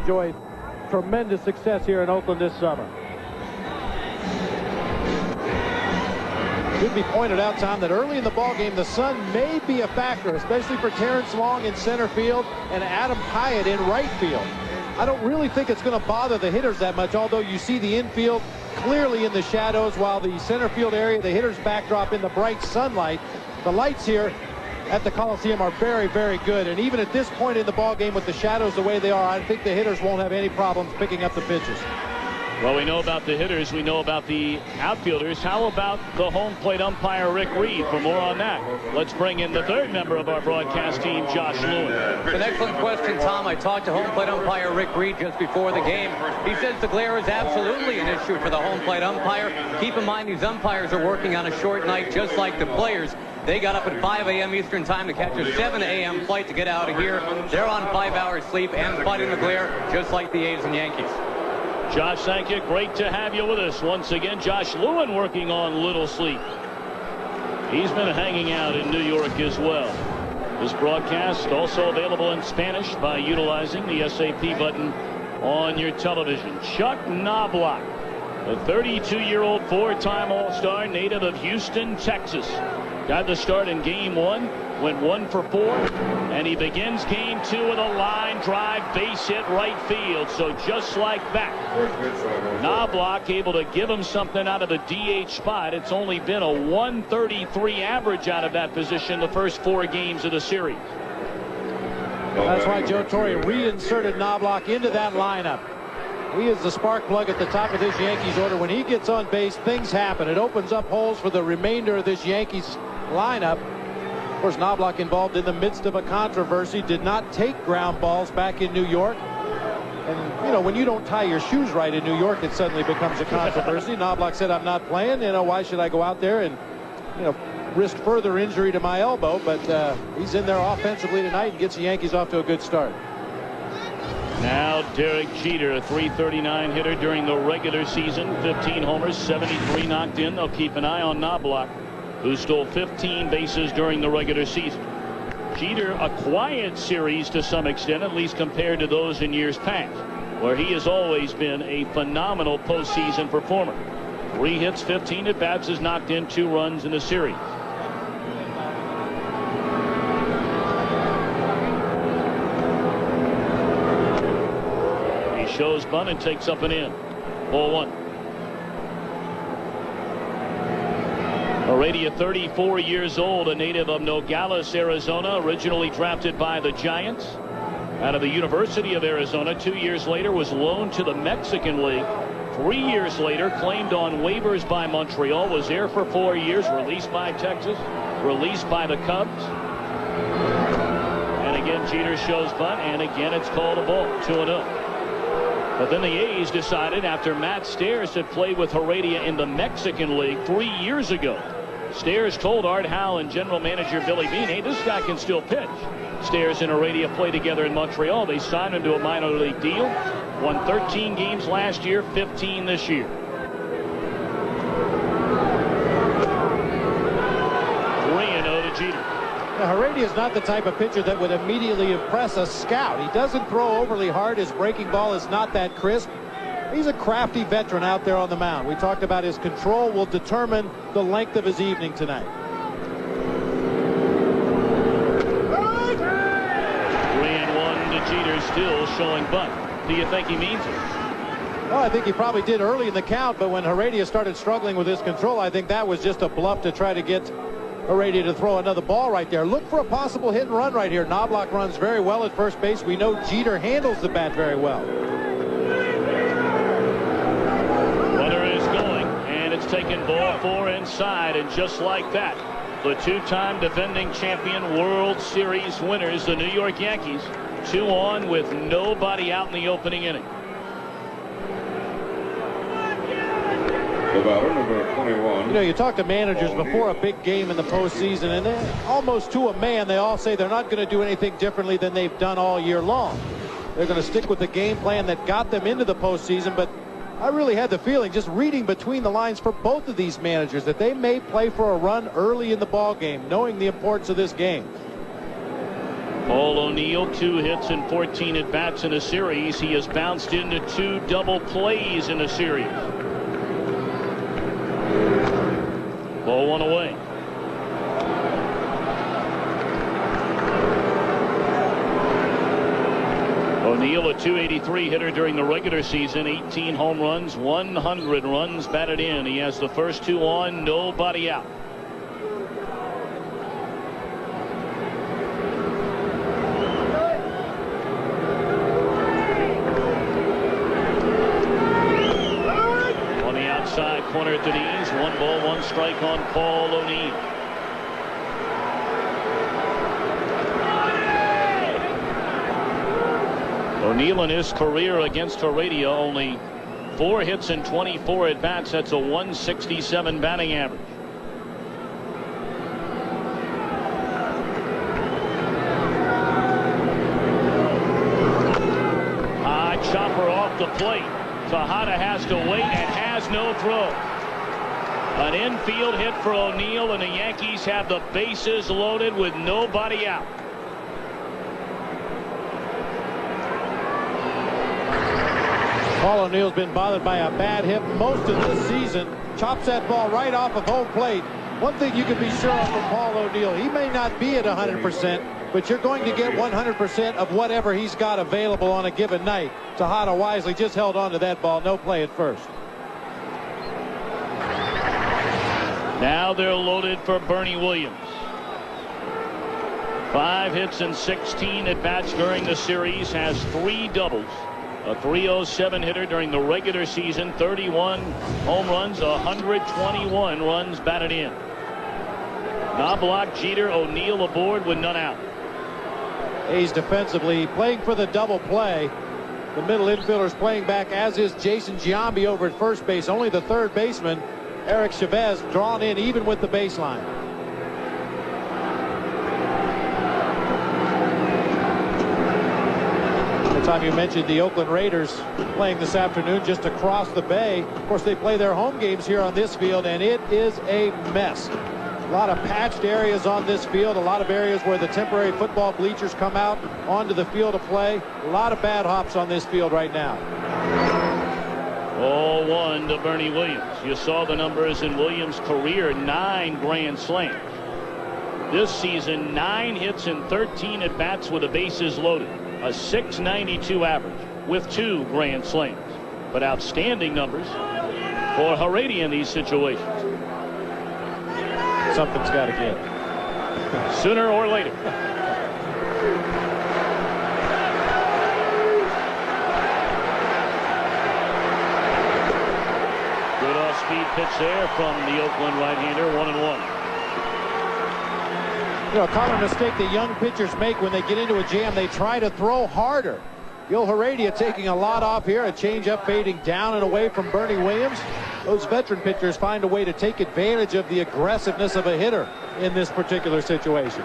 enjoy tremendous success here in Oakland this summer. Should be pointed out, Tom, that early in the ball game, the sun may be a factor, especially for Terrence Long in center field and Adam Hyatt in right field. I don't really think it's going to bother the hitters that much, although you see the infield clearly in the shadows, while the center field area, the hitter's backdrop in the bright sunlight. The lights here at the Coliseum are very, very good. And even at this point in the ball game, with the shadows the way they are, I think the hitters won't have any problems picking up the pitches. Well, we know about the hitters. We know about the outfielders. How about the home plate umpire, Rick Reed? For more on that, let's bring in the third member of our broadcast team, Josh Lewin. It's an excellent question, Tom. I talked to home plate umpire Rick Reed just before the game. He says the glare is absolutely an issue for the home plate umpire. Keep in mind, these umpires are working on a short night just like the players. They got up at 5 a.m. Eastern time to catch a 7 a.m. flight to get out of here. They're on 5 hours sleep and fighting the glare just like the A's and Yankees. Josh, thank you. Great to have you with us once again. Josh Lewin working on little sleep. He's been hanging out in New York as well. This broadcast also available in Spanish by utilizing the SAP button on your television. Chuck Knobloch, a 32-year-old four-time All-Star, native of Houston, Texas. Got the start in game one, went 1 for 4, and he begins game 2 with a line drive base hit right field. So just like that, Knobloch able to give him something out of the DH spot. It's only been a 133 average out of that position the first 4 games of the series. That's why Joe Torre reinserted Knobloch into that lineup. He is the spark plug at the top of this Yankees order. When he gets on base, things happen. It opens up holes for the remainder of this Yankees lineup. Of course, Knobloch involved in the midst of a controversy, did not take ground balls back in New York. And, you know, when you don't tie your shoes right in New York, it suddenly becomes a controversy. Knobloch said, I'm not playing. You know, why should I go out there and, you know, risk further injury to my elbow? But he's in there offensively tonight and gets the Yankees off to a good start. Now Derek Jeter, a .339 hitter during the regular season, 15 homers, 73 knocked in. They'll keep an eye on Knobloch, who stole 15 bases during the regular season. Jeter, a quiet series to some extent, at least compared to those in years past, where he has always been a phenomenal postseason performer. 3 hits, 15 at bats, has knocked in 2 runs in the series. Shows bunt and takes up an in. 0-1. Heredia, 34 years old, a native of Nogales, Arizona, originally drafted by the Giants out of the University of Arizona. 2 years later was loaned to the Mexican League. 3 years later claimed on waivers by Montreal, was there for 4 years, released by Texas, released by the Cubs. And again Jeter shows bunt, and again it's called a ball. 2-0. But then the A's decided, after Matt Stairs had played with Heredia in the Mexican League 3 years ago, Stairs told Art Howe and general manager Billy Beane, hey, this guy can still pitch. Stairs and Heredia played together in Montreal. They signed him to a minor league deal. Won 13 games last year, 15 this year. 3-0 to Jeter. Now, Heredia is not the type of pitcher that would immediately impress a scout. He doesn't throw overly hard. His breaking ball is not that crisp. He's a crafty veteran out there on the mound. We talked about his control will determine the length of his evening tonight. 3-1 to Jeter, still showing bunt. Do you think he means it? Well, I think he probably did early in the count, but when Heredia started struggling with his control, I think that was just a bluff to try to get Heredia to throw another ball right there. Look for a possible hit and run right here. Knobloch runs very well at first base. We know Jeter handles the bat very well. Runner is going, and it's taken ball 4 inside, and just like that, the 2-time defending champion World Series winners, the New York Yankees, 2 on with nobody out in the opening inning. The batter, number 21. You know, you talk to managers before a big game in the postseason, and almost to a man, they all say they're not going to do anything differently than they've done all year long. They're going to stick with the game plan that got them into the postseason, but I really had the feeling, just reading between the lines for both of these managers, that they may play for a run early in the ball game, knowing the importance of this game. Paul O'Neill, 2 hits and 14 at-bats in a series. He has bounced into 2 double plays in a series. Ball 1 away. O'Neill, a .283 hitter during the regular season, 18 home runs, 100 runs batted in. He has the first 2 on, nobody out. On the outside corner to the east, 1 ball, 1 strike on Paul O'Neill. O'Neill in his career against Heredia, only 4 hits and 24 at-bats. That's a .167 batting average. High chopper off the plate. Tejada has to wait and has no throw. An infield hit for O'Neill, and the Yankees have the bases loaded with nobody out. Paul O'Neill's been bothered by a bad hip most of the season. Chops that ball right off of home plate. One thing you can be sure of from Paul O'Neill, he may not be at 100%, but you're going to get 100% of whatever he's got available on a given night. Tejada wisely just held on to that ball. No play at first. Now they're loaded for Bernie Williams. 5 hits and 16 at-bats during the series. Has 3 doubles. A .307 hitter during the regular season. 31 home runs, 121 runs batted in. Knobloch, Jeter, O'Neill aboard with none out. A's defensively playing for the double play. The middle infielders playing back, as is Jason Giambi over at first base. Only the third baseman, Eric Chavez, drawn in even with the baseline. Time you mentioned the Oakland Raiders playing this afternoon just across the bay. Of course, they play their home games here on this field, and it is a mess. A lot of patched areas on this field, a lot of areas where the temporary football bleachers come out onto the field to play. A lot of bad hops on this field right now. 0-1 to Bernie Williams. You saw the numbers in Williams' career, 9 grand slams. This season, 9 hits and 13 at-bats with the bases loaded. A .692 average with 2 grand slams. But outstanding numbers for Heredia in these situations. Something's got to give. Sooner or later. Good off-speed pitch there from the Oakland right-hander. 1-1. You know, a common mistake that young pitchers make when they get into a jam, they try to throw harder. Gil Heredia taking a lot off here. A changeup fading down and away from Bernie Williams. Those veteran pitchers find a way to take advantage of the aggressiveness of a hitter in this particular situation.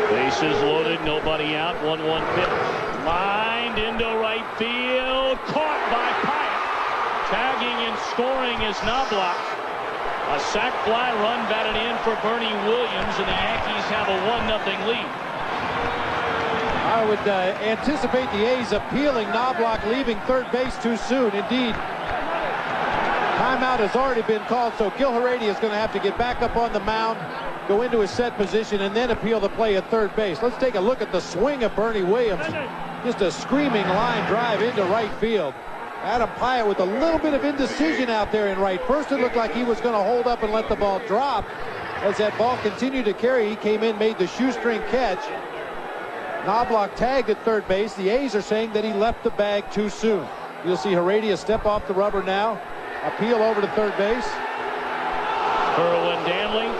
Bases loaded, nobody out. 1-1 pitch. Lined into right field. Caught by Pyatt. Tagging and scoring is Knobloch. A sac fly run batted in for Bernie Williams, and the Yankees have a 1-0 lead. I would anticipate the A's appealing Knobloch leaving third base too soon. Indeed, timeout has already been called, so Gil Heredia is going to have to get back up on the mound, go into his set position, and then appeal the play at third base. Let's take a look at the swing of Bernie Williams. Just a screaming line drive into right field. Adam Pyatt with a little bit of indecision out there in right. First it looked like he was going to hold up and let the ball drop. As that ball continued to carry, he came in, made the shoestring catch. Knobloch tagged at third base. The A's are saying that he left the bag too soon. You'll see Heredia step off the rubber now. Appeal over to third base. Kerwin Danley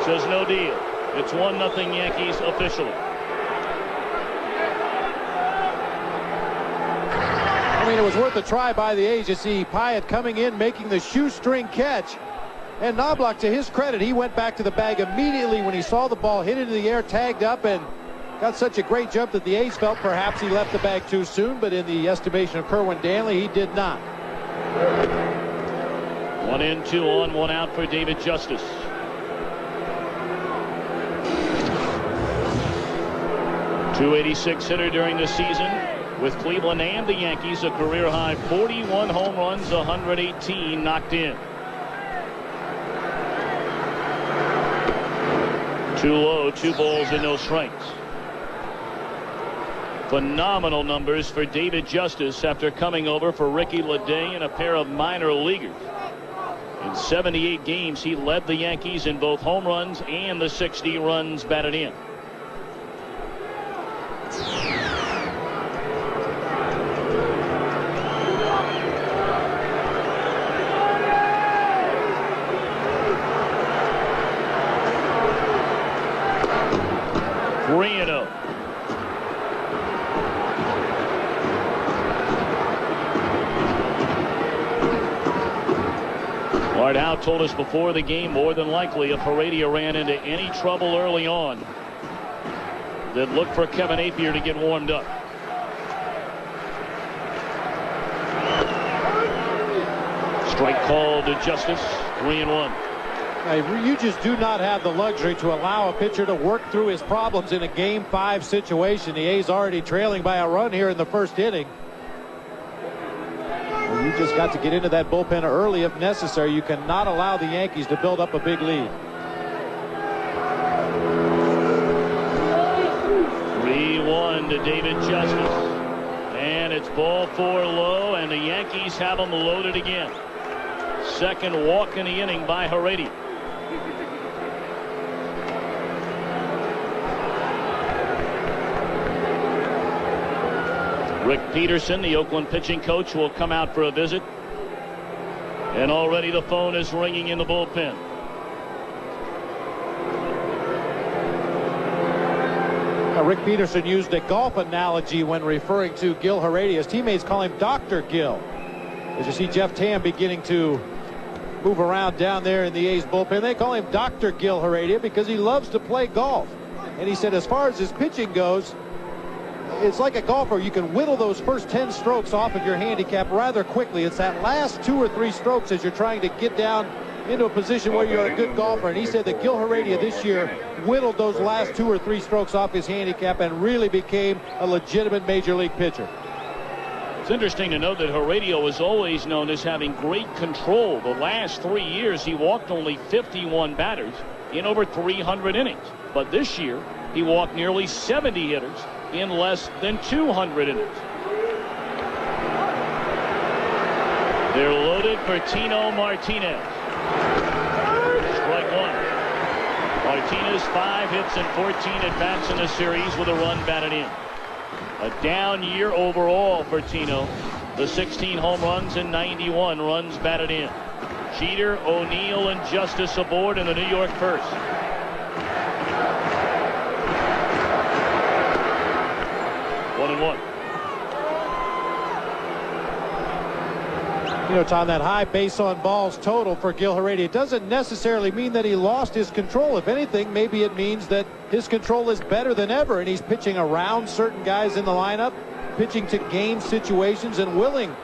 says no deal. It's 1-0 Yankees officially. I mean, it was worth a try by the A's. You see Pyatt coming in, making the shoestring catch. And Knobloch, to his credit, he went back to the bag immediately when he saw the ball hit into the air, tagged up, and got such a great jump that the A's felt perhaps he left the bag too soon. But in the estimation of Kerwin Danley, he did not. 1 in, 2 on, 1 out for David Justice. .286 hitter during the season with Cleveland and the Yankees, a career high 41 home runs, 118 knocked in. 2 low, 2 balls and no strikes. Phenomenal numbers for David Justice after coming over for Ricky Leday and a pair of minor leaguers. In 78 games, he led the Yankees in both home runs and the 60 runs batted in. Art Howe told us before the game, more than likely if Heredia ran into any trouble early on, they'd look for Kevin Appier to get warmed up. Strike called to Justice, 3-1. You just do not have the luxury to allow a pitcher to work through his problems in a Game 5 situation. The A's already trailing by a run here in the first inning. You just got to get into that bullpen early if necessary. You cannot allow the Yankees to build up a big lead. 3-1 to David Justice. And it's ball 4 low, and the Yankees have them loaded again. Second walk in the inning by Heredia. Rick Peterson, the Oakland pitching coach, will come out for a visit. And already the phone is ringing in the bullpen. Rick Peterson used a golf analogy when referring to Gil Heredia. His teammates call him Dr. Gil. As you see Jeff Tam beginning to move around down there in the A's bullpen, they call him Dr. Gil Heredia because he loves to play golf. And he said as far as his pitching goes, it's like a golfer. You can whittle those first 10 strokes off of your handicap rather quickly. It's that last 2 or 3 strokes as you're trying to get down into a position where you're a good golfer. And he said that Gil Heredia this year whittled those last 2 or 3 strokes off his handicap and really became a legitimate major league pitcher. It's interesting to note that Heredia was always known as having great control. The last 3 years, he walked only 51 batters in over 300 innings. But this year, he walked nearly 70 hitters in less than 200 innings. They're loaded for Tino Martinez. Strike 1. Martinez 5 hits and 14 at-bats in the series with a run batted in. A down year overall for Tino. The 16 home runs and 91 runs batted in. Jeter, O'Neill, and Justice aboard in the New York first. You know, Tom, that high base on balls total for Gil Heredia doesn't necessarily mean that he lost his control. If anything, maybe it means that his control is better than ever, and he's pitching around certain guys in the lineup, pitching to game situations, and willing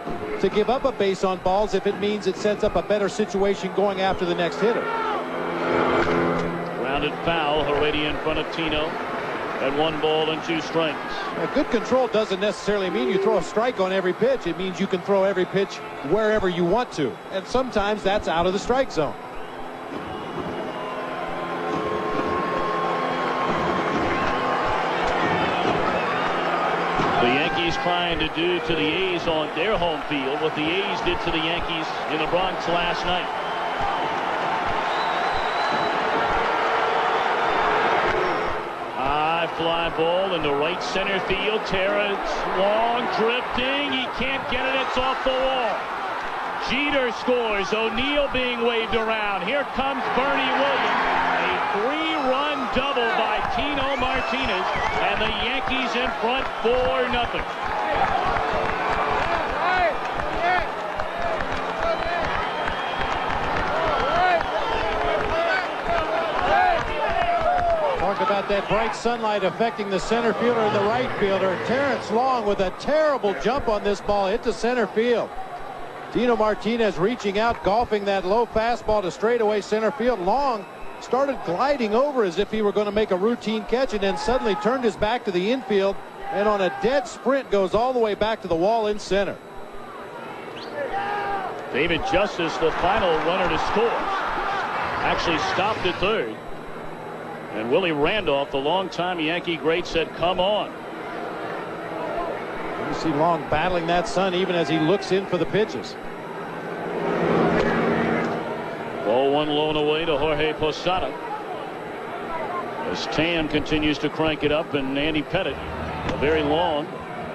to give up a base on balls if it means it sets up a better situation going after the next hitter. Grounded foul. Heredia in front of Tino at 1 ball and 2 strikes. Now, good control doesn't necessarily mean you throw a strike on every pitch. It means you can throw every pitch wherever you want to, and sometimes that's out of the strike zone. The Yankees trying to do to the A's on their home field what the A's did to the Yankees in the Bronx last night. High fly ball into right center field. Terrence long drifting. He can't get it. It's off the wall. Jeter scores. O'Neill being waved around. Here comes Bernie Williams. A 3-run double by Tino Martinez, and the Yankees in front 4-0. Talk about that bright sunlight affecting the center fielder and the right fielder. Terrence Long with a terrible jump on this ball, hit to center field. Tino Martinez reaching out, golfing that low fastball to straightaway center field. Long started gliding over as if he were going to make a routine catch, and then suddenly turned his back to the infield, and on a dead sprint goes all the way back to the wall in center. David Justice, the final runner to score, actually stopped at third. And Willie Randolph, the longtime Yankee great, said, "Come on." You see Long battling that sun even as he looks in for the pitches. Ball one low and away to Jorge Posada. As Tam continues to crank it up, and Andy Pettitte, a very long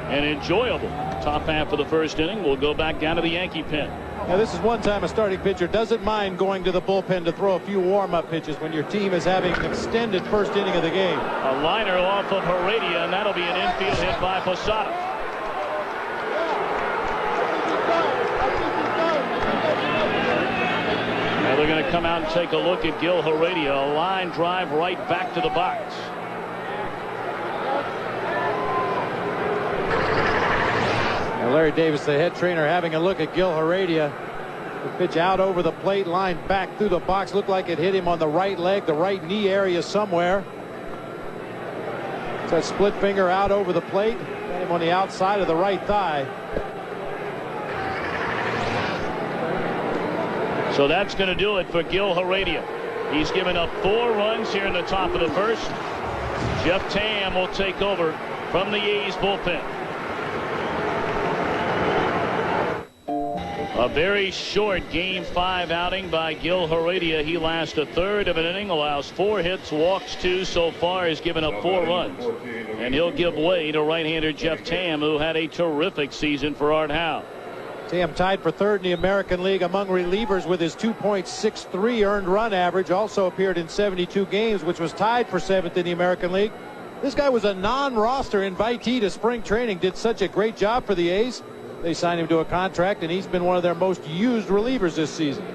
and enjoyable top half of the first inning, will go back down to the Yankee pen. Now, this is one time a starting pitcher doesn't mind going to the bullpen to throw a few warm-up pitches when your team is having an extended first inning of the game. A liner off of Heredia, and that'll be an infield hit by Posada. Now they're going to come out and take a look at Gil Heredia. A line drive right back to the box. Now Larry Davis, the head trainer, having a look at Gil Heredia. The pitch out over the plate, line back through the box. Looked like it hit him on the right leg, the right knee area somewhere. It's that split finger out over the plate. Got him on the outside of the right thigh. So that's going to do it for Gil Heredia. He's given up 4 runs here in the top of the first. Jeff Tam will take over from the A's bullpen. A very short Game 5 outing by Gil Heredia. He lasts a third of an inning, allows 4 hits, walks 2 so far, has given up 4 runs. And he'll give way to right-hander Jeff Tam, who had a terrific season for Art Howe. Tam tied for third in the American League among relievers with his 2.63 earned run average. Also appeared in 72 games, which was tied for 7th in the American League. This guy was a non-roster invitee to spring training. Did such a great job for the A's. They signed him to a contract, and he's been one of their most used relievers this season.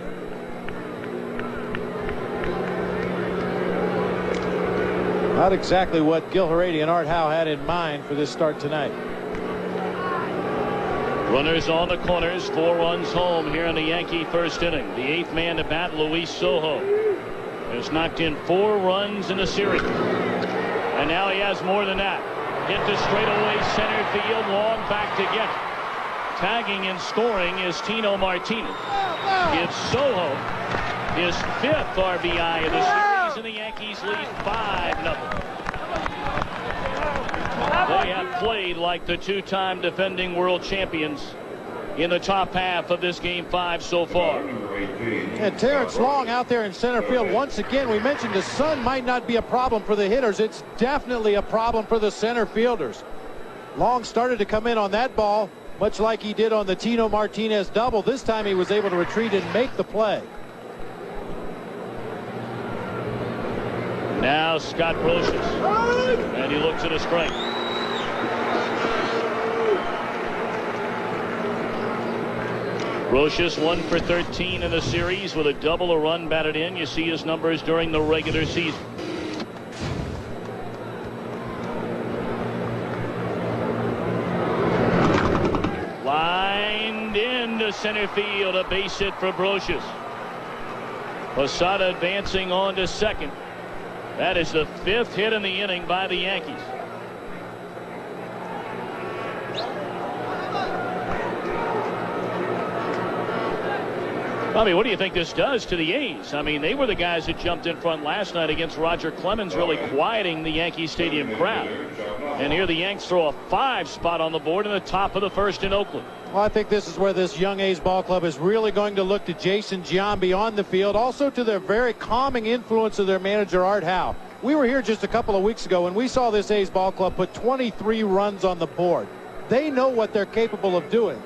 Not exactly what Gil Heredia and Art Howe had in mind for this start tonight. Runners on the corners, 4 runs home here in the Yankee first inning. The 8th man to bat, Luis Sojo, has knocked in 4 runs in the series. And now he has more than that. Hit to straightaway center field, Long back to get it. Tagging and scoring is Tino Martinez. Gives Sojo his 5th RBI of the series, and the Yankees lead 5-0. They have played like the 2-time defending world champions in the top half of this Game 5 so far. And Terrence Long out there in center field once again. We mentioned the sun might not be a problem for the hitters. It's definitely a problem for the center fielders. Long started to come in on that ball, much like he did on the Tino Martinez double. This time he was able to retreat and make the play. Now Scott Brosius, and he looks at a strike. Brosius 1 for 13 in the series with a double, a run batted in. You see his numbers during the regular season. Lined into center field, a base hit for Brosius. Posada advancing on to second. That is the 5th hit in the inning by the Yankees. Bobby, what do you think this does to the A's? I mean, they were the guys that jumped in front last night against Roger Clemens, really quieting the Yankee Stadium crowd. And here the Yanks throw a 5 spot on the board in the top of the first in Oakland. Well, I think this is where this young A's ball club is really going to look to Jason Giambi on the field, also to the very calming influence of their manager, Art Howe. We were here just a couple of weeks ago, and we saw this A's ball club put 23 runs on the board. They know what they're capable of doing.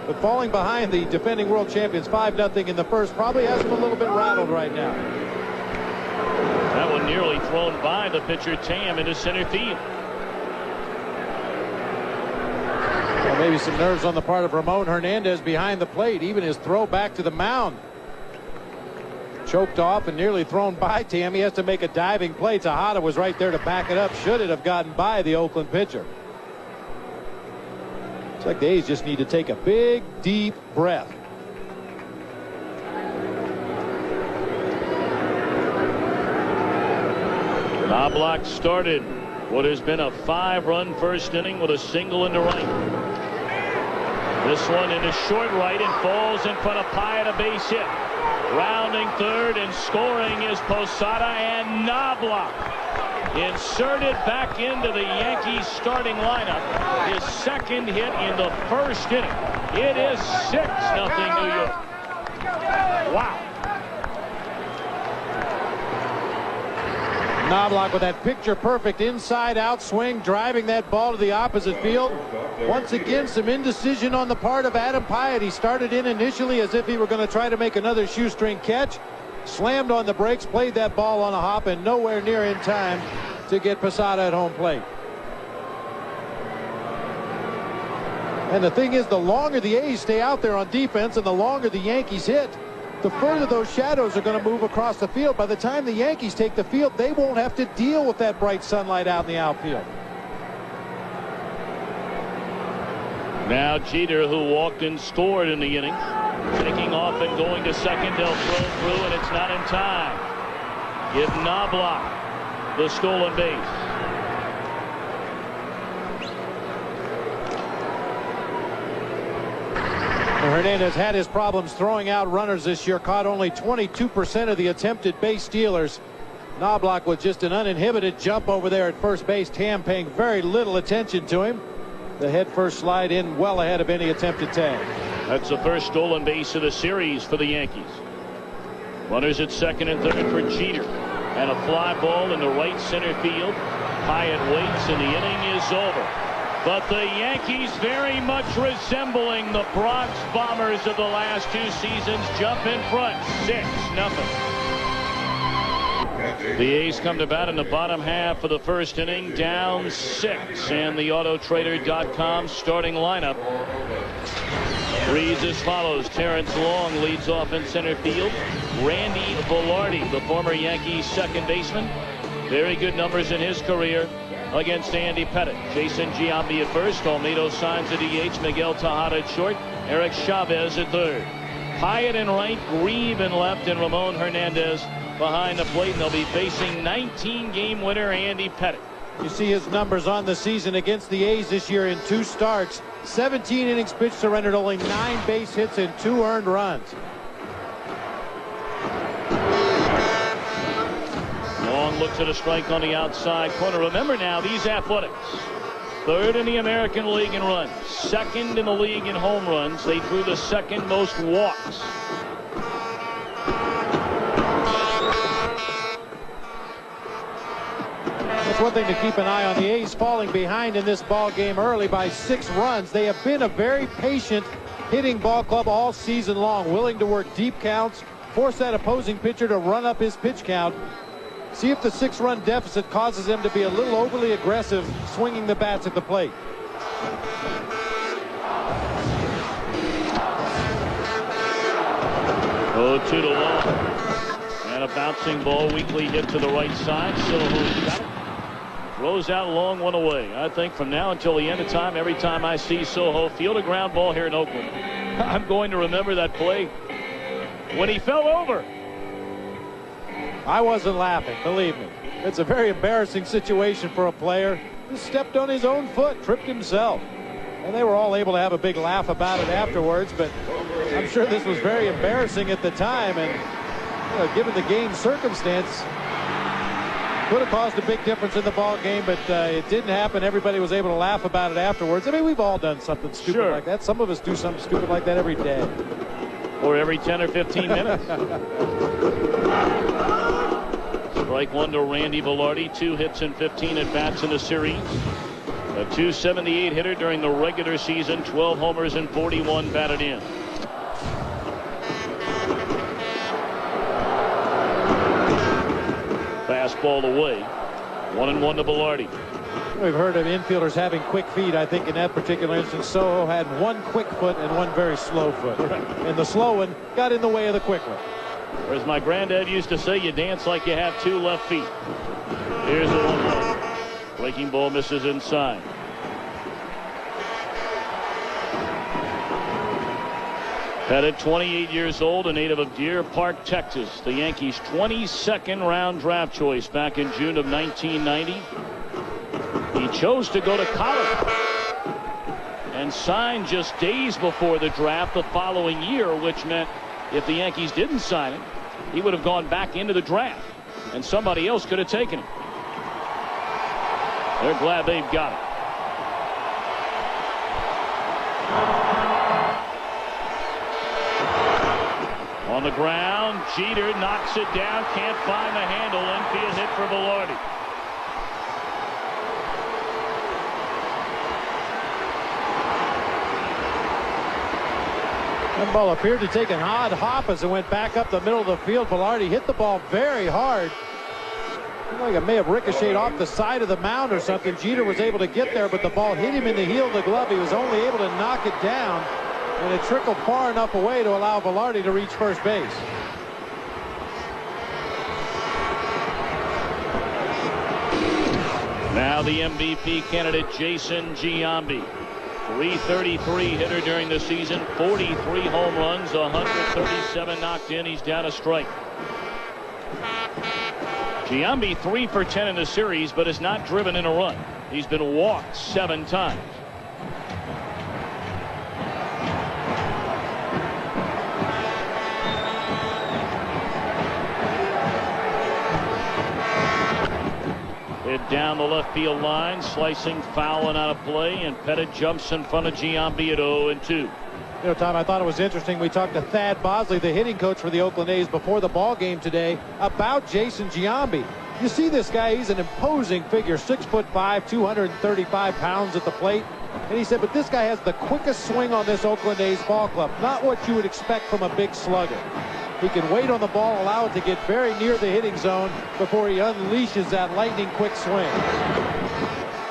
But falling behind the defending world champions 5-0 in the first probably has them a little bit rattled right now. That one nearly thrown by the pitcher Tam into center field. Well, maybe some nerves on the part of Ramon Hernandez behind the plate. Even his throw back to the mound choked off and nearly thrown by Tam. He has to make a diving play. Tejada was right there to back it up. Should it have gotten by the Oakland pitcher? It's like the A's just need to take a big, deep breath. Knobloch started what has been a 5-run first inning with a single into right. This one into short right and falls in front of Pyatt, a base hit. Rounding third and scoring is Posada, and Knobloch inserted back into the Yankees starting lineup. His second hit in the first inning. It is 6-0 New York. Wow. Knobloch with that picture-perfect inside-out swing, driving that ball to the opposite field. Once again, some indecision on the part of Adam Pyatt. He started in initially as if he were going to try to make another shoestring catch. Slammed on the brakes, played that ball on a hop, and nowhere near in time to get Posada at home plate. And the thing is, the longer the A's stay out there on defense and the longer the Yankees hit, the further those shadows are going to move across the field. By the time the Yankees take the field, they won't have to deal with that bright sunlight out in the outfield. Now Jeter, who walked and scored in the inning, taking off and going to second. They'll throw through, and it's not in time. Give Knobloch the stolen base. Hernandez had his problems throwing out runners this year, caught only 22% of the attempted base stealers. Knobloch with just an uninhibited jump over there at first base. Tam paying very little attention to him. The head first slide in well ahead of any attempted tag. That's the first stolen base of the series for the Yankees. Runners at second and third for Jeter. And a fly ball in the right center field. Pyatt waits, and the inning is over. But the Yankees, very much resembling the Bronx Bombers of the last two seasons, jump in front 6-0. The A's come to bat in the bottom half of the first inning, down 6, and the Autotrader.com starting lineup reads as follows. Terrence Long leads off in center field. Randy Velarde, the former Yankees second baseman, very good numbers in his career against Andy Pettitte. Jason Giambi at first. Olmedo signs a DH. Miguel Tejada at short. Eric Chavez at third. Pyatt in right, Grieve in left, and Ramon Hernandez behind the plate. And they'll be facing 19-game winner Andy Pettitte. You see his numbers on the season against the A's this year in 2 starts. 17 innings pitched, surrendered only 9 base hits and 2 earned runs. Long looks at a strike on the outside corner. Remember now, these Athletics, 3rd in the American League in runs, 2nd in the league in home runs. They drew the 2nd most walks. That's one thing to keep an eye on. The A's falling behind in this ball game early by 6 runs. They have been a very patient hitting ball club all season long, willing to work deep counts, force that opposing pitcher to run up his pitch count. See if the 6-run deficit causes them to be a little overly aggressive swinging the bats at the plate. Oh, 2-1. And a bouncing ball, weakly hit to the right side. Soho's got it. Throws out long, one away. I think from now until the end of time, every time I see Soho field a ground ball here in Oakland, I'm going to remember that play when he fell over. I wasn't laughing, believe me. It's a very embarrassing situation for a player. He stepped on his own foot, tripped himself. And they were all able to have a big laugh about it afterwards, but I'm sure this was very embarrassing at the time, and given the game circumstance, could have caused a big difference in the ball game, but it didn't happen. Everybody was able to laugh about it afterwards. I mean, we've all done something stupid like that. Some of us do something stupid like that every day. Or every 10 or 15 minutes. Strike one to Randy Velarde. 2 hits and 15 at-bats in the series. A .278 hitter during the regular season. 12 homers and 41 batted in. Fastball away. 1-1 to Velarde. We've heard of infielders having quick feet. I think in that particular instance, Soho had 1 quick foot and 1 very slow foot. And the slow one got in the way of the quick one. Or as my granddad used to say, you dance like you have 2 left feet. Here's the 1-1. Breaking ball misses inside. Pettit, 28 years old, a native of Deer Park, Texas. The Yankees' 22nd round draft choice back in June of 1990. He chose to go to college and signed just days before the draft the following year, which meant if the Yankees didn't sign him, he would have gone back into the draft and somebody else could have taken him. They're glad they've got him. On the ground, Jeter knocks it down, can't find the handle. Infield hit for Velarde. That ball appeared to take an odd hop as it went back up the middle of the field. Velarde hit the ball very hard. Looked like it may have ricocheted off the side of the mound or something. Jeter was able to get there, but the ball hit him in the heel of the glove. He was only able to knock it down, and it trickled far enough away to allow Velarde to reach first base. Now the MVP candidate, Jason Giambi. .333 hitter during the season, 43 home runs, 137 knocked in. He's down a strike. Giambi 3 for 10 in the series, but has not driven in a run. He's been walked 7 times. Hit down the left field line, slicing foul and out of play, and Pettit jumps in front of Giambi at 0-2. You know, Tom, I thought it was interesting. We talked to Thad Bosley, the hitting coach for the Oakland A's, before the ball game today about Jason Giambi. You see this guy, he's an imposing figure, 6'5", 235 pounds at the plate. And he said, but this guy has the quickest swing on this Oakland A's ball club. Not what you would expect from a big slugger. He can wait on the ball, allow it to get very near the hitting zone before he unleashes that lightning quick swing.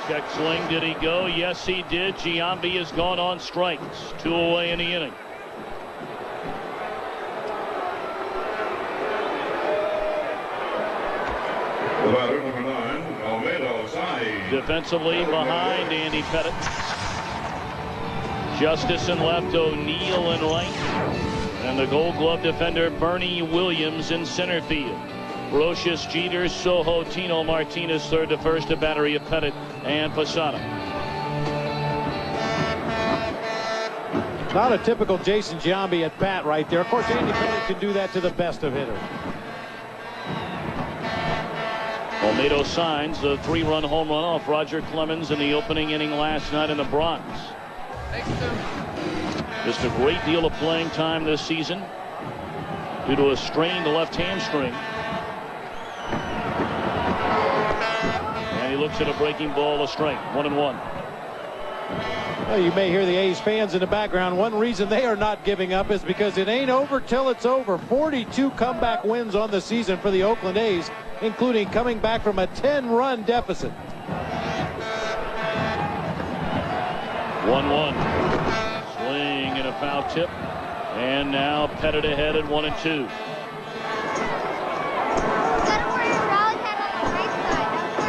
Check swing, did he go? Yes, he did. Giambi has gone on strikes. 2 away in the inning. The batter, number 9, Almeida Side. Defensively behind Andy Pettit. Justice in left, O'Neill in right. And the Gold Glove defender Bernie Williams in center field. Brocious, Jeter, Soho, Tino Martinez third to first, a battery of Pettit and Posada. Not a typical Jason Giambi at bat right there. Of course, Andy Pettit can do that to the best of hitters. Olmedo signs a 3-run home run off Roger Clemens in the opening inning last night in the Bronx. Just a great deal of playing time this season due to a strained left hamstring. And he looks at a breaking ball, a strike, 1-1. Well, you may hear the A's fans in the background. One reason they are not giving up is because it ain't over till it's over. 42 comeback wins on the season for the Oakland A's, including coming back from a 10-run deficit. 1-1. Swing and a foul tip. And now Pettit ahead at 1-2.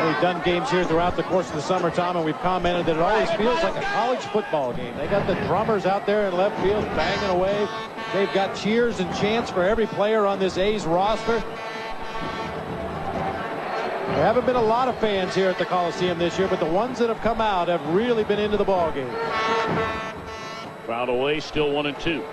We've done games here throughout the course of the summer, Tom, and we've commented that it always feels like a college football game. They got the drummers out there in left field banging away. They've got cheers and chants for every player on this A's roster. There haven't been a lot of fans here at the Coliseum this year, but the ones that have come out have really been into the ball game. Fouled away, still 1-2.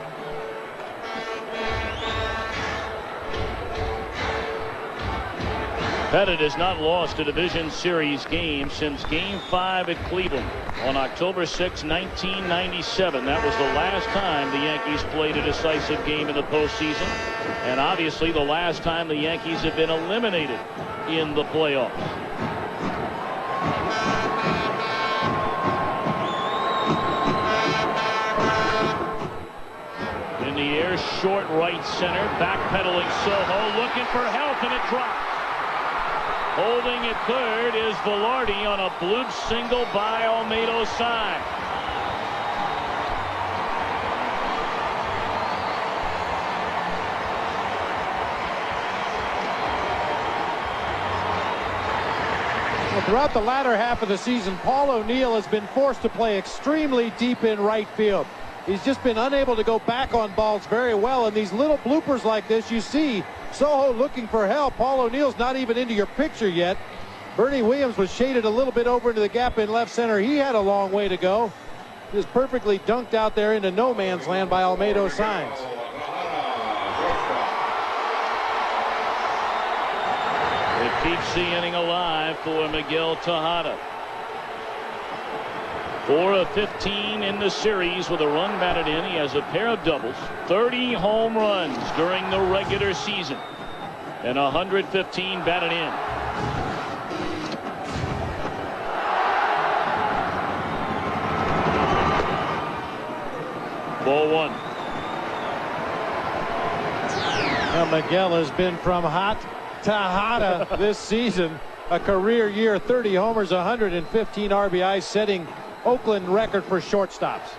Pettit has not lost a division series game since Game 5 at Cleveland on October 6, 1997. That was the last time the Yankees played a decisive game in the postseason, and obviously the last time the Yankees have been eliminated in the playoffs. In the air, short right center, backpedaling Soho, looking for help, and it drops. Holding at third is Velarde on a bloop single by Olmedo's side. Well, throughout the latter half of the season, Paul O'Neill has been forced to play extremely deep in right field. He's just been unable to go back on balls very well. And these little bloopers like this, you see Soho looking for help. Paul O'Neill's not even into your picture yet. Bernie Williams was shaded a little bit over into the gap in left center. He had a long way to go. Just perfectly dunked out there into no man's land by Almeida Signs. It keeps the inning alive for Miguel Tejada. 4 of 15 in the series with a run batted in. He has a pair of doubles, 30 home runs during the regular season, and 115 batted in. Ball 1. Now Miguel has been from hot to hotter this season. A career year, 30 homers, 115 RBIs, setting Oakland record for shortstops.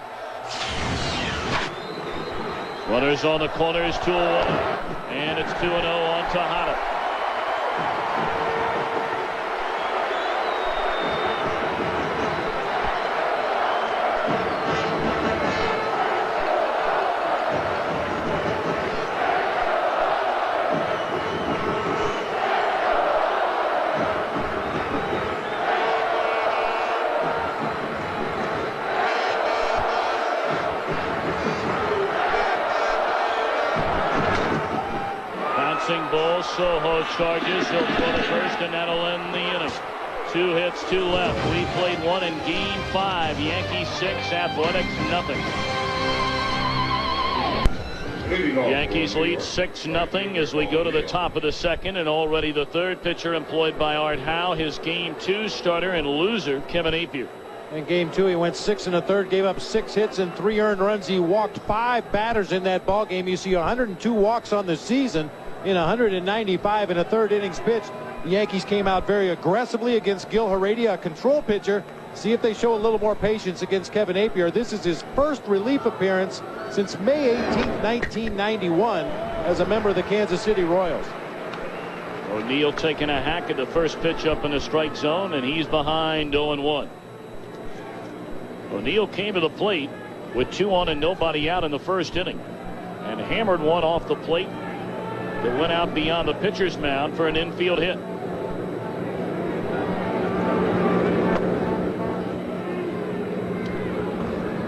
Runners on the corners, 2-1, and it's 2-0 on Tejada. Ball, Soho charges. He'll throw to first, and that'll end the inning. 2 hits, 2 left. We played 1 in Game 5. Yankees 6, Athletics nothing. Yankees lead 6-0 as we go to the top of the second, and already the third pitcher employed by Art Howe, his Game 2 starter and loser, Kevin Appier. In Game 2, he went 6 1/3, gave up 6 hits and 3 earned runs. He walked 5 batters in that ball game. You see 102 walks on the season in 195 in a third innings pitch. The Yankees came out very aggressively against Gil Heredia, a control pitcher. See if they show a little more patience against Kevin Appier. This is his first relief appearance since May 18, 1991 as a member of the Kansas City Royals. O'Neill taking a hack at the first pitch up in the strike zone, and he's behind 0-1. O'Neill came to the plate with 2 on and nobody out in the first inning and hammered one off the plate that went out beyond the pitcher's mound for an infield hit.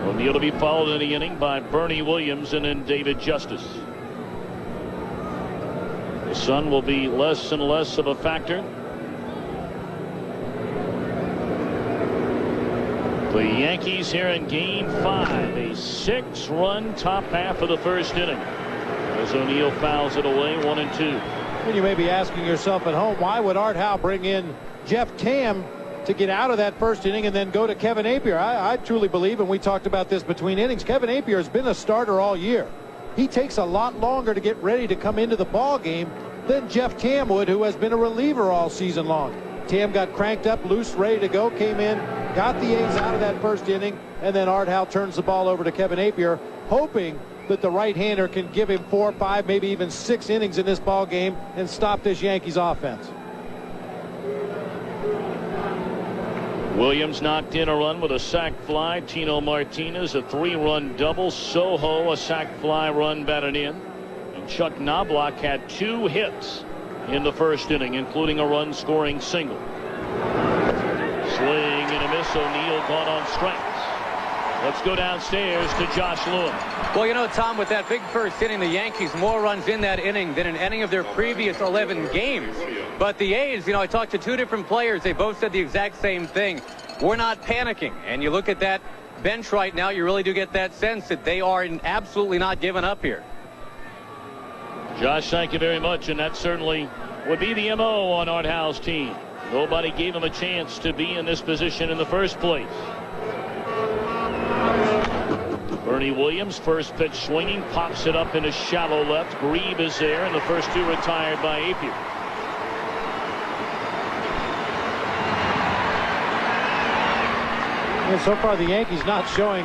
O'Neill to be followed in the inning by Bernie Williams and then David Justice. The sun will be less and less of a factor. The Yankees here in Game 5, a 6-run top half of the first inning. As O'Neill fouls it away, 1-2. And you may be asking yourself at home, why would Art Howe bring in Jeff Tam to get out of that first inning and then go to Kevin Appier? I truly believe, and we talked about this between innings, Kevin Appier has been a starter all year. He takes a lot longer to get ready to come into the ball game than Jeff Tam would, who has been a reliever all season long. Tam got cranked up, loose, ready to go, came in, got the A's out of that first inning, and then Art Howe turns the ball over to Kevin Appier, hoping that the right-hander can give him 4, 5, maybe even 6 innings in this ball game and stop this Yankees offense. Williams knocked in a run with a sac fly. Tino Martinez a 3-run double. Soho a sac fly run batted in. And Chuck Knobloch had 2 hits in the first inning, including a run-scoring single. Swing and a miss. O'Neill gone on strikes. Let's go downstairs to Josh Lewin. Well, you know, Tom, with that big first inning, the Yankees more runs in that inning than in any of their previous 11 games. But the A's, you know, I talked to 2 different players. They both said the exact same thing. We're not panicking. And you look at that bench right now, you really do get that sense that they are absolutely not giving up here. Josh, thank you very much. And that certainly would be the MO on Art Howe's team. Nobody gave him a chance to be in this position in the first place. Bernie Williams, first pitch swinging, pops it up into shallow left. Grieve is there, and the first 2 retired by Appier. And so far, the Yankees not showing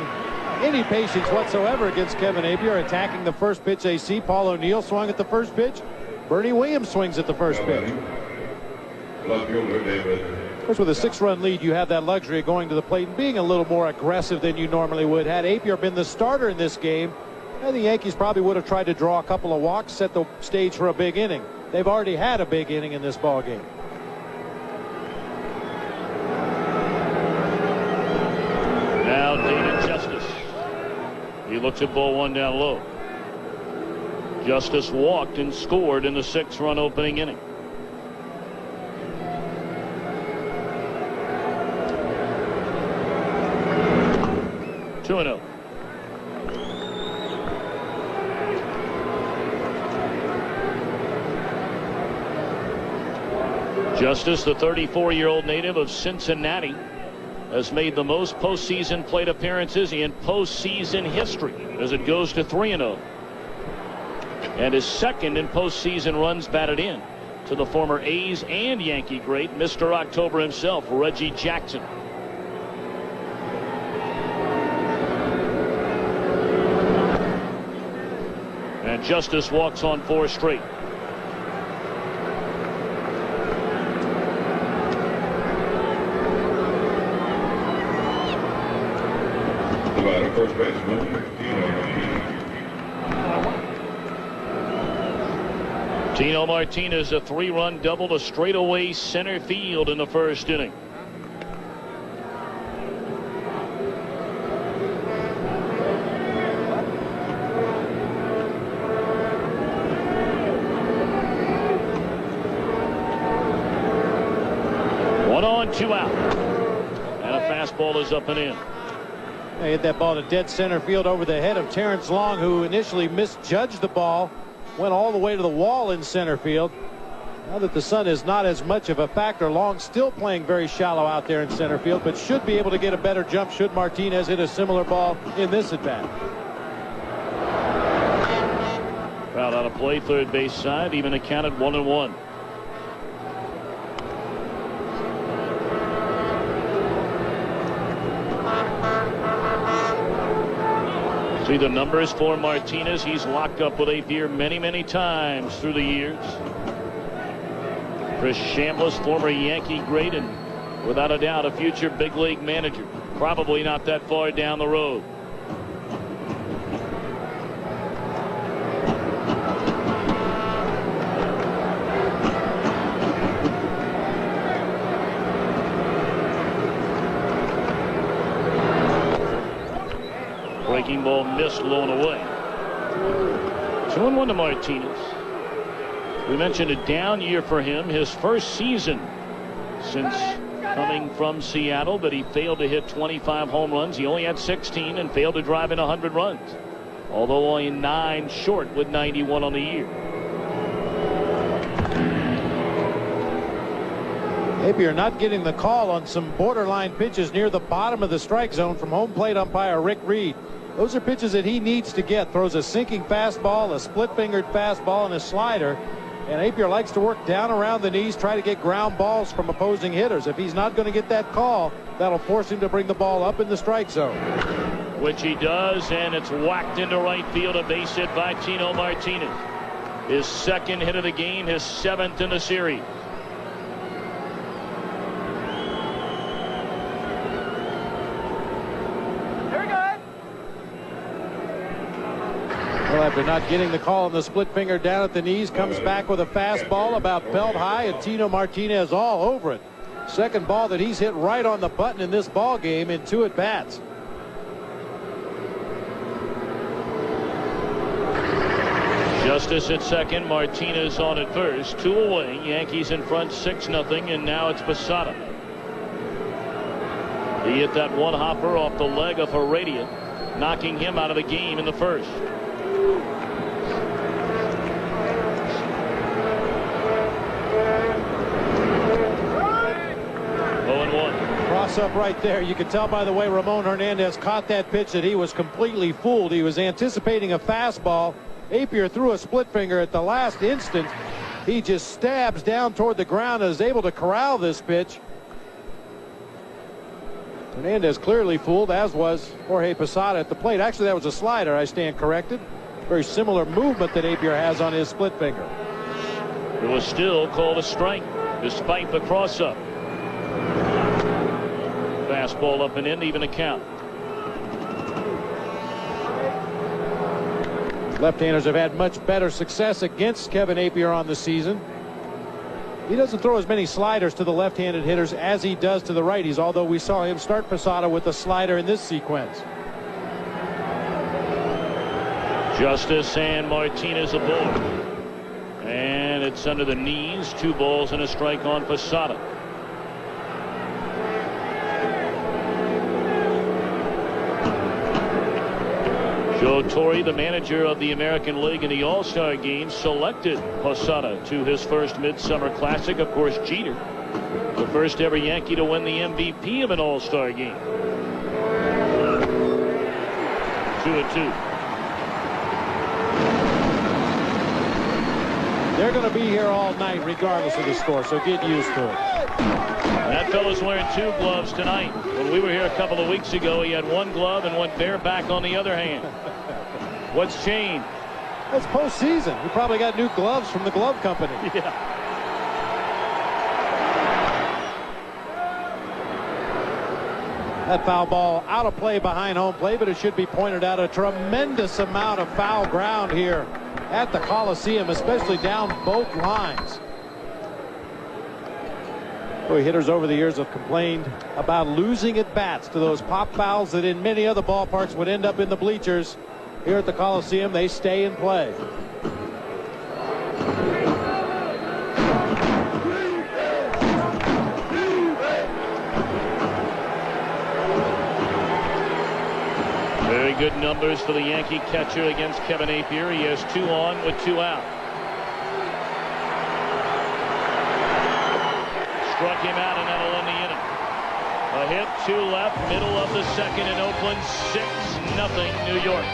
any patience whatsoever against Kevin Appier, attacking the first pitch they see. Paul O'Neill swung at the first pitch. Bernie Williams swings at the first pitch. Left fielder David Of course, with a 6-run lead, you have that luxury of going to the plate and being a little more aggressive than you normally would. Had Apier been the starter in this game, the Yankees probably would have tried to draw a couple of walks, set the stage for a big inning. They've already had a big inning in this ball game. Now David Justice. He looks at ball 1 down low. Justice walked and scored in the 6-run opening inning. Two and 0. Justice, the 34-year-old native of Cincinnati, has made the most postseason plate appearances in postseason history as it goes to 3-0. And his second in postseason runs batted in to the former A's and Yankee great, Mr. October himself, Reggie Jackson. And Justice walks on 4 straight. First baseman, Tino Martinez, a 3-run double to straightaway center field in the first inning. One on, 2 out. And a fastball is up and in. They hit that ball to dead center field over the head of Terrence Long, who initially misjudged the ball, went all the way to the wall in center field. Now that the sun is not as much of a factor, Long still playing very shallow out there in center field, but should be able to get a better jump should Martinez hit a similar ball in this at bat. Foul out of play, third base side, even accounted 1-1. See the numbers for Martinez. He's locked up with Apier many times through the years. Chris Chambliss, former Yankee great and without a doubt a future big league manager. Probably not that far down the road. Breaking ball missed, low and away. 2-1 to Martinez. We mentioned a down year for him, his first season since coming from Seattle, but he failed to hit 25 home runs. He only had 16 and failed to drive in 100 runs, although only 9 short with 91 on the year. Apier not getting the call on some borderline pitches near the bottom of the strike zone from home plate umpire Rick Reed. Those are pitches that he needs to get. Throws a sinking fastball, a split-fingered fastball, and a slider. And Apier likes to work down around the knees, try to get ground balls from opposing hitters. If he's not going to get that call, that'll force him to bring the ball up in the strike zone. Which he does, and it's whacked into right field, a base hit by Tino Martinez. His second hit of the game, his 7th in the series. Well, after not getting the call on the split finger down at the knees, comes back with a fastball about belt high, and Tino Martinez all over it. Second ball that he's hit right on the button in this ball game in 2 at-bats. Justice at second, Martinez on at first. 2 away. Yankees in front 6-0, and now it's Posada. He hit that one hopper off the leg of Heredia, knocking him out of the game in the first. 0-1. Cross up right there. You can tell by the way Ramon Hernandez caught that pitch that he was completely fooled. He was anticipating a fastball. Apier threw a split finger at the last instant. He just stabs down toward the ground and is able to corral this pitch. Hernandez clearly fooled, as was Jorge Posada at the plate. Actually, that was a slider. I stand corrected. Very similar movement that Apier has on his split finger. It was still called a strike despite the cross-up. Fastball up and in, even a count. Left-handers have had much better success against Kevin Napier on the season. He doesn't throw as many sliders to the left-handed hitters as he does to the righties, although we saw him start Posada with a slider in this sequence. Justice and Martinez aboard. And it's under the knees. 2 balls and a strike on Posada. Joe Torre, the manager of the American League in the All-Star Game, selected Posada to his first Midsummer Classic. Of course, Jeter, the first ever Yankee to win the MVP of an All-Star Game. 2-2. They're going to be here all night regardless of the score, so get used to it. That fella's wearing 2 gloves tonight. When we were here a couple of weeks ago, he had 1 glove and went bareback on the other hand. What's changed? That's postseason. He probably got new gloves from the glove company. Yeah. That foul ball out of play behind home plate, but it should be pointed out. A tremendous amount of foul ground here at the Coliseum, especially down both lines. Boy, hitters over the years have complained about losing at bats to those pop fouls that in many other ballparks would end up in the bleachers. Here at the Coliseum, they stay in play. Very good numbers for the Yankee catcher against Kevin Napier. He has 2 on with 2 out. Struck him out, and that'll end the inning. A hit, 2 left, middle of the second in Oakland, 6-0 New York.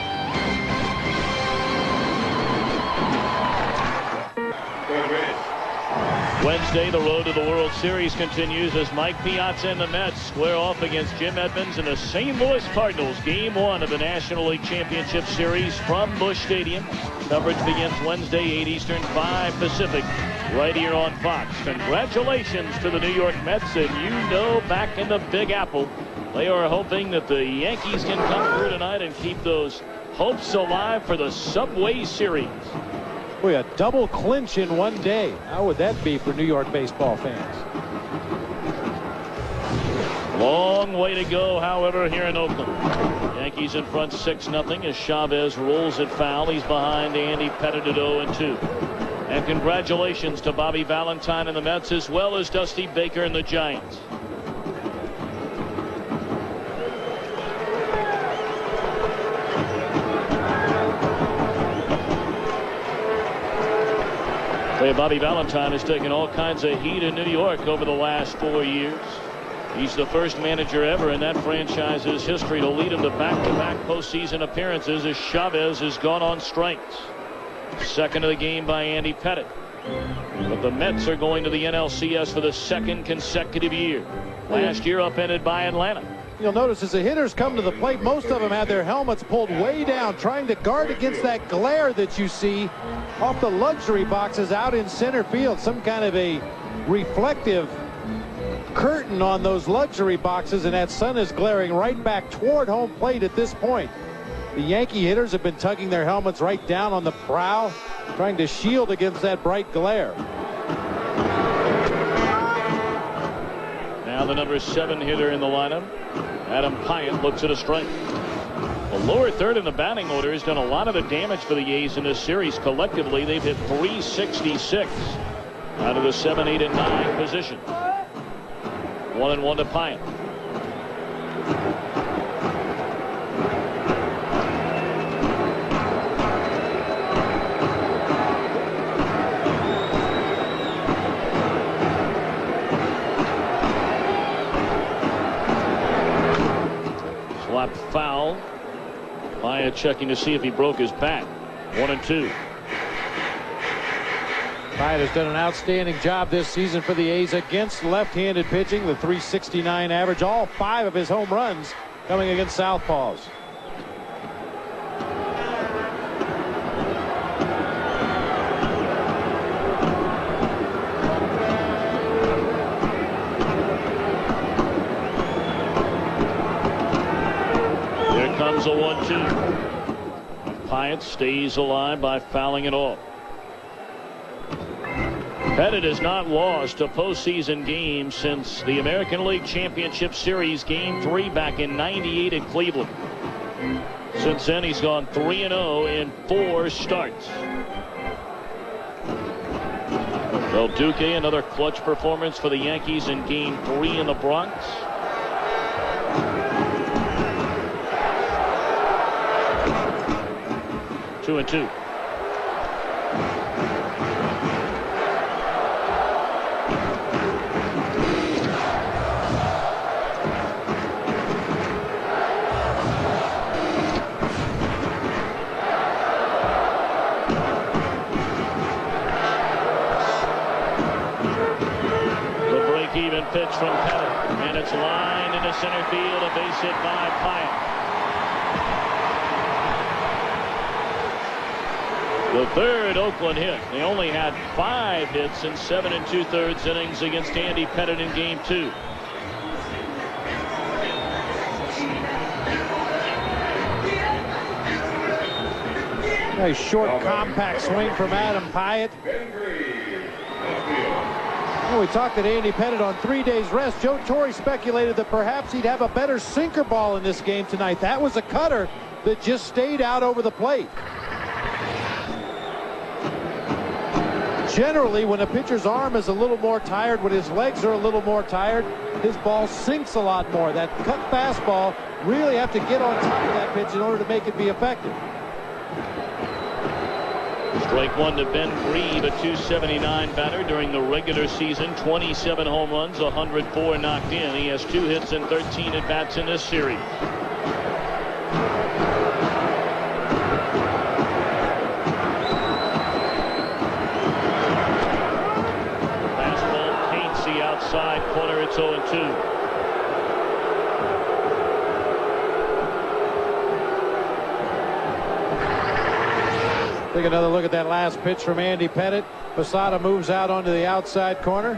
Wednesday, the road to the World Series continues as Mike Piazza and the Mets square off against Jim Edmonds and the St. Louis Cardinals. Game 1 of the National League Championship Series from Busch Stadium. Coverage begins Wednesday, 8 Eastern, 5 Pacific, right here on Fox. Congratulations to the New York Mets, and you know, back in the Big Apple, they are hoping that the Yankees can come through tonight and keep those hopes alive for the Subway Series. Boy, a double clinch in one day. How would that be for New York baseball fans? Long way to go, however, here in Oakland. Yankees in front 6-0 as Chavez rolls it foul. He's behind Andy Pettit at 0-2. And congratulations to Bobby Valentine and the Mets, as well as Dusty Baker and the Giants. Bobby Valentine has taken all kinds of heat in New York over the last 4 years. He's the first manager ever in that franchise's history to lead him to back-to-back postseason appearances as Chavez has gone on strikes. Second of the game by Andy Pettit. But the Mets are going to the NLCS for the 2nd consecutive year. Last year upended by Atlanta. You'll notice as the hitters come to the plate, most of them have their helmets pulled way down, trying to guard against that glare that you see off the luxury boxes out in center field. Some kind of a reflective curtain on those luxury boxes, and that sun is glaring right back toward home plate at this point. The Yankee hitters have been tugging their helmets right down on the brow, trying to shield against that bright glare. Now the number 7 hitter in the lineup, Adam Pyatt, looks at a strike. The lower third in the batting order has done a lot of the damage for the A's in this series. Collectively, they've hit .366 out of the 7, 8, and 9 position. 1-1 to Pyatt. Slap foul. Pyatt checking to see if he broke his bat. 1-2. Pyatt has done an outstanding job this season for the A's against left-handed pitching. The .369 average. All 5 of his home runs coming against southpaws. Here's a 1-2. Pyatt stays alive by fouling it off. Pettit has not lost a postseason game since the American League Championship Series Game 3 back in '98 in Cleveland. Since then, he's gone 3-0 in 4 starts. Del Duque, another clutch performance for the Yankees in Game 3 in the Bronx. Two and two. Even pitch from Pettit, and it's lined into center field, a base hit by Pyatt. The third Oakland hit. They only had 5 hits in 7 2/3 innings against Andy Pettit in Game 2. Nice short, compact swing from Adam Pyatt. We talked to Andy Pettit on 3 days rest. Joe Torre speculated that perhaps he'd have a better sinker ball in this game tonight. That was a cutter that just stayed out over the plate. Generally, when a pitcher's arm is a little more tired, when his legs are a little more tired, his ball sinks a lot more. That cut fastball, really have to get on top of that pitch in order to make it be effective. Strike one to Ben Grieve, a .279 batter during the regular season. 27 home runs, 104 knocked in. He has 2 hits and 13 at-bats in this series. Fastball paints the outside corner. It's 0-2. Take another look at that last pitch from Andy Pettit. Posada moves out onto the outside corner.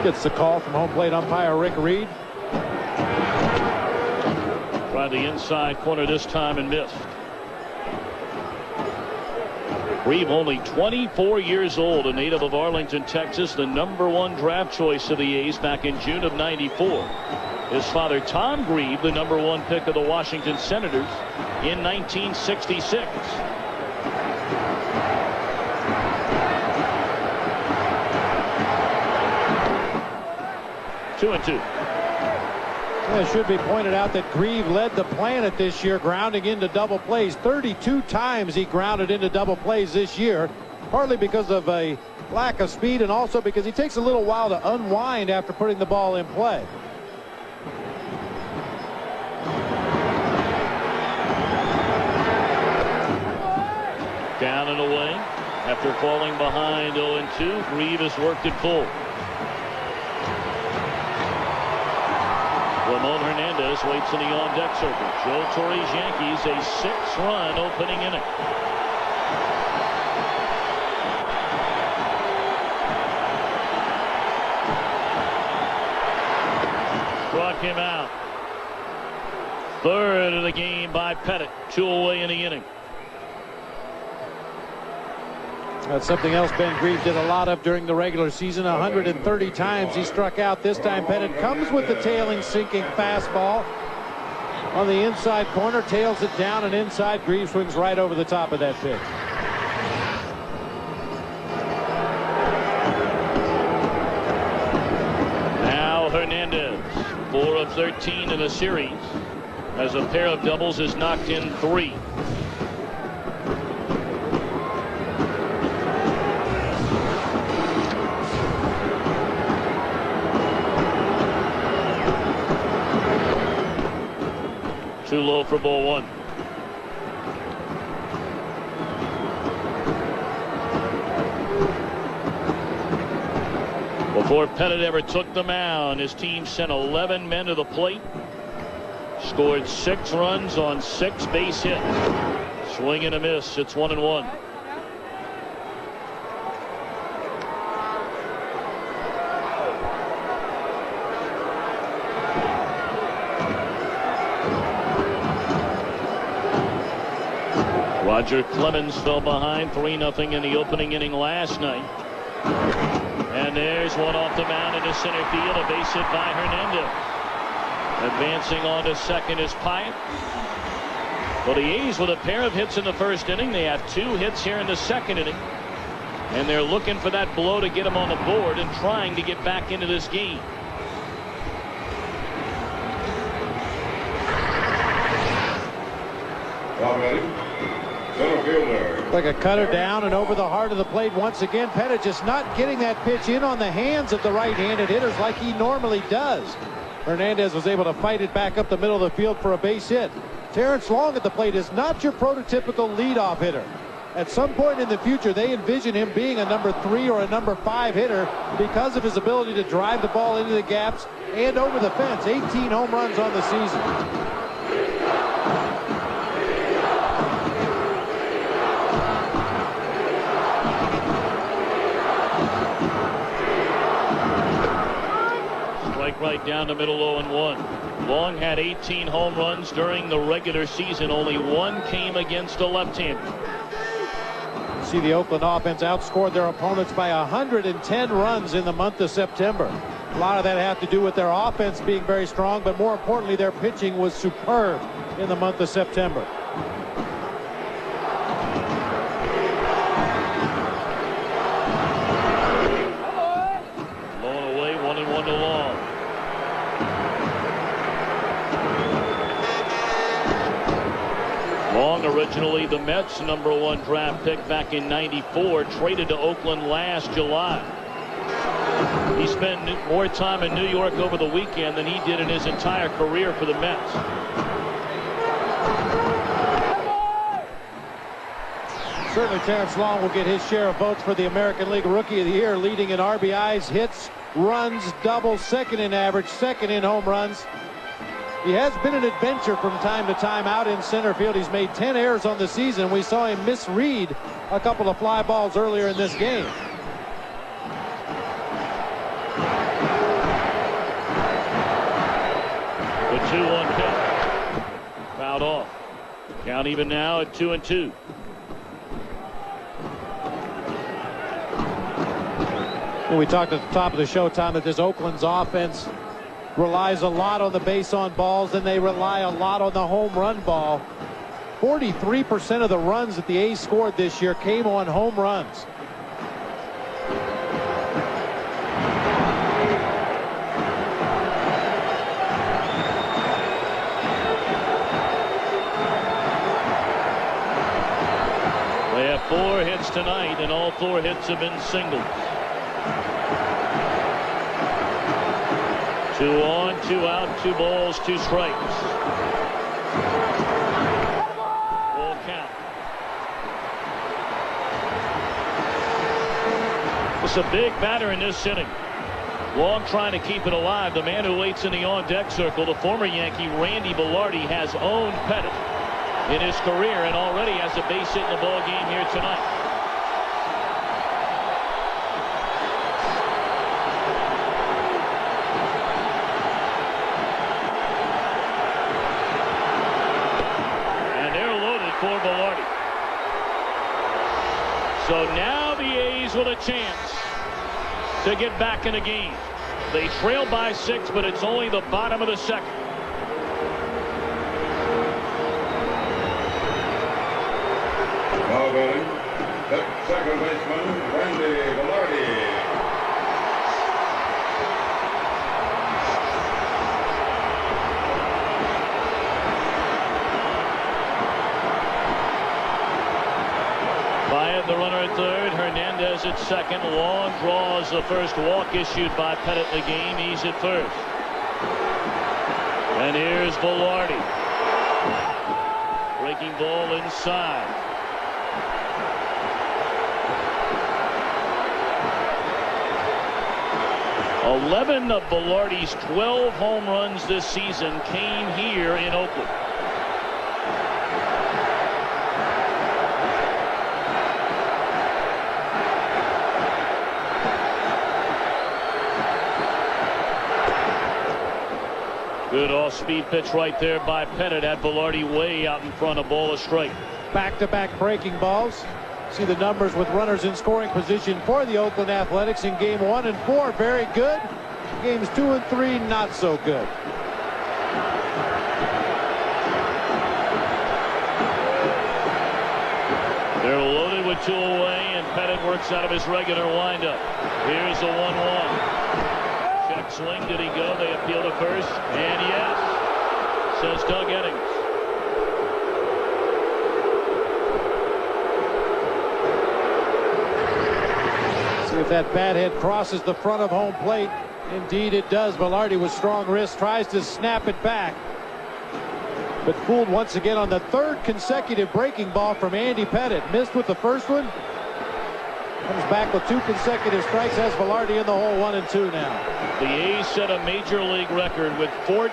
Gets the call from home plate umpire Rick Reed. Tried the inside corner this time and missed. Grieve, only 24 years old, a native of Arlington, Texas, the #1 draft choice of the A's back in June of '94. His father, Tom Grieve, the #1 pick of the Washington Senators in 1966. Two and two. It should be pointed out that Grieve led the planet this year, grounding into double plays. 32 times he grounded into double plays this year, partly because of a lack of speed and also because he takes a little while to unwind after putting the ball in play. Down and away. After falling behind 0-2, Grieve has worked it full. Ramon Hernandez waits in the on-deck circle. Joe Torre's Yankees a 6-run opening inning. Struck him out. Third of the game by Pettit. 2 away in the inning. That's something else Ben Grieve did a lot of during the regular season. 130 times he struck out. This time Pettit comes with the tailing, sinking fastball on the inside corner, tails it down and inside. Grieve swings right over the top of that pitch. Now Hernandez, 4 of 13 in the series, as a pair of doubles has knocked in 3. Too low for ball 1. Before Pettit ever took the mound, his team sent 11 men to the plate. Scored 6 runs on 6 base hits. Swing and a miss. It's 1-1. Roger Clemens fell behind 3-0 in the opening inning last night. And there's one off the mound into center field. A base hit by Hernandez. Advancing on to second is Pyatt. Well, the A's with a pair of hits in the first inning. They have 2 hits here in the second inning. And they're looking for that blow to get them on the board and trying to get back into this game. Center fielder. Like a cutter down and over the heart of the plate once again. Pettit just not getting that pitch in on the hands of the right-handed hitters like he normally does. Hernandez was able to fight it back up the middle of the field for a base hit. Terrence Long at the plate is not your prototypical leadoff hitter. At some point in the future, they envision him being a number 3 or a number 5 hitter because of his ability to drive the ball into the gaps and over the fence. 18 home runs on the season. Right down the middle, 0-1. Long had 18 home runs during the regular season. Only 1 came against a left-hander. See, the Oakland offense outscored their opponents by 110 runs in the month of September. A lot of that had to do with their offense being very strong, but more importantly, their pitching was superb in the month of September. Blown away, 1-1 to Long. Long, originally the Mets' #1 draft pick back in '94, traded to Oakland last July. He spent more time in New York over the weekend than he did in his entire career for the Mets. Certainly Terrence Long will get his share of votes for the American League Rookie of the Year, leading in RBIs, hits, runs, doubles, second in average, second in home runs. He has been an adventure from time to time out in center field. He's made 10 errors on the season. We saw him misread a couple of fly balls earlier in this game. The 2-1 pitch. Fouled off. Count even now at 2-2. We talked at the top of the show, Tom, that this Oakland's offense relies a lot on the base on balls, and they rely a lot on the home run ball. 43% of the runs that the A's scored this year came on home runs. They have 4 hits tonight, and all 4 hits have been singles. 2 on, 2 out, 2 balls, 2 strikes. Full count. It's a big batter in this inning. Long trying to keep it alive. The man who waits in the on-deck circle, the former Yankee Randy Velarde, has owned Pettit in his career and already has a base hit in the ball game here tonight. For Velarde. So now the A's with a chance to get back in the game. They trail by 6, but it's only the bottom of the second. Now batting, second baseman Randy Velarde. The runner at third, Hernandez at second. Long draws the first walk issued by Pettit in the game. He's at first. And here's Velarde. Breaking ball inside. "11 of Velarde's 12 home runs this season came here in Oakland." Good off-speed pitch right there by Pettit. Had Velarde way out in front, of ball a strike. back-to-back breaking balls. See the numbers with runners in scoring position for the Oakland Athletics in game 1 and 4. Very good. Games 2 and 3, not so good. They're loaded with 2 away, and Pettit works out of his regular windup. Here's the 1-1. Check swing. Did he go? They appeal to first. And yes, says Doug Eddings. See if that bat head crosses the front of home plate. Indeed it does. Velarde with strong wrist tries to snap it back, but fooled once again on the 3rd consecutive breaking ball from Andy Pettit. Missed with the first one. Comes back with 2 consecutive strikes. Has Velarde in the hole, 1 and 2 now. The A's set a major league record with 14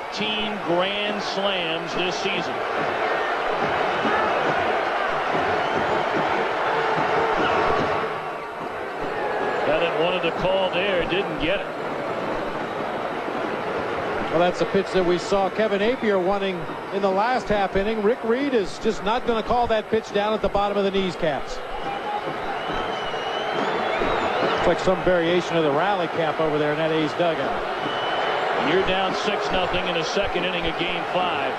grand slams this season. Pettit wanted the call there, didn't get it. Well, that's a pitch that we saw Kevin Appier wanting in the last half inning. Rick Reed is just not going to call that pitch down at the bottom of the knees caps. Looks like some variation of the rally cap over there in that A's dugout. You're down 6-0 in the 2nd inning of game 5.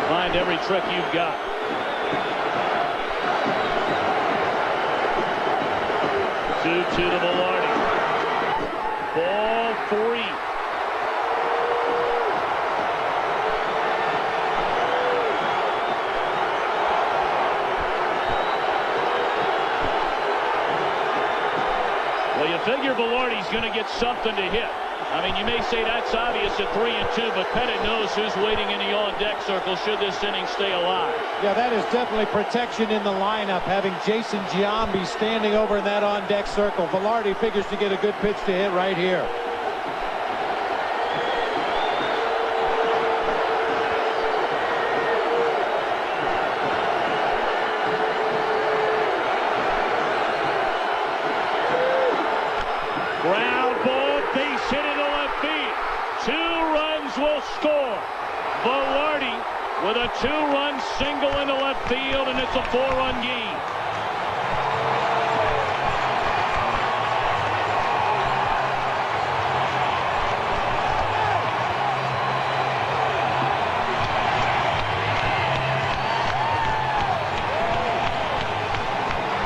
Find every trick you've got. To Velarde. Ball 3. Well, you figure Velarde's going to get something to hit. I mean, you may say that's obvious at 3 and 2, but Pettit knows who's waiting in the on-deck circle should this inning stay alive. Yeah, that is definitely protection in the lineup, having Jason Giambi standing over in that on-deck circle. Velarde figures to get a good pitch to hit right here. Ground ball, base hit into left field. 2 runs will score. Velarde with a 2-run single into left field, and it's a 4-run game.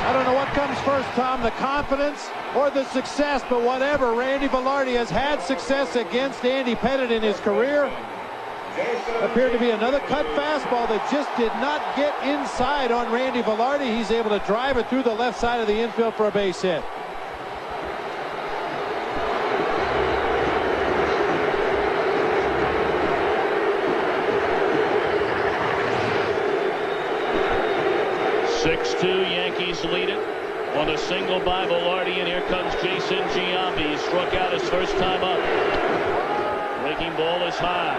I don't know what comes first, Tom, the confidence or the success, but whatever. Randy Velarde has had success against Andy Pettit in his career. Appeared to be another cut fastball that just did not get inside on Randy Velarde. He's able to drive it through the left side of the infield for a base hit. Yankees lead it on a single by Velarde, and here comes Jason Giambi. He struck out his first time up. Breaking ball is high.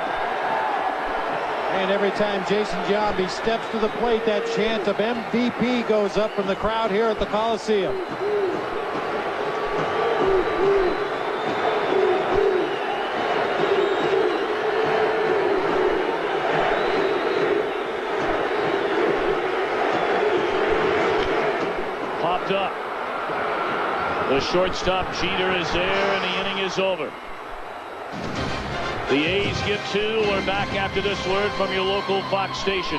And every time Jason Giambi steps to the plate, that chant of MVP goes up from the crowd here at the Coliseum. Popped up. The shortstop Jeter is there, and the inning is over. The A's get 2. We're back after this word from your local Fox station.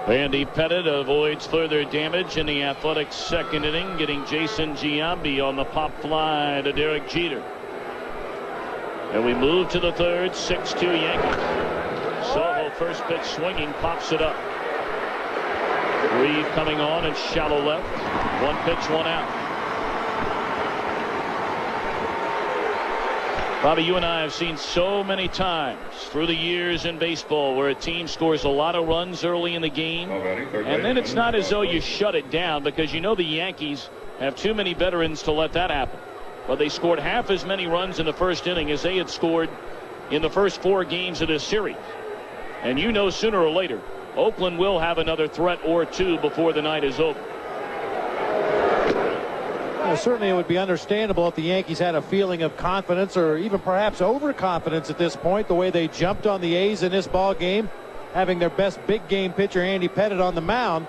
Andy Pettit avoids further damage in the Athletics' second inning, getting Jason Giambi on the pop fly to Derek Jeter. And we move to the third, 6-2 Yankees. Soho first pitch swinging, pops it up. Reed coming on and shallow left. 1 pitch, 1 out. Bobby, you and I have seen so many times through the years in baseball where a team scores a lot of runs early in the game, and then it's not as though you shut it down, because you know the Yankees have too many veterans to let that happen. But they scored half as many runs in the first inning as they had scored in the first 4 games of this series. And you know sooner or later Oakland will have another threat or 2 before the night is over. Certainly it would be understandable if the Yankees had a feeling of confidence or even perhaps overconfidence at this point, the way they jumped on the A's in this ball game, having their best big game pitcher Andy Pettitte on the mound.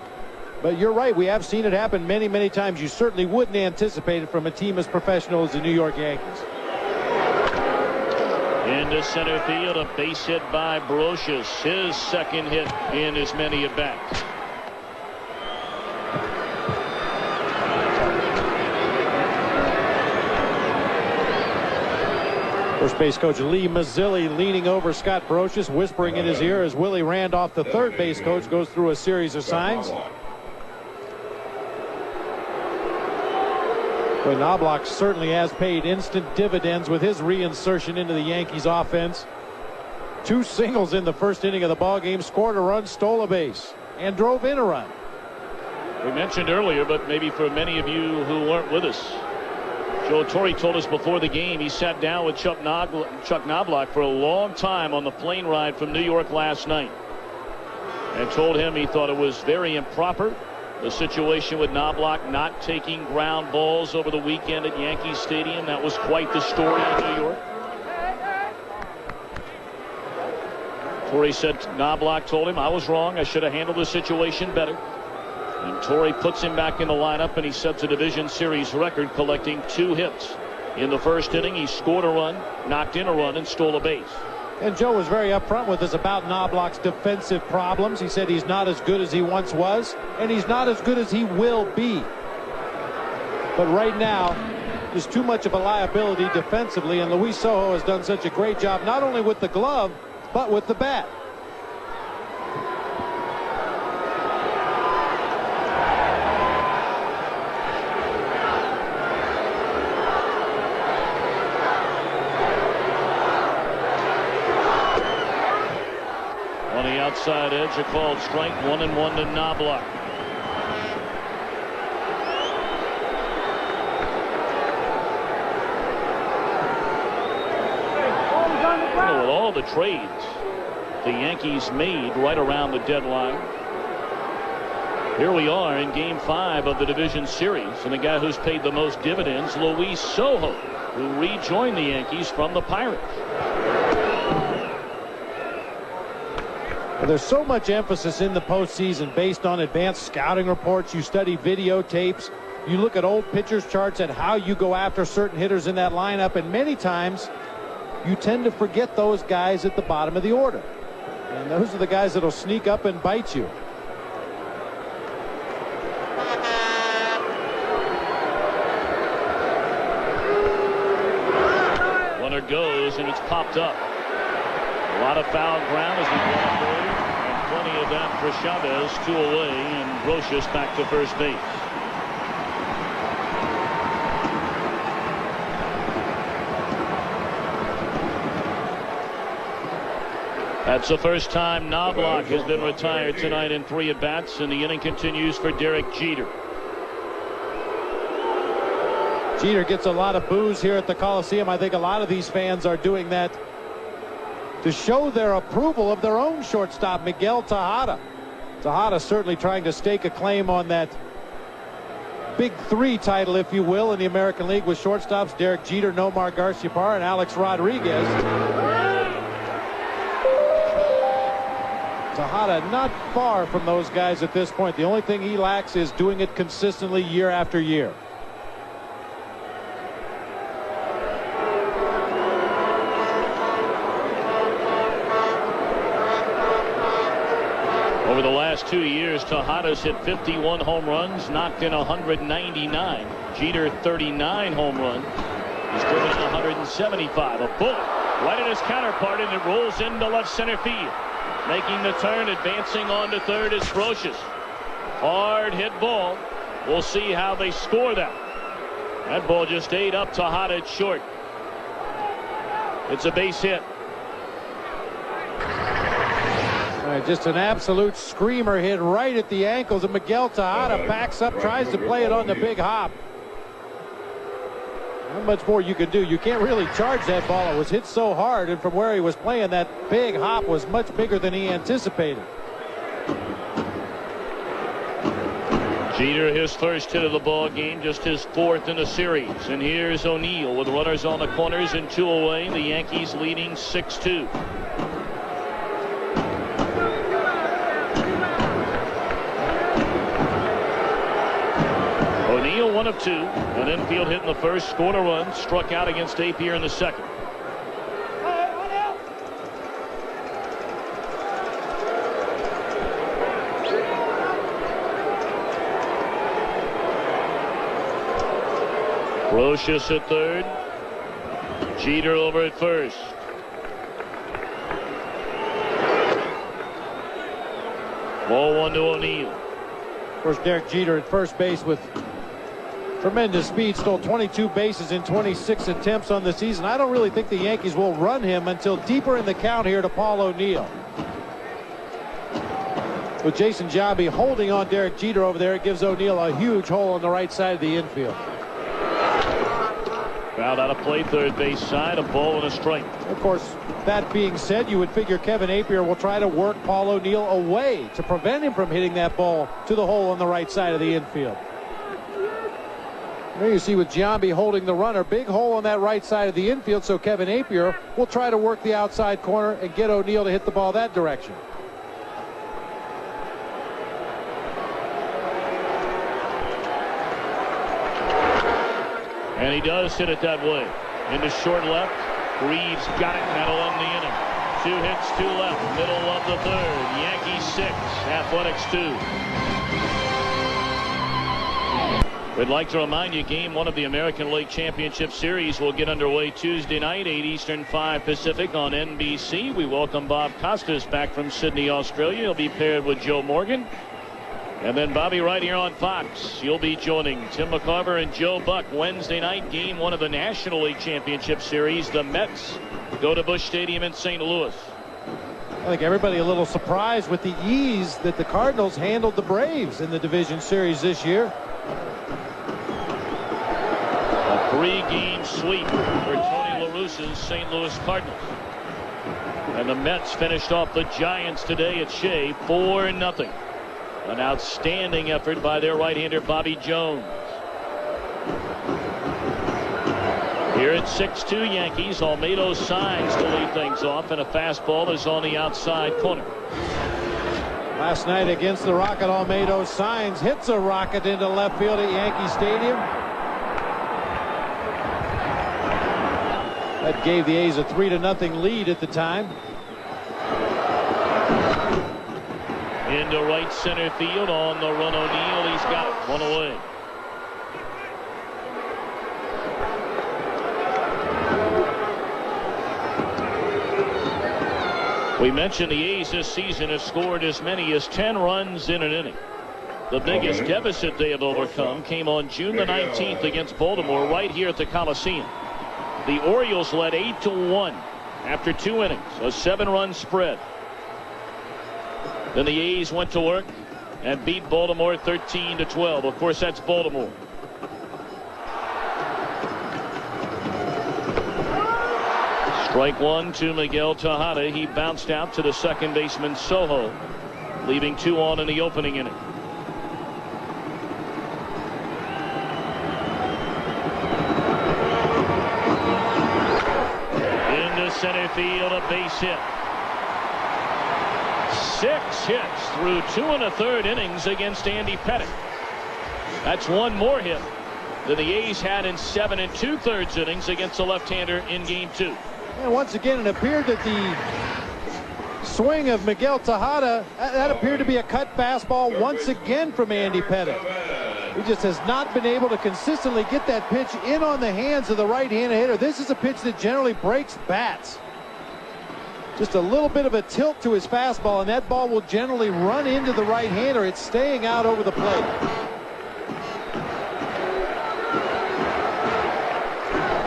But you're right, we have seen it happen many, many times. You certainly wouldn't anticipate it from a team as professional as the New York Yankees. Into center field, a base hit by Brocious, his second hit in as many at-bats. First base coach Lee Mazzilli leaning over Scott Brocious, whispering in his ear as Willie Randolph, the third base coach, goes through a series of signs. Boy, Knobloch certainly has paid instant dividends with his reinsertion into the Yankees offense. 2 singles in the first inning of the ball game, scored a run, stole a base, and drove in a run. We mentioned earlier, but maybe for many of you who weren't with us, Joe Torre told us before the game he sat down with Chuck Knobloch for a long time on the plane ride from New York last night and told him he thought it was very improper, the situation with Knobloch not taking ground balls over the weekend at Yankee Stadium. That was quite the story in New York. Torre said Knobloch told him, I was wrong, I should have handled the situation better. And Torre puts him back in the lineup, and he sets a division series record, collecting 2 hits. In the first inning, he scored a run, knocked in a run, and stole a base. And Joe was very upfront with us about Knobloch's defensive problems. He said he's not as good as he once was, and he's not as good as he will be. But right now, there's too much of a liability defensively, and Luis Sojo has done such a great job, not only with the glove, but with the bat. Outside edge, a called strike, 1-1 to Knobloch. With all the trades the Yankees made right around the deadline, here we are in Game 5 of the division series, and the guy who's paid the most dividends, Luis Sojo, who rejoined the Yankees from the Pirates. There's so much emphasis in the postseason based on advanced scouting reports. You study videotapes. You look at old pitchers' charts at how you go after certain hitters in that lineup. And many times you tend to forget those guys at the bottom of the order. And those are the guys that'll sneak up and bite you. Runner goes, and it's popped up. A lot of foul ground as we go through, and plenty of that for Chavez. 2 away, and Brocious back to first base. That's the first time Knobloch has been retired tonight in 3 at-bats, and the inning continues for Derek Jeter. Jeter gets a lot of boos here at the Coliseum. I think a lot of these fans are doing that to show their approval of their own shortstop, Miguel Tejada. Tejada certainly trying to stake a claim on that Big 3 title, if you will, in the American League with shortstops Derek Jeter, Nomar Garciaparra, and Alex Rodriguez. Tejada not far from those guys at this point. The only thing he lacks is doing it consistently year after year. Over the last 2 years, Tejada's hit 51 home runs, knocked in 199. Jeter 39 home runs. He's driven in 175. A bullet right at his counterpart, and it rolls into left center field. Making the turn, advancing on to third is Brocious. Hard hit ball. We'll see how they score that. That ball just ate up Tejada at short. It's a base hit. Just an absolute screamer hit right at the ankles, and Miguel Tejada backs up, tries to play it on the big hop. Not much more you can do. You can't really charge that ball. It was hit so hard, and from where he was playing, that big hop was much bigger than he anticipated. Jeter, his first hit of the ball game, just his fourth in the series. And here's O'Neill with runners on the corners and 2 away. The Yankees leading 6-2. O'Neill 1 of 2. An infield hit in the first, scored a run, struck out against Apier in the second. Brocious at third. Jeter over at first. Ball 1 to O'Neill. Of course, Derek Jeter at first base with tremendous speed, stole 22 bases in 26 attempts on the season. I don't really think the Yankees will run him until deeper in the count here to Paul O'Neill. With Jason Giambi holding on Derek Jeter over there, it gives O'Neill a huge hole on the right side of the infield. Fouled out of play, third base side, a ball and a strike. Of course, that being said, you would figure Kevin Apier will try to work Paul O'Neill away to prevent him from hitting that ball to the hole on the right side of the infield. There you see with Giambi holding the runner, big hole on that right side of the infield, so Kevin Apier will try to work the outside corner and get O'Neill to hit the ball that direction. And he does hit it that way. Into short left. Reeves got it. That'll end the inning. 2 hits, 2 left. Middle of the third. Yankees 6. Athletics 2. We'd like to remind you, game 1 of the American League Championship Series will get underway Tuesday night, 8 Eastern, 5 Pacific on NBC. We welcome Bob Costas back from Sydney, Australia. He'll be paired with Joe Morgan. And then Bobby right here on Fox. You'll be joining Tim McCarver and Joe Buck Wednesday night, game 1 of the National League Championship Series. The Mets go to Busch Stadium in St. Louis. I think everybody a little surprised with the ease that the Cardinals handled the Braves in the division series this year. A 3-game sweep for Tony La Russa's St. Louis Cardinals. And the Mets finished off the Giants today at Shea 4-0. An outstanding effort by their right-hander Bobby Jones. Here at 6-2 Yankees, Almedo signs to lead things off, and a fastball is on the outside corner. Last night against the Rocket, Almedo signs, hits a rocket into left field at Yankee Stadium. That gave the A's a 3-0 lead at the time. Into right center field on the run O'Neill. He's got it. 1 away. We mentioned the A's this season have scored as many as 10 runs in an inning. The biggest deficit they have overcome came on June the 19th against Baltimore right here at the Coliseum. The Orioles led 8-1 after 2 innings, a 7-run spread. Then the A's went to work and beat Baltimore 13-12. Of course, that's Baltimore. Strike 1 to Miguel Tejada. He bounced out to the second baseman Soho, leaving 2 on in the opening inning. Into center field, a base hit. 6 hits through 2 1/3 innings against Andy Pettitte. That's 1 more hit than the A's had in 7 2/3 innings against the left-hander in game 2. And once again, it appeared that the swing of Miguel Tejada, that appeared to be a cut fastball once again from Andy Pettitte. He just has not been able to consistently get that pitch in on the hands of the right-handed hitter. This is a pitch that generally breaks bats. Just a little bit of a tilt to his fastball, and that ball will generally run into the right-hander. It's staying out over the plate.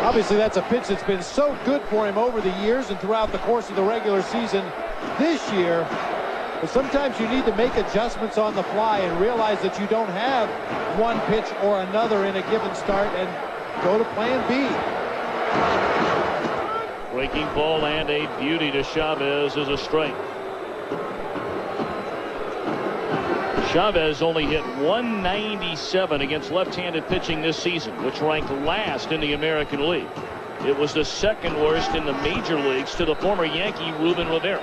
Obviously, that's a pitch that's been so good for him over the years and throughout the course of the regular season this year. But sometimes you need to make adjustments on the fly and realize that you don't have one pitch or another in a given start and go to plan B. Breaking ball and a beauty to Chavez is a strike. Chavez only hit 197 against left-handed pitching this season, which ranked last in the American League. It was the second worst in the major leagues to the former Yankee Ruben Rivera.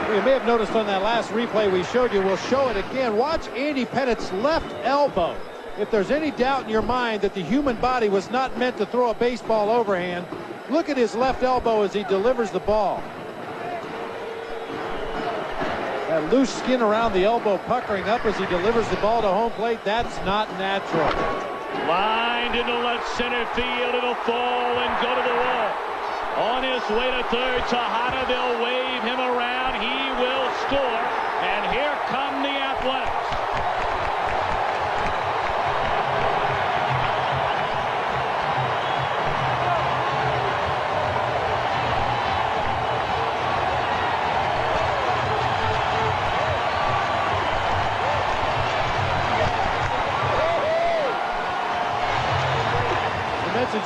You may have noticed on that last replay we showed you, we'll show it again. Watch Andy Pettit's left elbow. If there's any doubt in your mind that the human body was not meant to throw a baseball overhand, look at his left elbow as he delivers the ball. That loose skin around the elbow puckering up as he delivers the ball to home plate, that's not natural. Lined into left center field, it'll fall and go to the wall. On his way to third, Tejada, they'll wave him around. He will score, and here come the Athletics.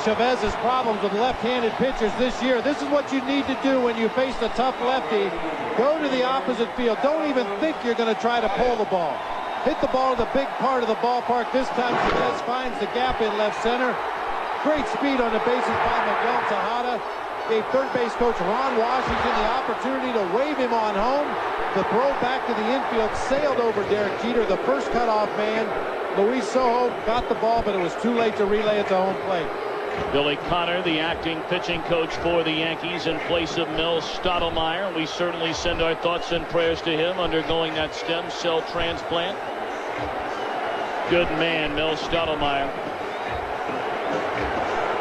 Chavez's problems with left-handed pitchers this year. This is what you need to do when you face a tough lefty. Go to the opposite field. Don't even think you're going to try to pull the ball. Hit the ball to the big part of the ballpark. This time Chavez finds the gap in left center. Great speed on the bases by Miguel Tejada. Gave third base coach Ron Washington the opportunity to wave him on home. The throw back to the infield sailed over Derek Jeter, the first cutoff man. Luis Sojo got the ball, but it was too late to relay it to home plate. Billy Connor, the acting pitching coach for the Yankees in place of Mel Stottlemyre. We certainly send our thoughts and prayers to him undergoing that stem cell transplant. Good man, Mel Stottlemyre.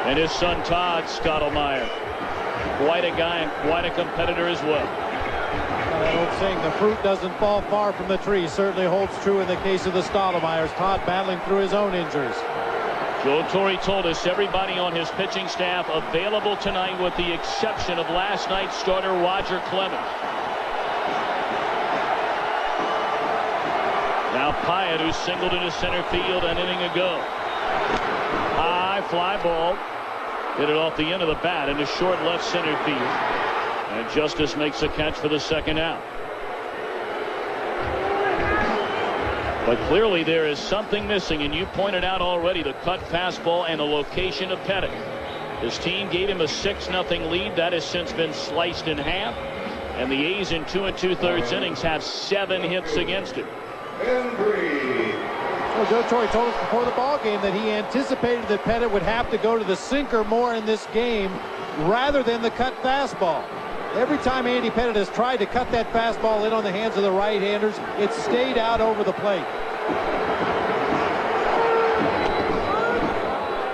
And his son Todd Stottlemyre. Quite a guy and quite a competitor as well. That old saying, the fruit doesn't fall far from the tree, certainly holds true in the case of the Stottlemyres. Todd battling through his own injuries. Joe Torre told us everybody on his pitching staff available tonight with the exception of last night's starter Roger Clemens. Now Pyatt, who singled into center field an inning ago. High fly ball. Hit it off the end of the bat into short left center field. And Justice makes a catch for the second out. But clearly there is something missing, and you pointed out already the cut fastball and the location of Pettit. His team gave him a 6-0 lead. That has since been sliced in half. And the A's in 2 2/3 innings have 7 hits against him. Well, Joe Torre told us before the ball game that he anticipated that Pettit would have to go to the sinker more in this game rather than the cut fastball. Every time Andy Pettit has tried to cut that fastball in on the hands of the right-handers, it stayed out over the plate.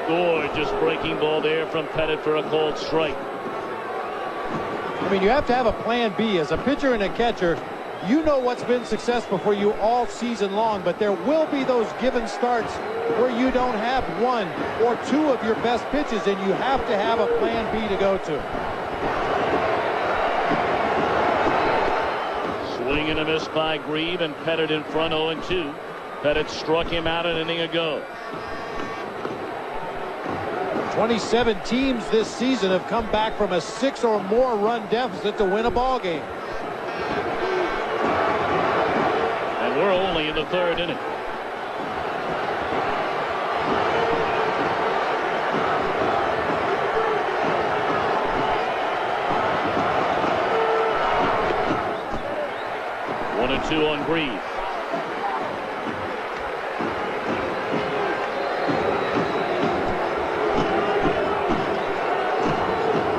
Gorgeous breaking ball there from Pettit for a called strike. I mean, you have to have a plan B. As a pitcher and a catcher, you know what's been successful for you all season long, but there will be those given starts where you don't have one or two of your best pitches, and you have to have a plan B to go to. Swing and a miss by Grieve, and Pettit in front 0-2. Pettit struck him out an inning ago. 27 teams this season have come back from a 6 or more run deficit to win a ball game. And we're only in the third inning. One and two on Grieve.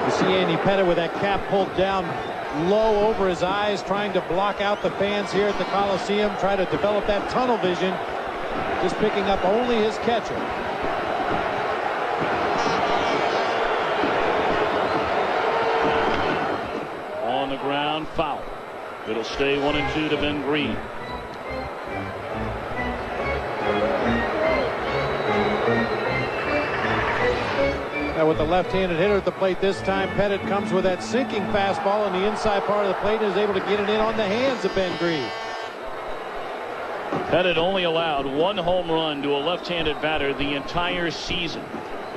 You see Andy Pettit with that cap pulled down low over his eyes, trying to block out the fans here at the Coliseum, try to develop that tunnel vision, just picking up only his catcher. On the ground, foul. It'll stay 1-2 to Ben Grieve. Now with the left-handed hitter at the plate this time, Pettit comes with that sinking fastball on the inside part of the plate and is able to get it in on the hands of Ben Grieve. Pettit only allowed 1 home run to a left-handed batter the entire season,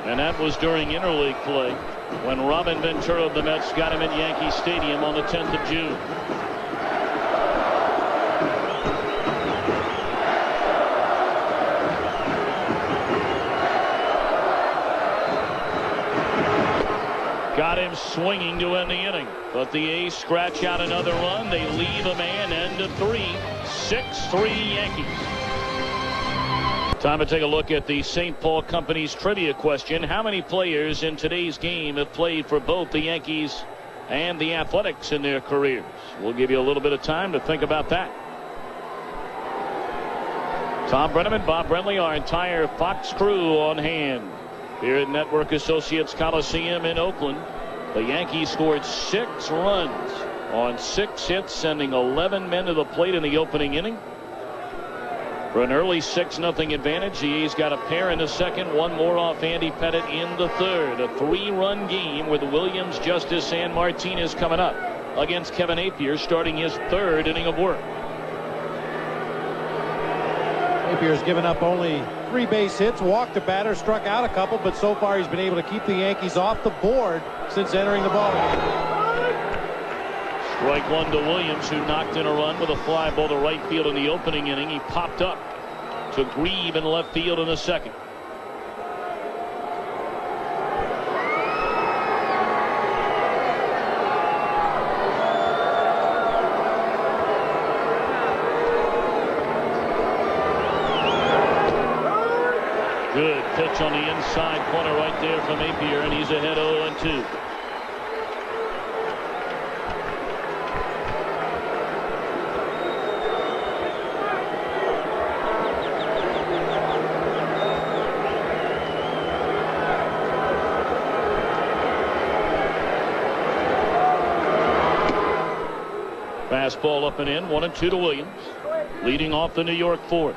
and that was during interleague play when Robin Ventura of the Mets got him at Yankee Stadium on the 10th of June. Got him swinging to end the inning, but the A's scratch out another run. They leave a man, end of 3, 6-3 Yankees. Time to take a look at the St. Paul Company's trivia question. How many players in today's game have played for both the Yankees and the Athletics in their careers? We'll give you a little bit of time to think about that. Tom Brenneman, Bob Brentley, our entire Fox crew on hand here at Network Associates Coliseum in Oakland. The Yankees scored 6 runs on 6 hits, sending 11 men to the plate in the opening inning. For an early 6-0 advantage, the A's got a pair in the second, 1 more off Andy Pettit in the third. A 3-run game with Williams, Justice, and Martinez coming up against Kevin Appier, starting his 3rd inning of work. Apier's given up only 3 base hits, walked a batter, struck out a couple, but so far he's been able to keep the Yankees off the board since entering the ballgame. Strike 1 to Williams, who knocked in a run with a fly ball to right field in the opening inning. He popped up to Grieve in left field in the second. Good pitch on the inside corner right there from Appier, and he's ahead 0-2. Fastball up and in, 1-2 to Williams, leading off the New York 4th.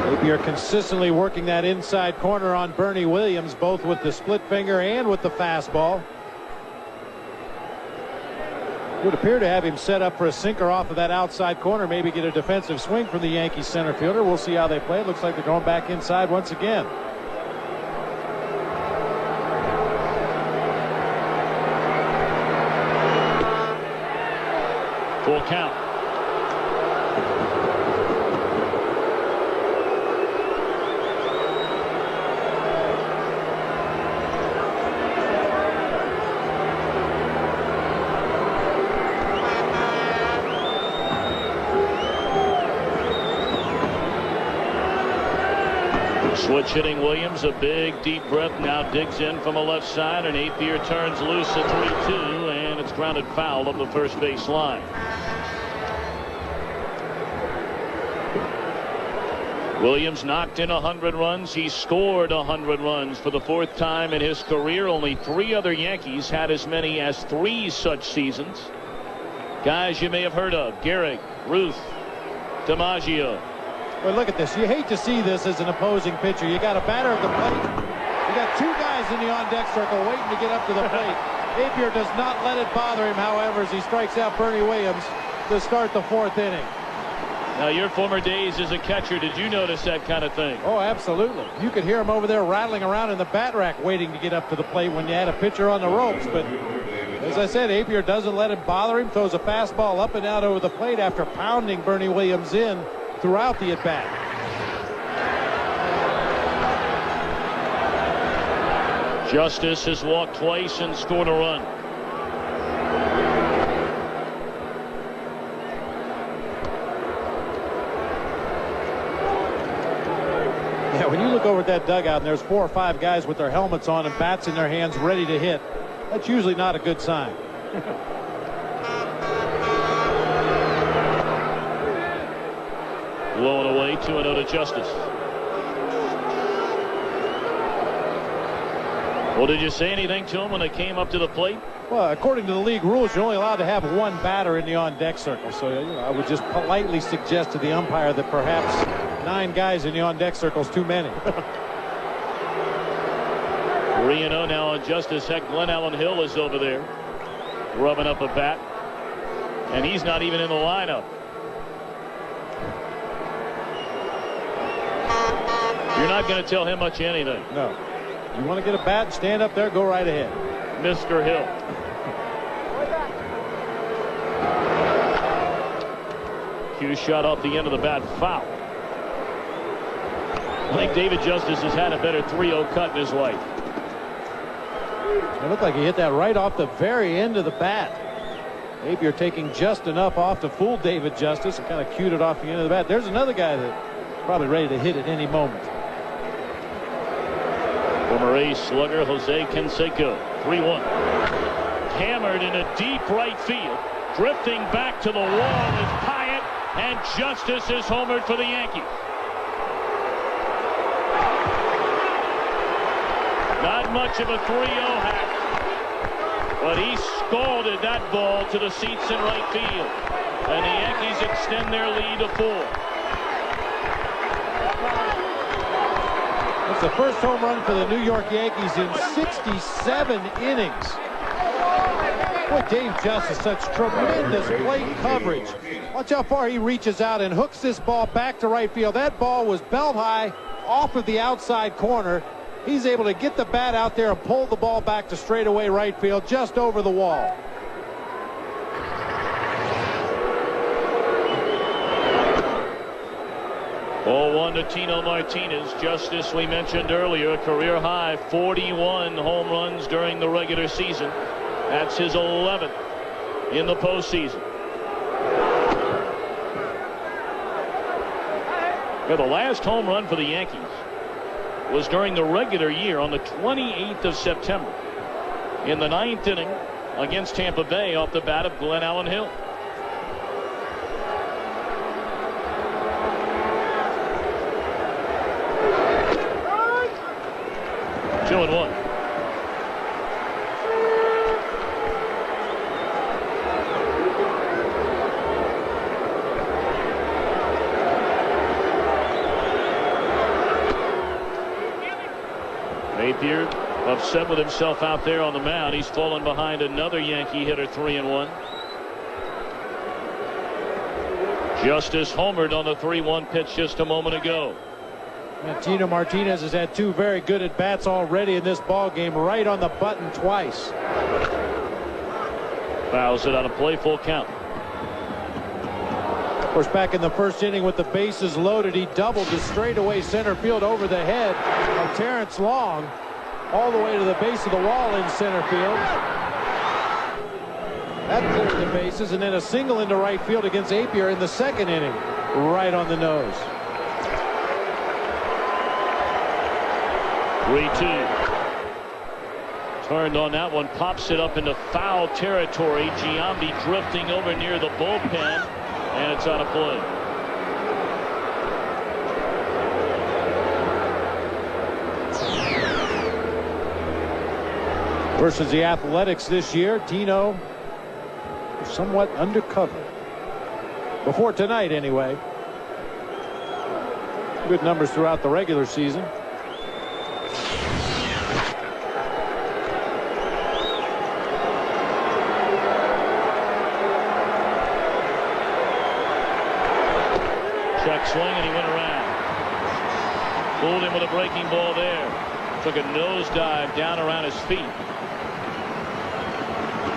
Appier consistently working that inside corner on Bernie Williams, both with the split finger and with the fastball. Would appear to have him set up for a sinker off of that outside corner, maybe get a defensive swing from the Yankees center fielder. We'll see how they play. It looks like they're going back inside once again. Full count. Switch hitting Williams, a big deep breath, now digs in from the left side, and Appier turns loose at 3-2, and it's grounded foul up the first base line. Williams knocked in 100 runs. He scored 100 runs for the 4th time in his career. Only 3 other Yankees had as many as 3 such seasons. Guys you may have heard of: Gehrig, Ruth, DiMaggio. Well, look at this. You hate to see this as an opposing pitcher. You got a batter at the plate. You got 2 guys in the on-deck circle waiting to get up to the plate. Appier does not let it bother him, however, as he strikes out Bernie Williams to start the 4th inning. Now, your former days as a catcher, did you notice that kind of thing? Oh, absolutely. You could hear him over there rattling around in the bat rack waiting to get up to the plate when you had a pitcher on the ropes. But as I said, Appier doesn't let it bother him, throws a fastball up and out over the plate after pounding Bernie Williams in throughout the at-bat. Justice has walked twice and scored a run. Yeah, when you look over at that dugout and there's 4 or 5 guys with their helmets on and bats in their hands ready to hit, that's usually not a good sign. Blowing away, 2-0 to Justice. Well, did you say anything to him when they came up to the plate? Well, according to the league rules, you're only allowed to have one batter in the on-deck circle. So I would just politely suggest to the umpire that perhaps 9 guys in the on-deck circle is too many. 3-0 now on Justice. Heck, Glenn Allen Hill is over there rubbing up a bat, and he's not even in the lineup. You're not going to tell him much anything. No. You want to get a bat, stand up there, go right ahead. Mr. Hill. Cue shot off the end of the bat, foul. I think David Justice has had a better 3-0 cut in his life. It looked like he hit that right off the very end of the bat. Maybe you're taking just enough off to fool David Justice and kind of cued it off the end of the bat. There's another guy that's probably ready to hit at any moment. Former A's slugger Jose Canseco. 3-1. Hammered in a deep right field. Drifting back to the wall is Pyatt, and Justice is homered for the Yankees. Not much of a 3-0 hack, but he scalded that ball to the seats in right field, and the Yankees extend their lead to 4. It's the first home run for the New York Yankees in 67 innings. Boy, Dave Justice, such tremendous plate coverage. Watch how far he reaches out and hooks this ball back to right field. That ball was belt high off of the outside corner. He's able to get the bat out there and pull the ball back to straightaway right field, just over the wall. Ball 1 to Tino Martinez. Justice, we mentioned earlier, a career high 41 home runs during the regular season. That's his 11th in the postseason. Yeah, the last home run for the Yankees was during the regular year on the 28th of September in the 9th inning against Tampa Bay off the bat of Glenn Allen Hill. Two and one. Napier upset with himself out there on the mound. He's fallen behind another Yankee hitter, 3-1. Justice homered on the 3-1 pitch just a moment ago. And Tino Martinez has had 2 very good at-bats already in this ball game, right on the button twice. Fouls it on a playful count. Of course, back in the first inning with the bases loaded, he doubled to straightaway center field over the head of Terrence Long, all the way to the base of the wall in center field. That cleared the bases, and then a single into right field against Apier in the second inning, right on the nose. 3-2. Turned on that one, pops it up into foul territory. Giambi drifting over near the bullpen, and it's out of play. Versus the Athletics this year, Tino somewhat undercover. Before tonight, anyway. Good numbers throughout the regular season. Check swing, and he went around. Fooled him with a breaking ball there. Took a nosedive down around his feet.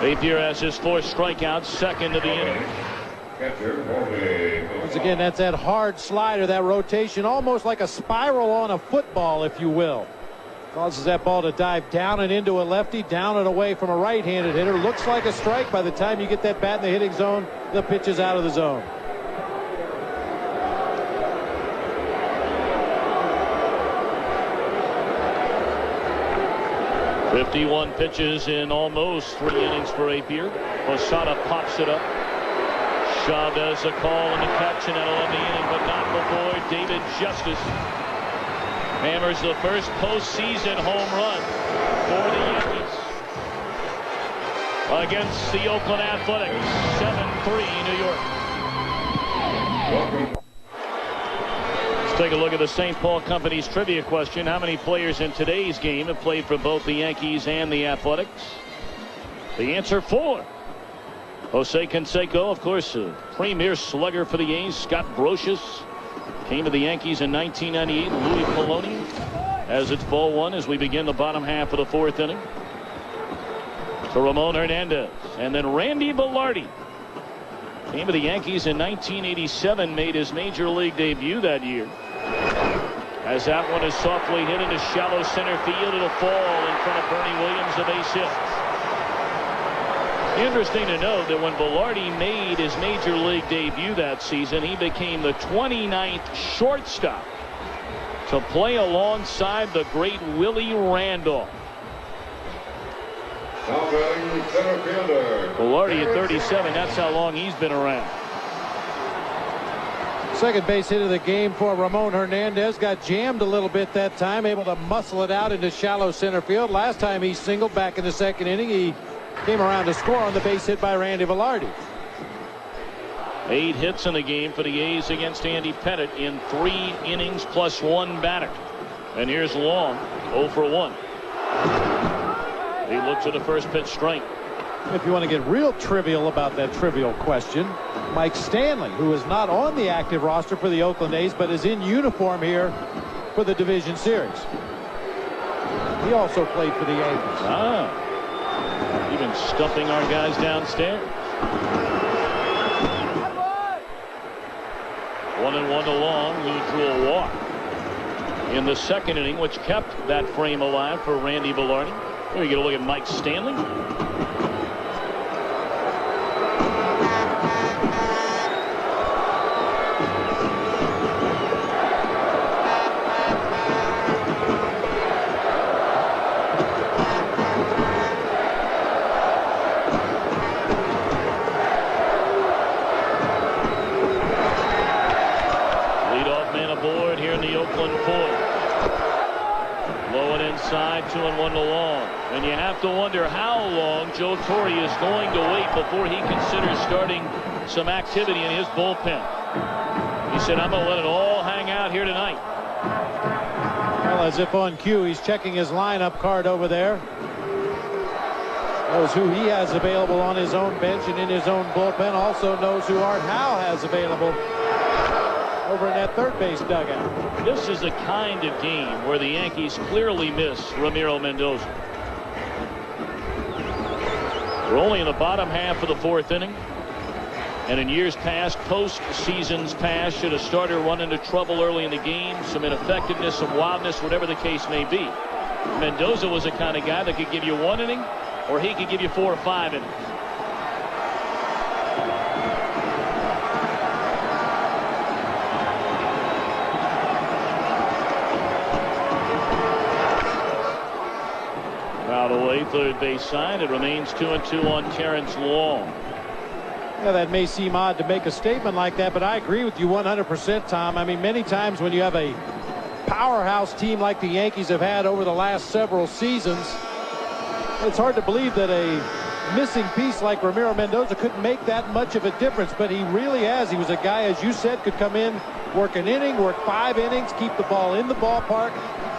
Napier has his 4th strikeout, second of the inning. Once again, that's that hard slider, that rotation, almost like a spiral on a football, if you will. Causes that ball to dive down and into a lefty, down and away from a right-handed hitter. Looks like a strike. By the time you get that bat in the hitting zone, the pitch is out of the zone. .51 pitches in almost 3 innings for Apier. Posada pops it up. Chavez a call and a catch, and that'll end the inning, but not before David Justice hammers the first postseason home run for the Yankees. against the Oakland Athletics. 7-3 New York. Let's take a look at the St. Paul Company's trivia question. How many players in today's game have played for both the Yankees and the Athletics? The answer 4. Jose Canseco, of course, a premier slugger for the A's. Scott Brocious came to the Yankees in 1998. Louis Poloni as it's ball 1 as we begin the bottom half of the 4th inning. To Ramon Hernandez. And then Randy Velarde came to the Yankees in 1987, made his major league debut that year. As that one is softly hit into shallow center field, it'll fall in front of Bernie Williams, a base hit. Interesting to note that when Velarde made his major league debut that season, he became the 29th shortstop to play alongside the great Willie Randolph. Velarde at 37, that's how long he's been around. Second base hit of the game for Ramon Hernandez. Got jammed a little bit that time, able to muscle it out into shallow center field. Last time he singled back in the 2nd inning, he came around to score on the base hit by Randy Velarde. 8 hits in the game for the A's against Andy Pettit in 3 innings plus 1 batter. And here's Long, 0 for 1. He looks at the first pitch strike. If you want to get real trivial about that trivial question, Mike Stanley, who is not on the active roster for the Oakland A's, but is in uniform here for the division series. He also played for the Yankees. Even stumping our guys downstairs. 1-1 to Long, who drew a walk in the 2nd inning, which kept that frame alive for Randy Velarde. Here we get a look at Mike Stanley. Leadoff man aboard here in the Oakland 4th. Low and inside, 2-1 to Long. And you have to wonder how long Joe Torre is going to wait before he considers starting some activity in his bullpen. He said, I'm going to let it all hang out here tonight. Well, as if on cue, he's checking his lineup card over there. Knows who he has available on his own bench and in his own bullpen. Also knows who Art Howe has available over in that third base dugout. This is the kind of game where the Yankees clearly miss Ramiro Mendoza. We're only in the bottom half of the 4th inning. And in years past, postseasons past, should a starter run into trouble early in the game, some ineffectiveness, some wildness, whatever the case may be, Mendoza was the kind of guy that could give you 1 inning, or he could give you 4 or 5 innings. Fouled away, third base side. It remains 2-2 on Terrence Long. Yeah, that may seem odd to make a statement like that, but I agree with you 100%, Tom. I mean, many times when you have a powerhouse team like the Yankees have had over the last several seasons, it's hard to believe that a missing piece like Ramiro Mendoza couldn't make that much of a difference, but he really has. He was a guy, as you said, could come in, work an inning, work 5 innings, keep the ball in the ballpark,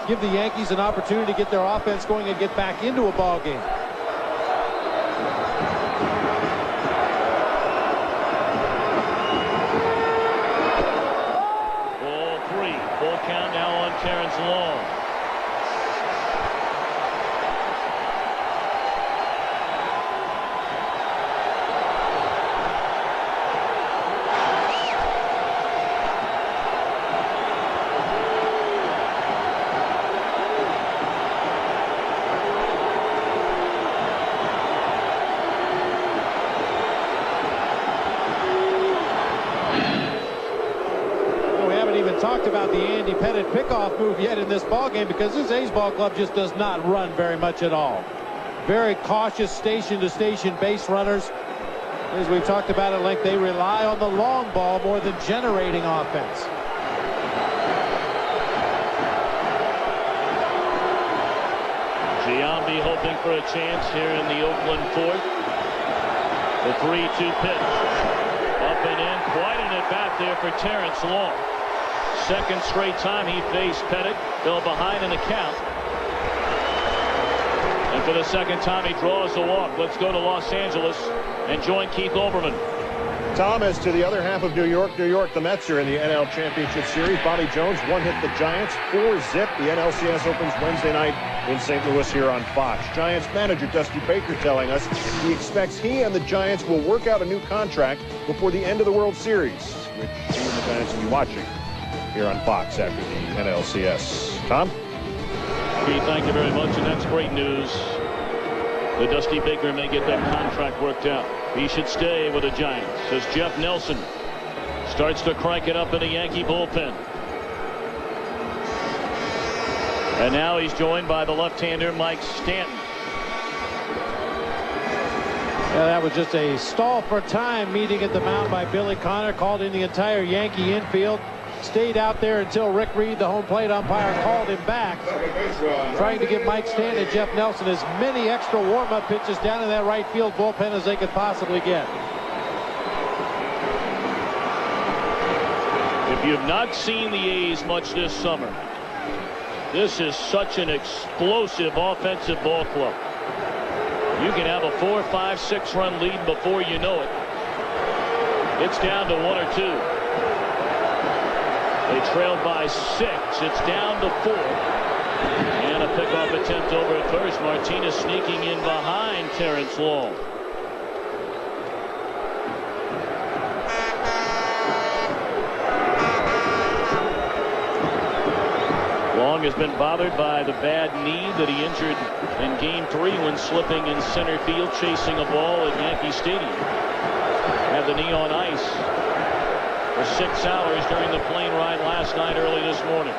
give the Yankees an opportunity to get their offense going and get back into a ball game. Ball 3. Full count now on Terrence Long. Talked about the Andy Pettit pickoff move yet in this ball game, because this A's ball club just does not run very much at all. Very cautious station to station base runners. As we've talked about at length, they rely on the long ball more than generating offense. Giambi hoping for a chance here in the Oakland 4th. The 3-2 pitch. Up and in. Quite an at-bat there for Terrence Long. Second straight time he faced Pettit. Fell behind in the count. And for the second time he draws the walk. Let's go to Los Angeles and join Keith Olbermann. Tom, as to the other half of New York, the Mets are in the NL Championship Series. Bobby Jones one-hit the Giants, 4-zip. The NLCS opens Wednesday night in St. Louis here on Fox. Giants manager Dusty Baker telling us he expects he and the Giants will work out a new contract before the end of the World Series, which he and the Giants will be watching here on Fox after the NLCS. Tom? Keith, thank you very much, and that's great news. The Dusty Baker may get that contract worked out. He should stay with the Giants, as Jeff Nelson starts to crank it up in the Yankee bullpen. And now he's joined by the left-hander Mike Stanton. Yeah, that was just a stall for time meeting at the mound by Billy Connor. Called in the entire Yankee infield. Stayed out there until Rick Reed, the home plate umpire, called him back, trying to give Mike Stanton and Jeff Nelson as many extra warm-up pitches down in that right field bullpen as they could possibly get. If you have not seen the A's much this summer, this is such an explosive offensive ball club. You can have a 4, 5, 6-run lead before you know it. It's down to 1 or 2. They trailed by 6. It's down to 4. And a pickoff attempt over at first. Martinez sneaking in behind Terrence Long. Long has been bothered by the bad knee that he injured in Game 3 when slipping in center field chasing a ball at Yankee Stadium. Had the knee on ice for 6 hours during the plane ride last night, early this morning.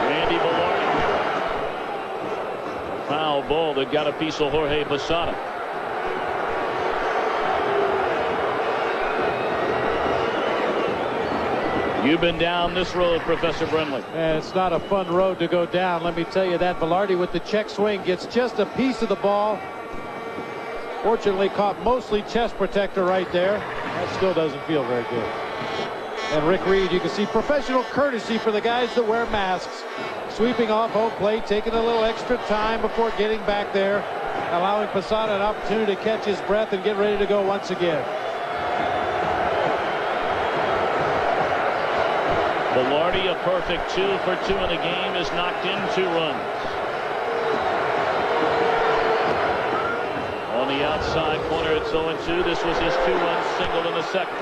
Randy Velarde. Foul ball that got a piece of Jorge Posada. You've been down this road, Professor Brenly. And it's not a fun road to go down, let me tell you that. Velarde with the check swing gets just a piece of the ball. Fortunately caught mostly chest protector right there. That still doesn't feel very good. And Rick Reed, you can see professional courtesy for the guys that wear masks. Sweeping off home plate, taking a little extra time before getting back there, allowing Posada an opportunity to catch his breath and get ready to go once again. Velarde, a perfect 2 for 2 in the game, has knocked in 2 runs. On the outside corner, it's 0-2. This was his 2-run single in the second.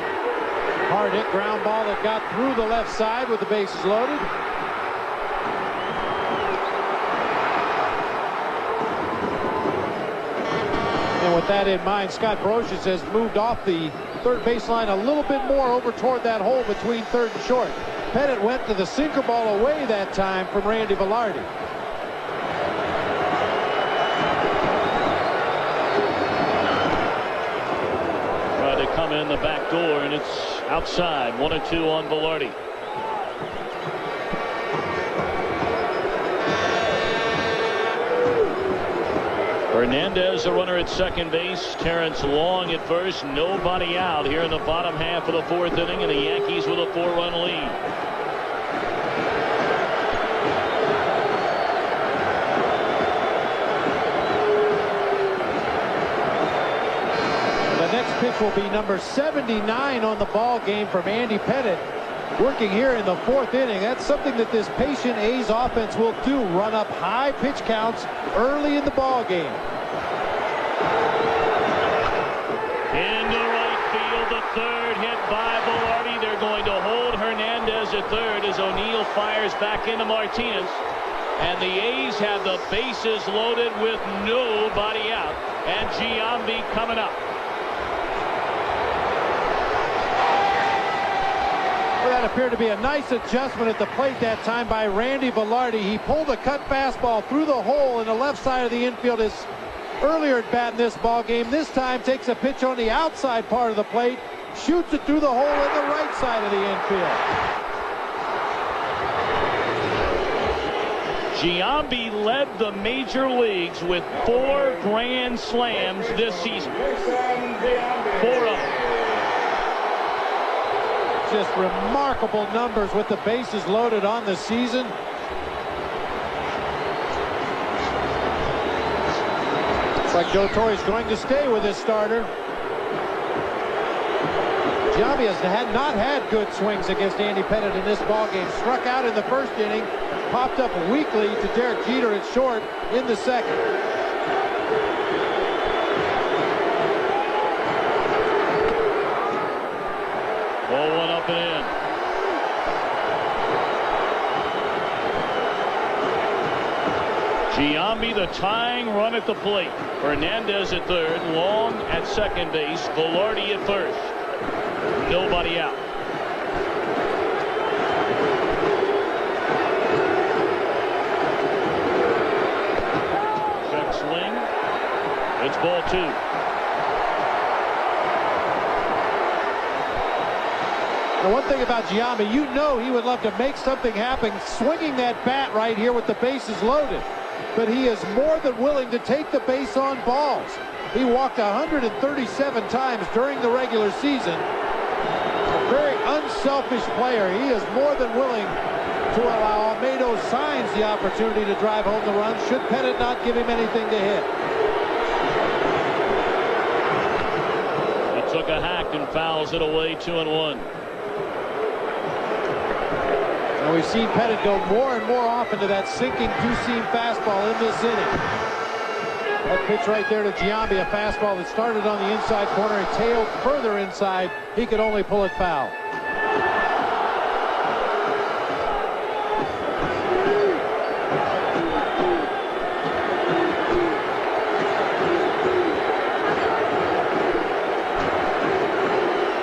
Hard hit ground ball that got through the left side with the bases loaded. And with that in mind, Scott Brosius has moved off the third baseline a little bit more over toward that hole between third and short. Pettit went to the sinker ball away that time from Randy Velarde. Tried to come in the back door, and it's outside. 1-2 on Velarde. Hernandez, a runner at second base. Terrence Long at first. Nobody out here in the bottom half of the 4th inning, and the Yankees with a 4-run lead. The next pitch will be number 79 on the ball game from Andy Pettit. Working here in the 4th inning. That's something that this patient A's offense will do. Run up high pitch counts early in the ball game. Into right field, the third hit by Velarde. They're going to hold Hernandez at third as O'Neill fires back into Martinez. And the A's have the bases loaded with nobody out. And Giambi coming up. Well, that appeared to be a nice adjustment at the plate that time by Randy Velarde. He pulled a cut fastball through the hole in the left side of the infield. His earlier at bat in this ball game. This time takes a pitch on the outside part of the plate, shoots it through the hole in the right side of the infield. Giambi led the major leagues with 4 grand slams this season. 4 of them. Just remarkable numbers with the bases loaded on the season. Looks like Joe Torre's going to stay with his starter. Giambi has not had good swings against Andy Pettitte in this ballgame. Struck out in the first inning, popped up weakly to Derek Jeter at short in the second. Ball 1 up and in. Giambi the tying run at the plate. Hernandez at third, Long at second base, Velarde at first. Nobody out. Check swing. It's ball 2. The one thing about Giambi, you know he would love to make something happen swinging that bat right here with the bases loaded. But he is more than willing to take the base on balls. He walked 137 times during the regular season. A very unselfish player. He is more than willing to allow Almedo Signs the opportunity to drive home the run should Pettitte not give him anything to hit. He took a hack and fouls it away, 2-1. And we've seen Pettitte go more and more often to that sinking two-seam fastball in this inning. That pitch right there to Giambi, a fastball that started on the inside corner and tailed further inside. He could only pull it foul.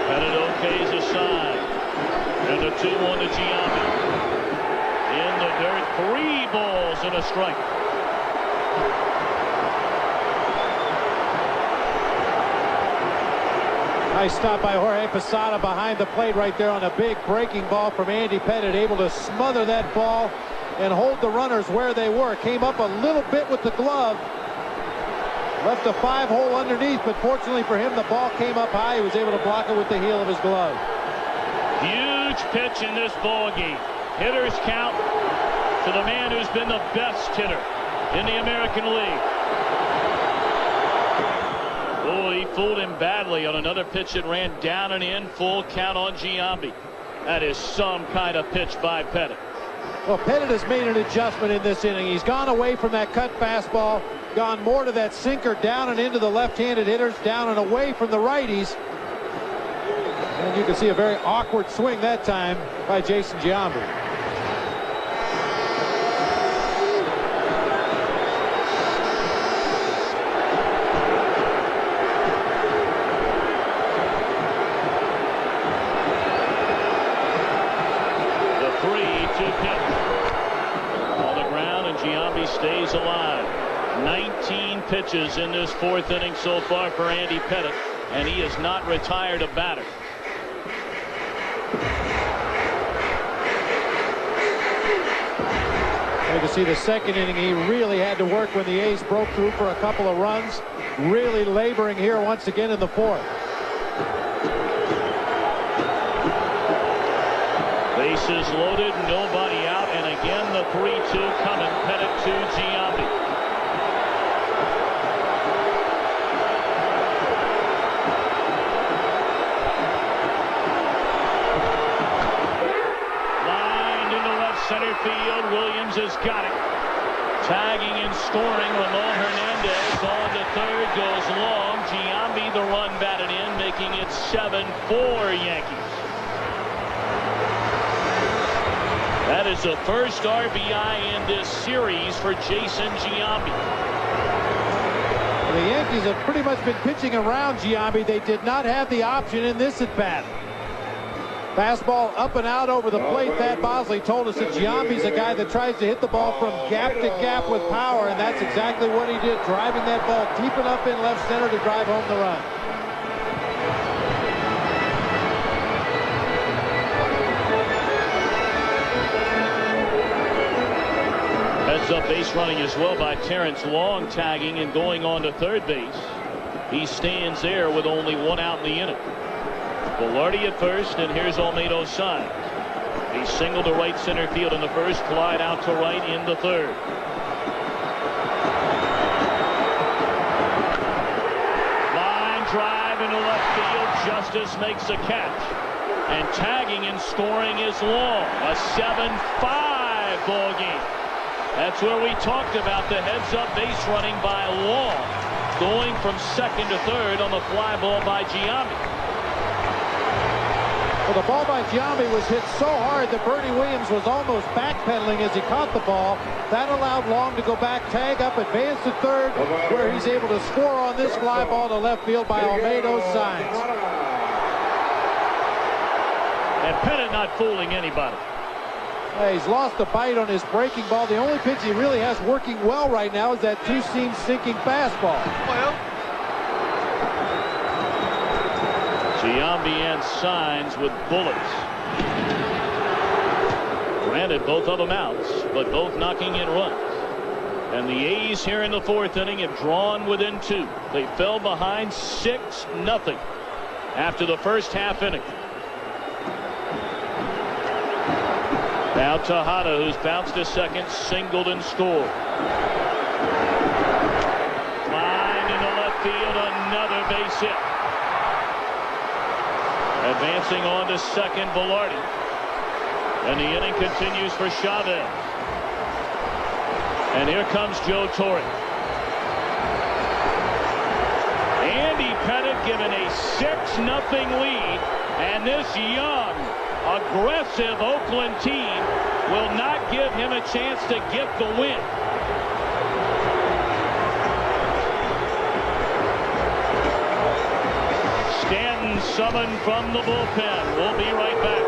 Pettitte okays a side. And a 2-1 to Giambi. In the dirt, 3 balls and a strike. Nice stop by Jorge Posada behind the plate right there on a big breaking ball from Andy Pettitte, able to smother that ball and hold the runners where they were. Came up a little bit with the glove. Left a 5-hole underneath, but fortunately for him, the ball came up high. He was able to block it with the heel of his glove. Huge pitch in this ball game. Hitters count to the man who's been the best hitter in the American League. Oh, he fooled him badly on another pitch that ran down and in. Full count on Giambi. That is some kind of pitch by Pettitte. Well, Pettitte has made an adjustment in this inning. He's gone away from that cut fastball, gone more to that sinker down and into the left-handed hitters, down and away from the righties. And you can see a very awkward swing that time by Jason Giambi. The 3-2 pitch. On the ground, and Giambi stays alive. 19 pitches in this 4th inning so far for Andy Pettitte, and he has not retired a batter. You can see the 2nd inning, he really had to work when the A's broke through for a couple of runs. Really laboring here once again in the 4th. Bases loaded, nobody out, and again the 3-2 coming. Pettitte to Giambi. Lined into left center field. Williams has got it. Tagging and scoring. Ramon Hernandez on to third, goes long. Giambi the run batted in, making it 7-4 Yankees. That is the first RBI in this series for Jason Giambi. The Yankees have pretty much been pitching around Giambi. They did not have the option in this at bat. Fastball up and out over the plate. Thad Bosley told us that Giambi's a guy that tries to hit the ball from gap to gap with power, and that's exactly what he did, driving that ball deep enough in left center to drive home the run. Heads-up base running as well by Terrence Long, tagging and going on to third base. He stands there with only one out in the inning. Velarde at first, and here's Olmedo's side. He singled to right center field in the first, Clyde out to right in the third. Line drive into left field. Justice makes a catch. And tagging and scoring is Long. A 7-5 ball game. That's where we talked about the heads-up base running by Long, going from second to third on the fly ball by Giambi. Well, the ball by Giambi was hit so hard that Bernie Williams was almost backpedaling as he caught the ball. That allowed Long to go back, tag up, advance to third, where he's able to score on this fly ball to left field by Olmedo's signs. And Pettit not fooling anybody. He's lost a bite on his breaking ball. The only pitch he really has working well right now is that two-seam sinking fastball. Well, Giambi and Signs with bullets. Granted, both of them outs, but both knocking in runs. And the A's here in the fourth inning have drawn within 2. They fell behind 6-0 after the first half inning. Now Tejada, who's bounced to second, singled and scored. Line into left field, another base hit. Advancing on to second, Velarde. And the inning continues for Chavez. And here comes Joe Torre. Andy Pettit given a 6-0 lead. And this young, aggressive Oakland team will not give him a chance to get the win. Stanton summoned from the bullpen. We'll be right back.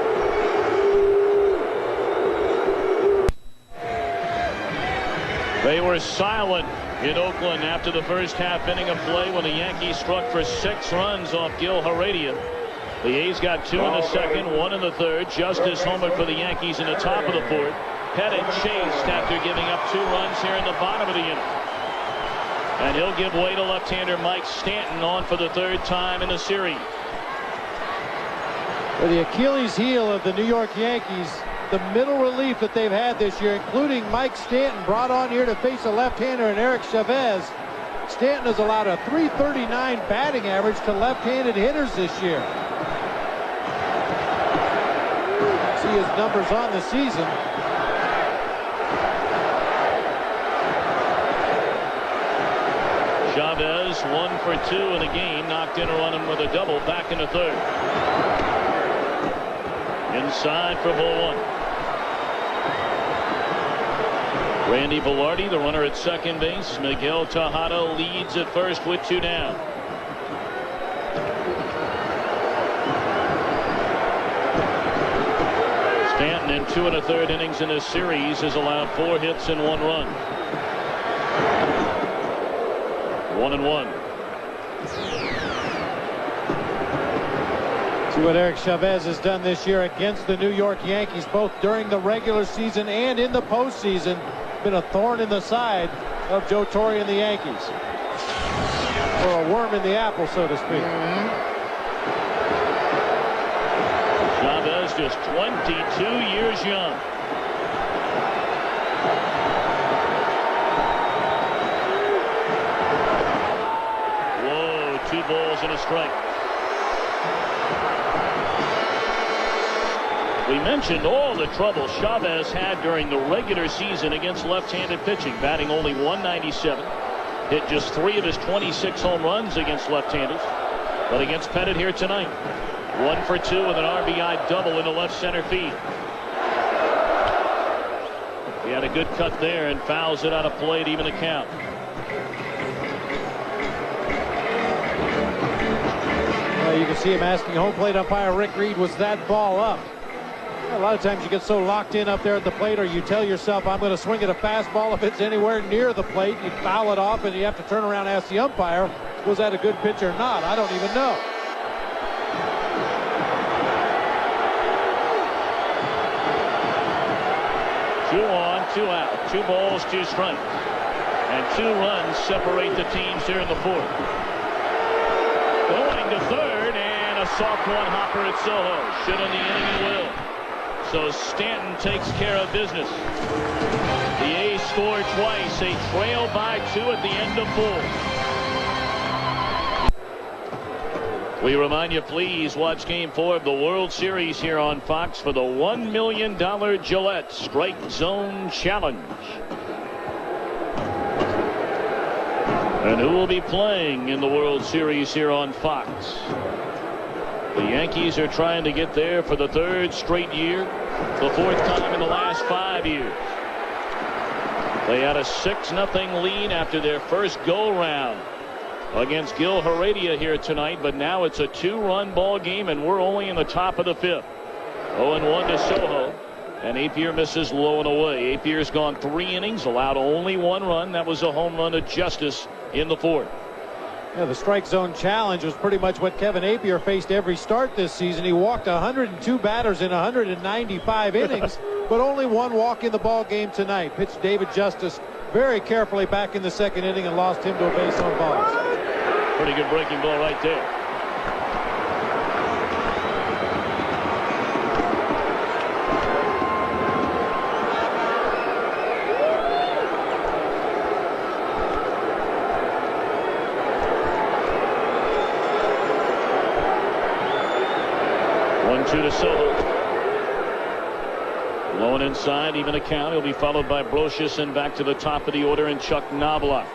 They were silent in Oakland after the first half inning of play when the Yankees struck for 6 runs off Gil Heredia. The A's got 2 in the second, 1 in the third. Justice homered for the Yankees in the top of the fourth. Pettit chased after giving up 2 runs here in the bottom of the inning. And he'll give way to left-hander Mike Stanton on for the 3rd time in the series. For the Achilles heel of the New York Yankees, the middle relief that they've had this year, including Mike Stanton, brought on here to face a left-hander in Eric Chavez. Stanton has allowed a .339 batting average to left-handed hitters this year. See his numbers on the season. Chavez 1 for 2 in the game, knocked in a run and with a double, back in the third. Inside for ball 1. Randy Velarde, the runner at second base. Miguel Tejada leads at first with 2 down. Stanton in 2 1/3 innings in this series has allowed 4 hits and 1 run. 1-1. See what Eric Chavez has done this year against the New York Yankees, both during the regular season and in the postseason. Been a thorn in the side of Joe Torre and the Yankees. Or a worm in the apple, so to speak. Chavez just 22 years young. Whoa, 2 balls and a strike. We mentioned all the trouble Chavez had during the regular season against left-handed pitching, batting only .197. Hit just 3 of his 26 home runs against left-handers. But against Pettit here tonight, 1 for 2 with an RBI double into left center field. He had a good cut there and fouls it out of play to even the count. Well, you can see him asking home plate umpire Rick Reed, was that ball up? A lot of times you get so locked in up there at the plate, or you tell yourself, I'm going to swing at a fastball. If it's anywhere near the plate, you foul it off, and you have to turn around and ask the umpire, was that a good pitch or not? I don't even know. 2 out. 2 balls, 2 strikes. And 2 runs separate the teams here in the 4th. Going to 3rd, and a soft one hopper at Soho. Should in the inning and will. So Stanton takes care of business. The A's scored twice. They trail by 2 at the end of 4. We remind you, please watch Game 4 of the World Series here on Fox for the $1 million Gillette Strike Zone Challenge. And who will be playing in the World Series here on Fox? The Yankees are trying to get there for the 3rd straight year, the 4th time in the last 5 years. They had a 6-0 lead after their first go-round against Gil Heredia here tonight, but now it's a 2-run ball game, and we're only in the top of the 5th. 0-1 to Soho, and Apier misses low and away. Apier's gone 3 innings, allowed only 1 run. That was a home run to Justice in the 4th. Yeah, the strike zone challenge was pretty much what Kevin Apier faced every start this season. He walked 102 batters in 195 innings, but only 1 walk in the ball game tonight. Pitched David Justice very carefully back in the 2nd inning and lost him to a base on balls. Pretty good breaking ball right there. To Soho. Low and inside, even a count. He'll be followed by Brocious and back to the top of the order and Chuck Knobloch.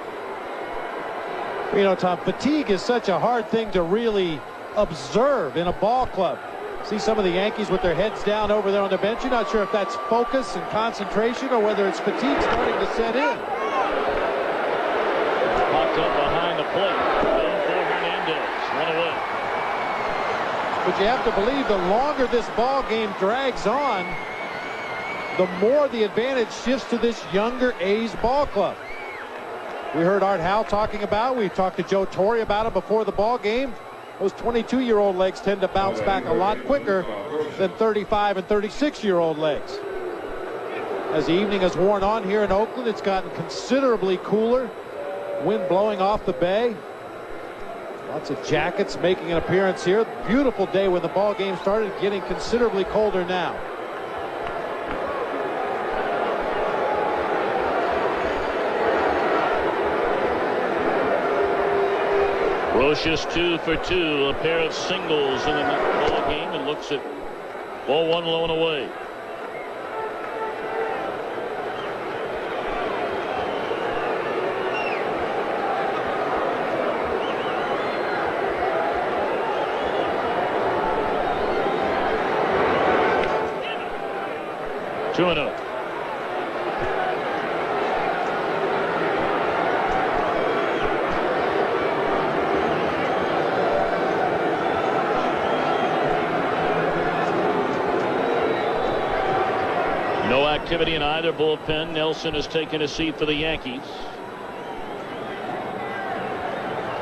You know, Tom, fatigue is such a hard thing to really observe in a ball club. See some of the Yankees with their heads down over there on the bench. You're not sure if that's focus and concentration or whether it's fatigue starting to set in. Popped up behind the plate. Going for Hernandez. 1 away. But you have to believe the longer this ball game drags on, the more the advantage shifts to this younger A's ball club. We heard Art Howe talking about, we've talked to Joe Torre about it before the ball game. Those 22-year-old legs tend to bounce back a lot quicker than 35 and 36-year-old legs. As the evening has worn on here in Oakland, it's gotten considerably cooler. Wind blowing off the bay. Lots of jackets making an appearance here. Beautiful day when the ball game started, getting considerably colder now. Brocious 2 for 2, a pair of singles in the ball game, and looks at ball 1 low and away. Two and oh. No activity in either bullpen. Nelson has taken a seat for the Yankees.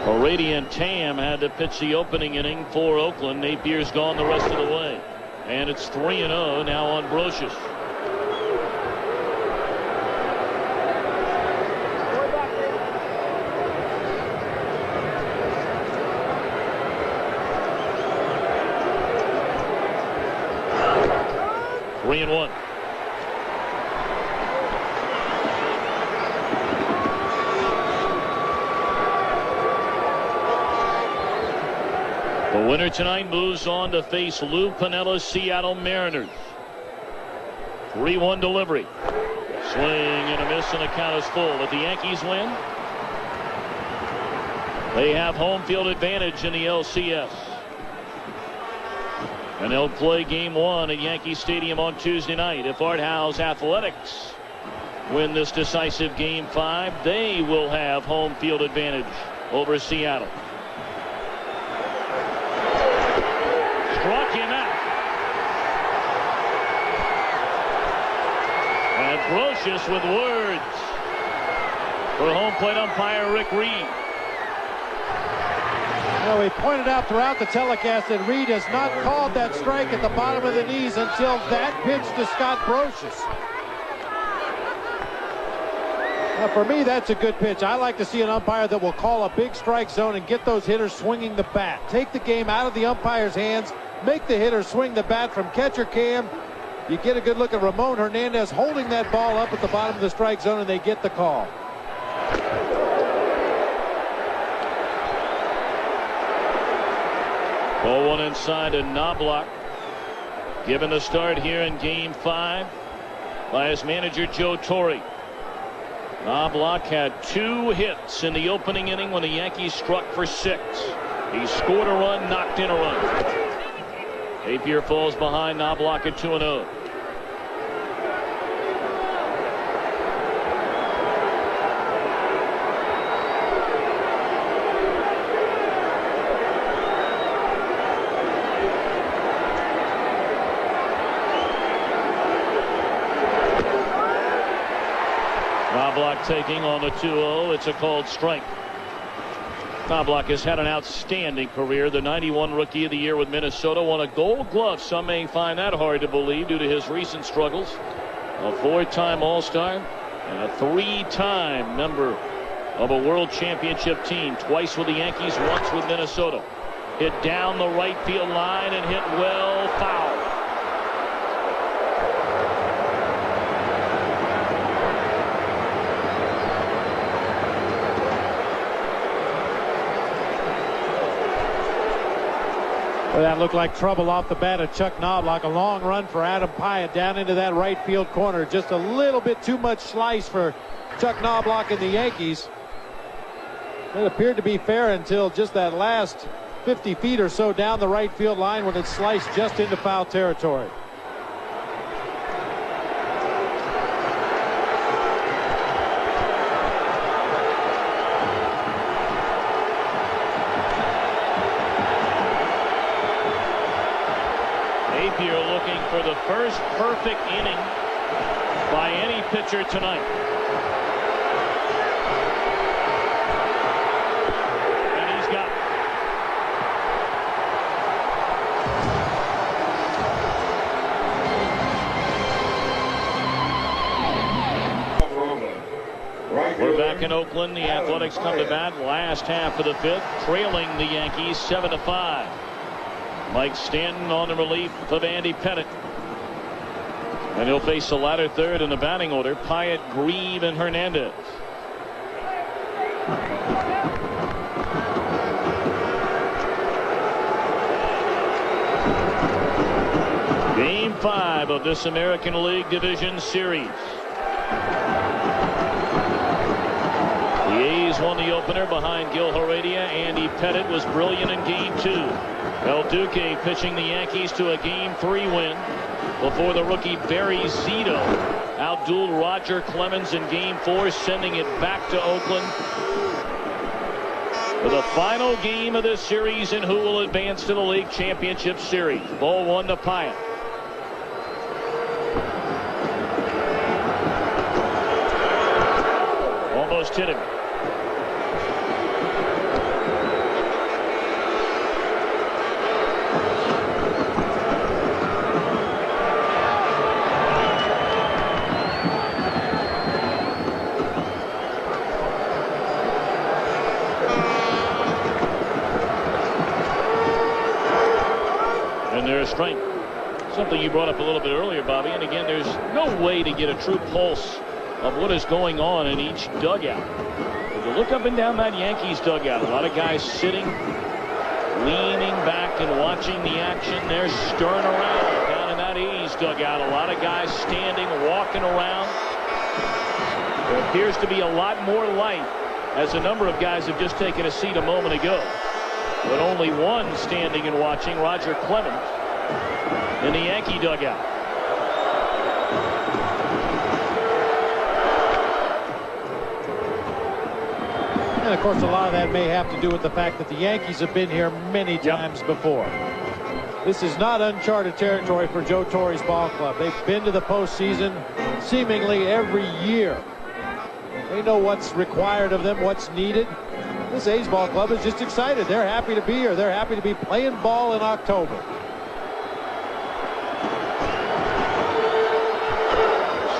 Heredia and Tam had to pitch the opening inning for Oakland. Napier's gone the rest of the way. And it's 3-0 now on Brocious. Three and one. The winner tonight moves on to face Lou Pinella's Seattle Mariners. 3-1 delivery. Swing and a miss, and the count is full. If the Yankees win, they have home field advantage in the LCS. And they'll play game 1 at Yankee Stadium on Tuesday night. If Art Howe's Athletics win this decisive game 5, they will have home field advantage over Seattle. Struck him out. And Brocious with words for home plate umpire Rick Reed. Well, we pointed out throughout the telecast that Reed has not called that strike at the bottom of the knees until that pitch to Scott Brocious. Now, for me, that's a good pitch. I like to see an umpire that will call a big strike zone and get those hitters swinging the bat. Take the game out of the umpire's hands, make the hitter swing the bat from catcher cam. You get a good look at Ramon Hernandez holding that ball up at the bottom of the strike zone, and they get the call. Ball one inside to Knobloch. Given the start here in Game 5 by his manager Joe Torre. Knobloch had 2 hits in the opening inning when the Yankees struck for 6. He scored a run, knocked in a run. Napier falls behind Knobloch at 2-0. Knobloch taking on the 2-0. It's a called strike. Knobloch has had an outstanding career. The 91 Rookie of the Year with Minnesota. Won a Gold Glove. Some may find that hard to believe due to his recent struggles. A 4-time All-Star and a 3-time member of a World Championship team. Twice with the Yankees, once with Minnesota. Hit down the right field line and hit well foul. Well, that looked like trouble off the bat of Chuck Knobloch. A long run for Adam Pyatt down into that right field corner. Just a little bit too much slice for Chuck Knobloch and the Yankees. It appeared to be fair until just that last 50 feet or so down the right field line when it sliced just into foul territory. Napier looking for the first perfect inning by any pitcher tonight. And he's got it. We're back in Oakland. The Athletics come to bat last half of the 5th, trailing the Yankees 7-5. Mike Stanton on the relief of Andy Pettitte. And he'll face the latter third in the batting order. Pyatt, Grieve, and Hernandez. Game 5 of this American League Division Series. The A's won the opener behind Gil Heredia. Andy Pettitte was brilliant in Game 2. El Duque pitching the Yankees to a Game 3 win before the rookie Barry Zito outdueled Roger Clemens in Game 4, sending it back to Oakland for the final game of this series and who will advance to the League Championship Series. Ball 1 to Pyatt. Almost hit him. Strength. Something you brought up a little bit earlier, Bobby, and again, there's no way to get a true pulse of what is going on in each dugout. If you look up and down that Yankees dugout, a lot of guys sitting, leaning back and watching the action. They're stirring around. Down in that A's dugout, a lot of guys standing, walking around. There appears to be a lot more light as a number of guys have just taken a seat a moment ago. But only one standing and watching, Roger Clemens, in the Yankee dugout. And of course, a lot of that may have to do with the fact that the Yankees have been here many times before. This is not uncharted territory for Joe Torre's ball club. They've been to the postseason seemingly every year. They know what's required of them, what's needed. This A's ball club is just excited. They're happy to be here. They're happy to be playing ball in October.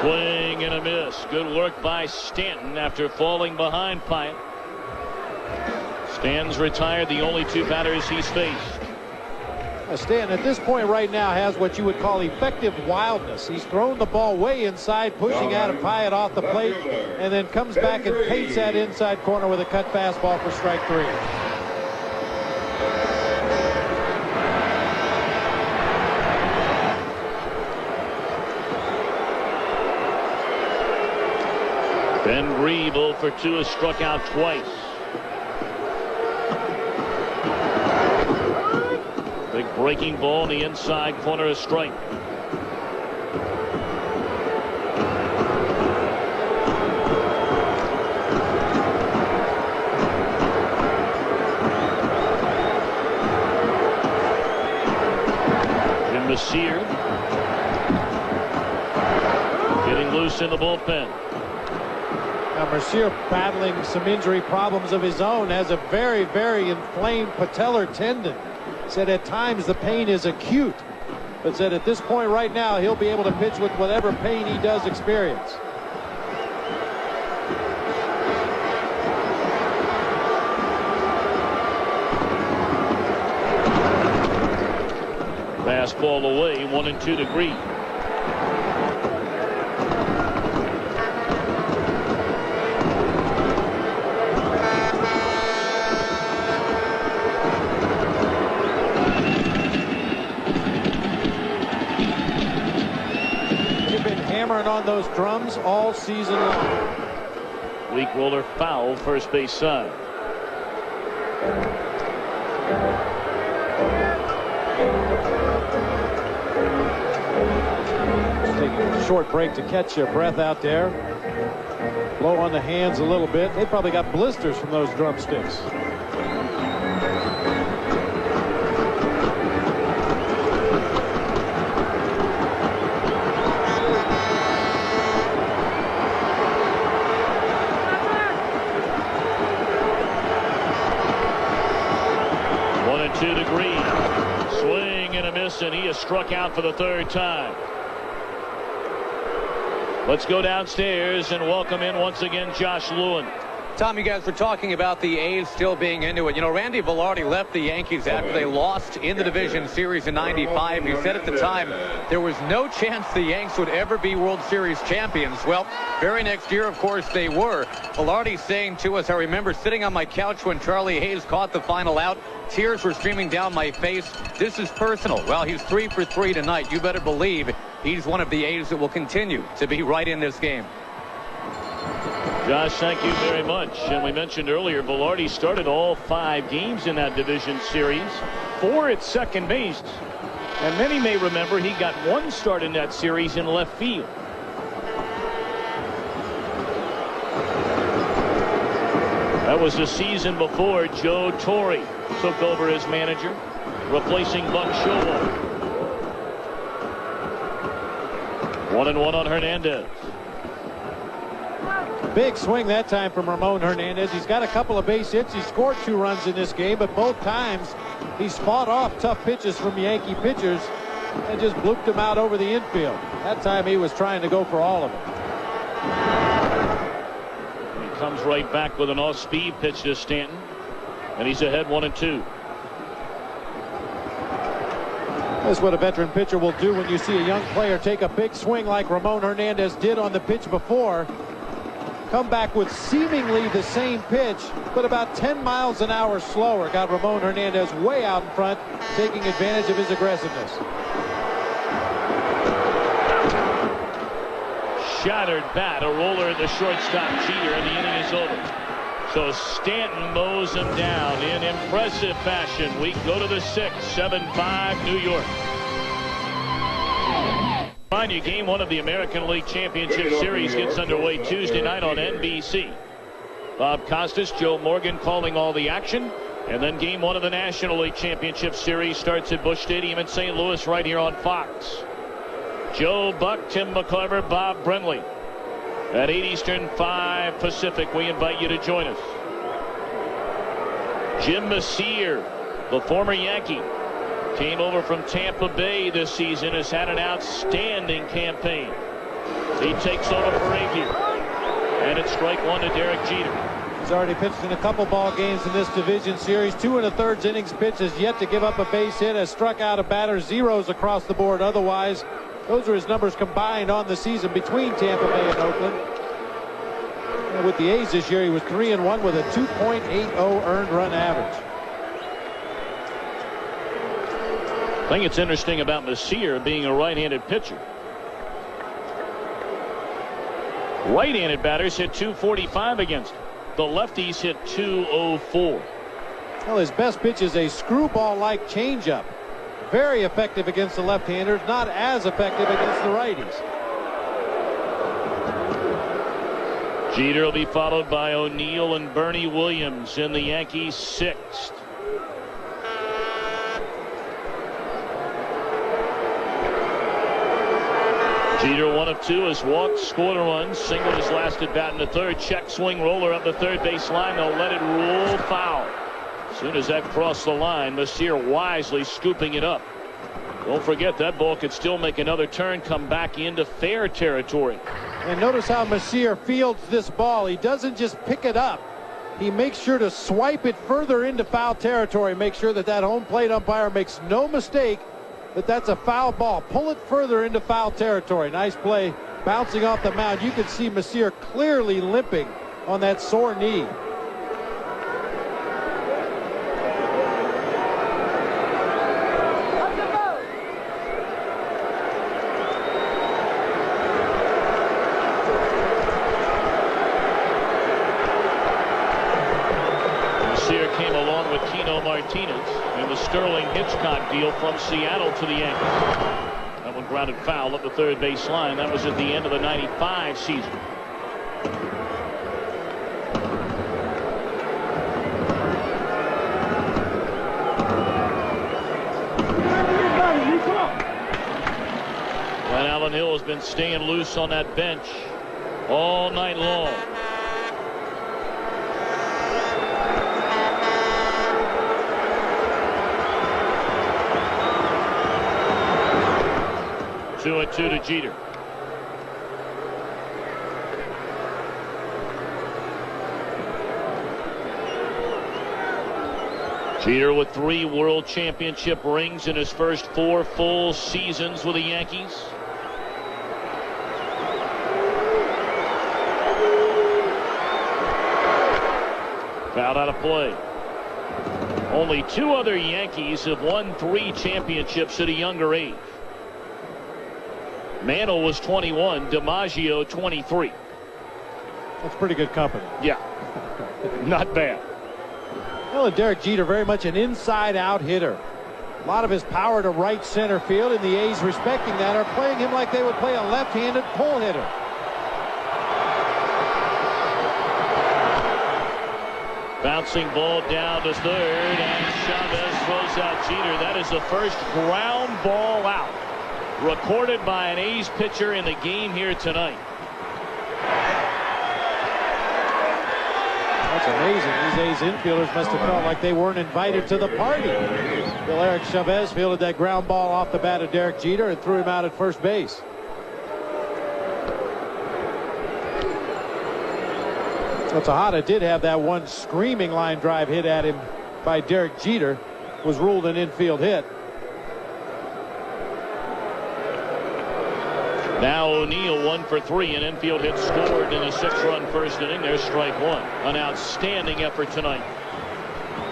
Swing and a miss. Good work by Stanton after falling behind Pyatt. Stanton's retired the only 2 batters he's faced. Stanton at this point right now has what you would call effective wildness. He's thrown the ball way inside, pushing out of Pyatt off the plate, and then comes back and paints that inside corner with a cut fastball for strike 3. Ben Grieve 0 for 2 has struck out twice. Big breaking ball in the inside corner, a strike. Jim Messier getting loose in the bullpen. Now Mercier, battling some injury problems of his own, has a very, very inflamed patellar tendon. Said at times the pain is acute, but said at this point right now he'll be able to pitch with whatever pain he does experience. Fastball away, 1-2 to Grieve. On those drums all season long. Weak roller foul, first base side. Just taking a short break to catch your breath out there. Blow on the hands a little bit. They probably got blisters from those drumsticks. And he is struck out for the 3rd time. Let's go downstairs and welcome in once again Josh Lewin. Tom, you guys were talking about the A's still being into it. You know, Randy Velarde left the Yankees after they lost in the division series in '95. He said at the time there was no chance the Yanks would ever be World Series champions. Well, very next year, of course, they were. Velarde saying to us, I remember sitting on my couch when Charlie Hayes caught the final out. Tears were streaming down my face. This is personal. Well, he's 3 for 3 tonight. You better believe he's one of the A's that will continue to be right in this game. Josh, thank you very much. And we mentioned earlier, Velarde started all 5 games in that division series, 4 at second base. And many may remember he got 1 start in that series in left field. That was the season before Joe Torre took over as manager, replacing Buck Showalter. 1-1 on Hernandez. Big swing that time from Ramon Hernandez. He's got a couple of base hits. He scored 2 runs in this game, but both times he's fought off tough pitches from Yankee pitchers and just blooped them out over the infield. That time he was trying to go for all of it. He comes right back with an off-speed pitch to Stanton, and he's ahead 1-2. That's what a veteran pitcher will do when you see a young player take a big swing like Ramon Hernandez did on the pitch before. Come back with seemingly the same pitch, but about 10 miles an hour slower. Got Ramon Hernandez way out in front, taking advantage of his aggressiveness. Shattered bat, a roller at the shortstop, Jeter, and the inning is over. So Stanton mows him down in impressive fashion. We go to the 6th, 7-5 New York. Mind you, game 1 of the American League Championship Series gets underway Tuesday night on NBC. Bob Costas, Joe Morgan calling all the action. And then game 1 of the National League Championship Series starts at Busch Stadium in St. Louis right here on Fox. Joe Buck, Tim McCarver, Bob Brenly. At 8 Eastern, 5 Pacific, we invite you to join us. Jim Messier, the former Yankee, came over from Tampa Bay this season, has had an outstanding campaign. He takes over for Apier. And it's strike one to Derek Jeter. He's already pitched in a couple ball games in this division series. 2 1/3 innings pitch, has yet to give up a base hit, has struck out a batter, zeros across the board otherwise. Those are his numbers combined on the season between Tampa Bay and Oakland. And with the A's this year, he was 3-1 with a 2.80 earned run average. I think it's interesting about Messier being a right-handed pitcher. Right-handed batters hit .245 against him. The lefties hit .204. Well, his best pitch is a screwball-like changeup. Very effective against the left-handers, not as effective against the righties. Jeter will be followed by O'Neill and Bernie Williams in the Yankees' 6th. Jeter 1 of 2 has walked, scored a run, singled his last at bat in the 3rd. Check swing roller up the 3rd base line. They'll let it roll foul. As soon as that crossed the line, Messier wisely scooping it up. Don't forget that ball could still make another turn, come back into fair territory. And notice how Messier fields this ball. He doesn't just pick it up. He makes sure to swipe it further into foul territory. Make sure that that home plate umpire makes no mistake that that's a foul ball. Pull it further into foul territory. Nice play bouncing off the mound. You can see Messier clearly limping on that sore knee. In the Sterling Hitchcock deal from Seattle to the Yankees. That one grounded foul up the 3rd base line. That was at the end of the '95 season. And Allen Hill has been staying loose on that bench all night long. Two and two to Jeter. Jeter with 3 World Championship rings in his first 4 full seasons with the Yankees. Fouled out of play. Only 2 other Yankees have won 3 championships at a younger age. Mantle was 21, DiMaggio 23. That's pretty good company. Yeah, not bad. Well, and Derek Jeter, very much an inside-out hitter. A lot of his power to right center field, and the A's, respecting that, are playing him like they would play a left-handed pull hitter. Bouncing ball down to 3rd, and Chavez throws out Jeter. That is the first ground ball out recorded by an A's pitcher in the game here tonight. That's amazing. These A's infielders must have felt like they weren't invited to the party. Bill Eric Chavez fielded that ground ball off the bat of Derek Jeter and threw him out at first base. Well, Tejada did have that one screaming line drive hit at him by Derek Jeter. Was ruled an infield hit. Now O'Neill 1 for 3, an infield hit scored in a 6-run first inning. There's strike one. An outstanding effort tonight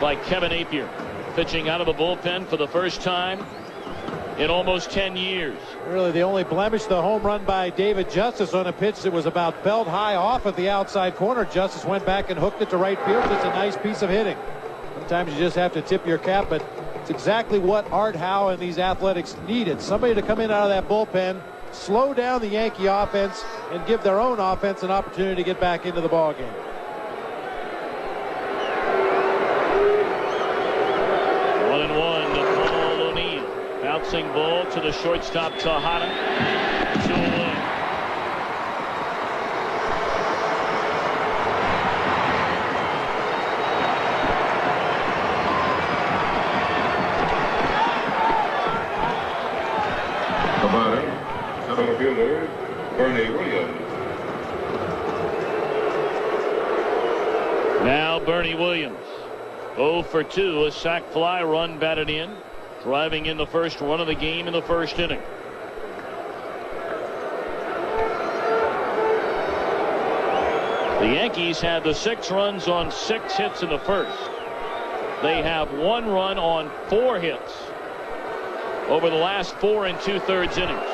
by Kevin Apier, pitching out of the bullpen for the first time in almost 10 years. Really the only blemish, the home run by David Justice on a pitch that was about belt high off of the outside corner. Justice went back and hooked it to right field. It's a nice piece of hitting. Sometimes you just have to tip your cap, but it's exactly what Art Howe and these Athletics needed. Somebody to come in out of that bullpen, slow down the Yankee offense, and give their own offense an opportunity to get back into the ballgame. One and one to Paul O'Neill. Bouncing ball to the shortstop Tejada. 2-1. The batter, center fielder, Bernie Williams. Now Bernie Williams. 0 for 2, a sac fly run batted in, driving in the first run of the game in the first inning. The Yankees had the 6 runs on 6 hits in the first. They have 1 run on 4 hits over the last 4 2/3 innings.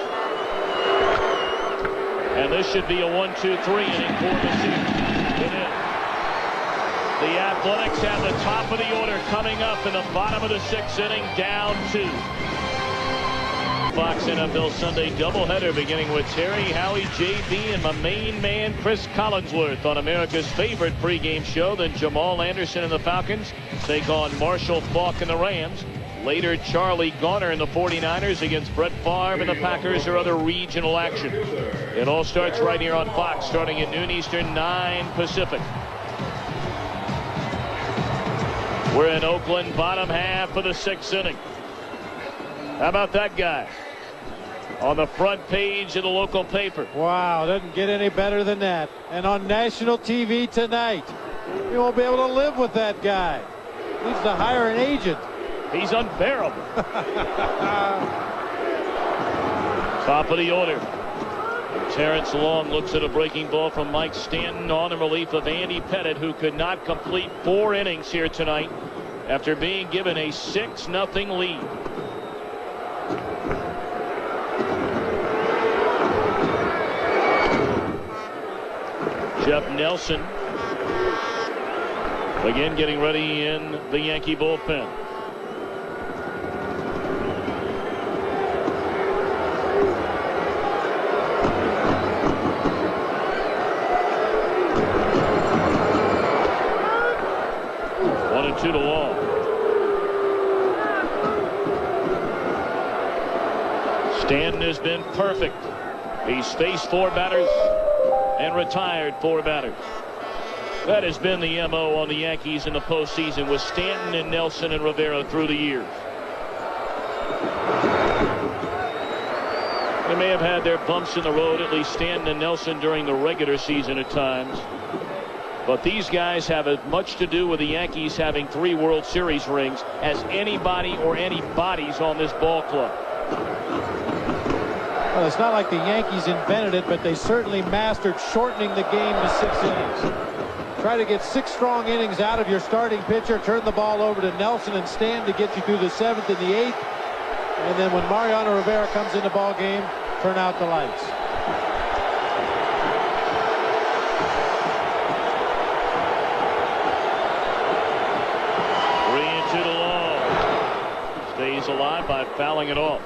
And this should be a 1-2-3 inning for the season. It is. The Athletics have the top of the order coming up in the bottom of the 6th inning, down 2. Fox NFL Sunday doubleheader beginning with Terry, Howie, JB, and my main man Chris Collinsworth on America's favorite pregame show. Then Jamal Anderson and the Falcons take on Marshall Faulk and the Rams. Later, Charlie Garner and the 49ers against Brett Favre and the Packers or other regional action. It all starts right here on Fox, starting at noon Eastern, 9 Pacific. We're in Oakland, bottom half of the 6th inning. How about that guy on the front page of the local paper? Wow, doesn't get any better than that. And on national TV tonight. You won't be able to live with that guy. Needs to hire an agent. He's unbearable. Top of the order. Terrence Long looks at a breaking ball from Mike Stanton on the relief of Andy Pettit, who could not complete 4 innings here tonight after being given a 6-0 lead. Jeff Nelson again getting ready in the Yankee bullpen. Two to Long. Stanton has been perfect. He's faced 4 batters and retired 4 batters. That has been the MO on the Yankees in the postseason with Stanton and Nelson and Rivera through the years. They may have had their bumps in the road, at least Stanton and Nelson, during the regular season at times. But these guys have as much to do with the Yankees having 3 World Series rings as anybody or any bodies on this ball club. Well, it's not like the Yankees invented it, but they certainly mastered shortening the game to 6 innings. Try to get 6 strong innings out of your starting pitcher, turn the ball over to Nelson and Stanton to get you through the 7th and the 8th. And then when Mariano Rivera comes in the ball game, turn out the lights. Stays alive by fouling it off.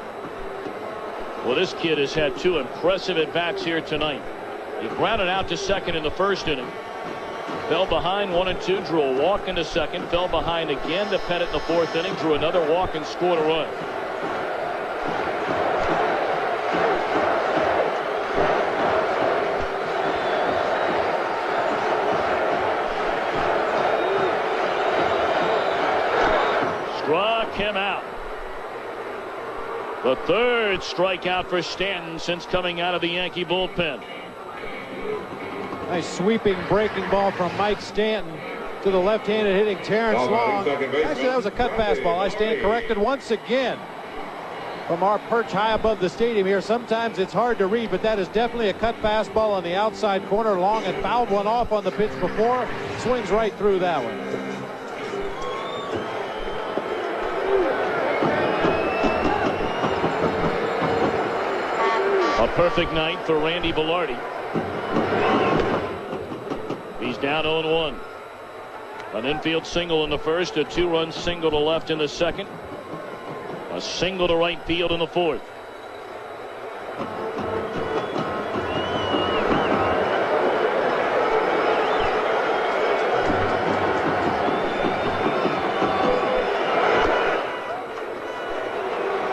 Well, this kid has had 2 impressive at-bats here tonight. He grounded out to second in the first inning. Fell behind 1-2, drew a walk into second. Fell behind again to Pettit in the 4th inning. Drew another walk and scored a run. Struck him out. The 3rd strikeout for Stanton since coming out of the Yankee bullpen. Nice sweeping breaking ball from Mike Stanton to the left-handed hitting Terrence Long. Actually, that was a cut fastball. I stand corrected once again from our perch high above the stadium here. Sometimes it's hard to read, but that is definitely a cut fastball on the outside corner. Long had fouled one off on the pitch before. Swings right through that one. A perfect night for Randy Velarde. He's down 0-1. An infield single in the first, a 2-run single to left in the second, a single to right field in the 4th.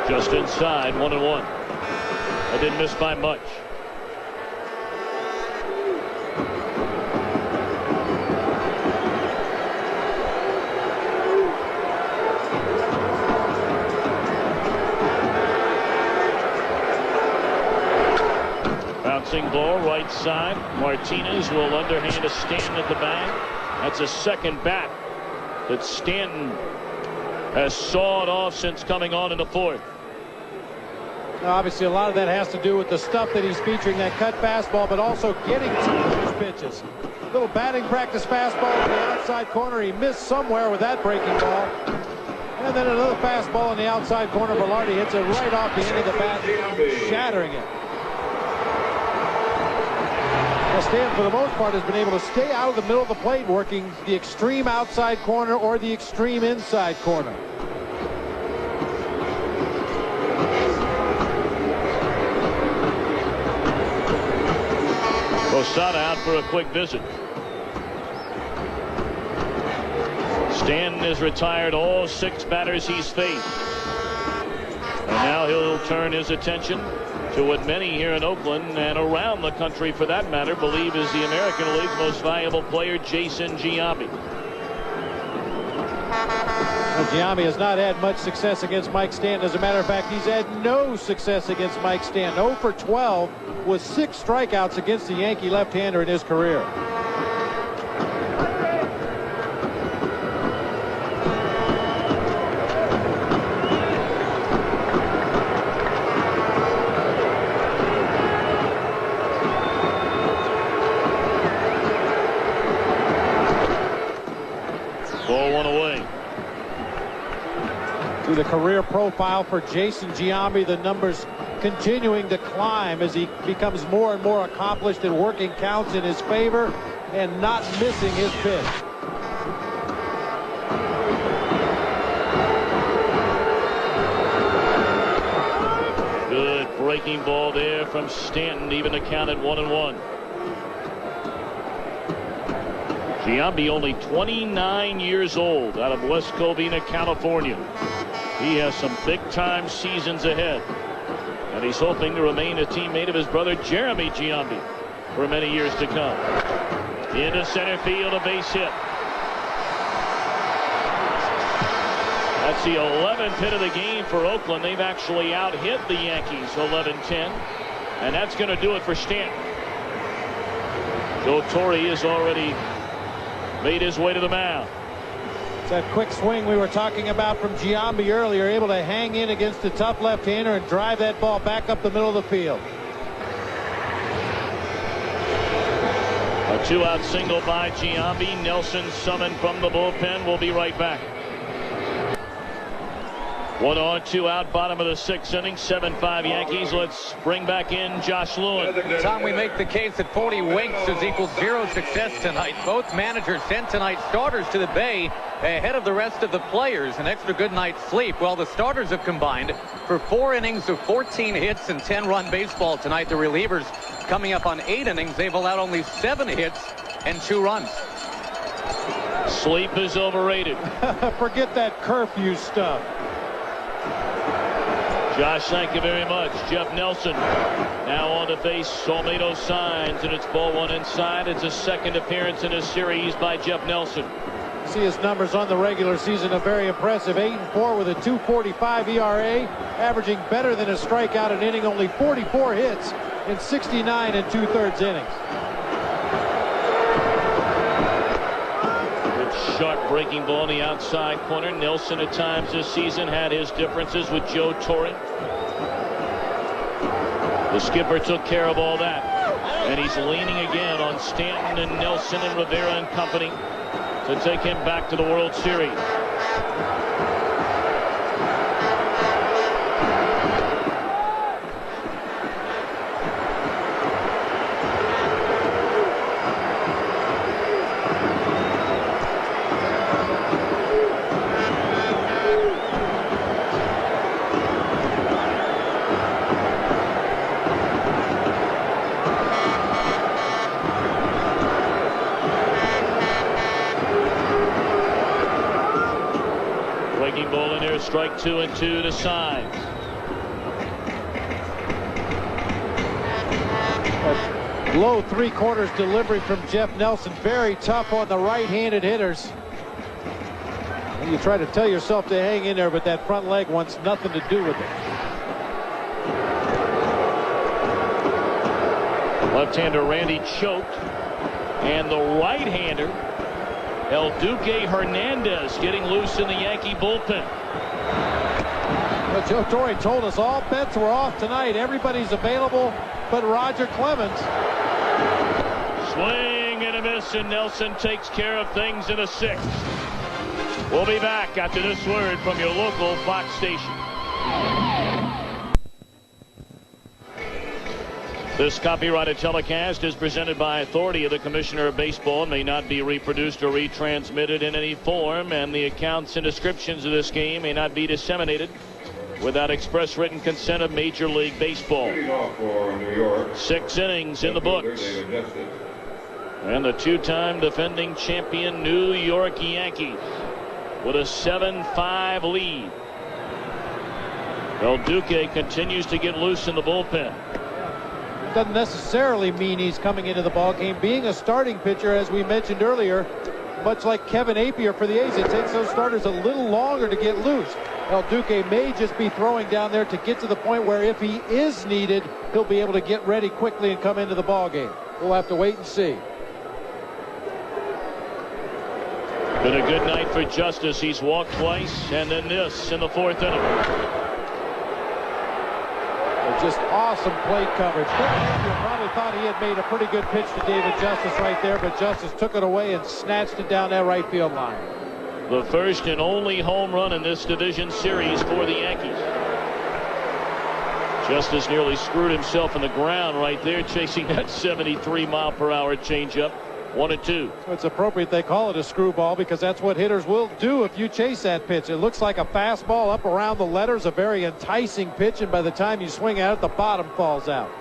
Just inside, 1-1. I didn't miss by much. bouncing ball right side. Martinez will underhand a Stanton at the bag. That's a second bat that Stanton has sawed off since coming on in the fourth. Now, obviously, a lot of that has to do with the stuff that he's featuring, that cut fastball, but also getting to those pitches. Little batting practice fastball in the outside corner. He missed somewhere with that breaking ball. And then another fastball in the outside corner. Velarde hits it right off the end of the bat, shattering it. Well, Stan, for the most part, has been able to stay out of the middle of the plate, working the extreme outside corner or the extreme inside corner. Posada out for a quick visit. Stanton has retired all 6 batters he's faced. And now he'll turn his attention to what many here in Oakland and around the country, for that matter, believe is the American League's most valuable player, Jason Giambi. Well, Giambi has not had much success against Mike Stanton. As a matter of fact, he's had no success against Mike Stanton. 0 for 12 with 6 strikeouts against the Yankee left-hander in his career. The career profile for Jason Giambi, the numbers continuing to climb as he becomes more and more accomplished and working counts in his favor and not missing his pitch. Good breaking ball there from Stanton, even to count at 1-1. Giambi only 29 years old, out of West Covina, California. He has some big-time seasons ahead, and he's hoping to remain a teammate of his brother Jeremy Giambi for many years to come. Into center field, a base hit. That's the 11th hit of the game for Oakland. They've actually out-hit the Yankees 11-10, and that's going to do it for Stanton. Joe Torre has already made his way to the mound. That quick swing we were talking about from Giambi earlier, able to hang in against the tough left-hander and drive that ball back up the middle of the field. A 2-out single by Giambi. Nelson summoned from the bullpen. We'll be right back. 1 on, 2 out, bottom of the 6th inning, 7-5 Yankees. Let's bring back in Josh Lewin. Tom, we make the case that 40 winks has equaled 0 success tonight. Both managers sent tonight's starters to the Bay ahead of the rest of the players. An extra good night's sleep. Well, the starters have combined for 4 innings of 14 hits and 10-run baseball tonight. The relievers coming up on 8 innings. They've allowed only 7 hits and 2 runs. Sleep is overrated. Forget that curfew stuff. Josh, thank you very much. Jeff Nelson now on to face Olmedo signs, and it's ball 1 inside. It's a second appearance in a series by Jeff Nelson. See his numbers on the regular season are very impressive. 8-4 with a 2.45 ERA, averaging better than a strikeout an inning, only 44 hits in 69 2/3 innings. Sharp breaking ball in the outside corner. Nelson at times this season had his differences with Joe Torre. The skipper took care of all that, and he's leaning again on Stanton and Nelson and Rivera and company to take him back to the World Series. Strike 2 and 2 to Signs. Low 3/4 delivery from Jeff Nelson. Very tough on the right-handed hitters. And you try to tell yourself to hang in there, but that front leg wants nothing to do with it. Left-hander Randy choked. And the right-hander, El Duque Hernandez, getting loose in the Yankee bullpen. Well, Joe Torre told us all bets were off tonight. Everybody's available but Roger Clemens. Swing and a miss, and Nelson takes care of things in the 6th. We'll be back after this word from your local Fox station. This copyrighted telecast is presented by authority of the Commissioner of Baseball and may not be reproduced or retransmitted in any form, and the accounts and descriptions of this game may not be disseminated without express written consent of Major League Baseball. 6 innings in the books. And the 2-time defending champion New York Yankees with a 7-5 lead. El Duque continues to get loose in the bullpen. Doesn't necessarily mean he's coming into the ball game. Being a starting pitcher, as we mentioned earlier, much like Kevin Appier for the A's, it takes those starters a little longer to get loose. El Duque may just be throwing down there to get to the point where if he is needed, he'll be able to get ready quickly and come into the ball game. We'll have to wait and see. Been a good night for Justice. He's walked twice and then this in the 4th inning. Just awesome plate coverage. You probably thought he had made a pretty good pitch to David Justice right there, but Justice took it away and snatched it down that right field line. The first and only home run in this division series for the Yankees. Justice nearly screwed himself in the ground right there, chasing that 73-mile-per-hour changeup. 1-2. It's appropriate they call it a screwball because that's what hitters will do if you chase that pitch. It looks like a fastball up around the letters, a very enticing pitch, and by the time you swing at it, the bottom falls out.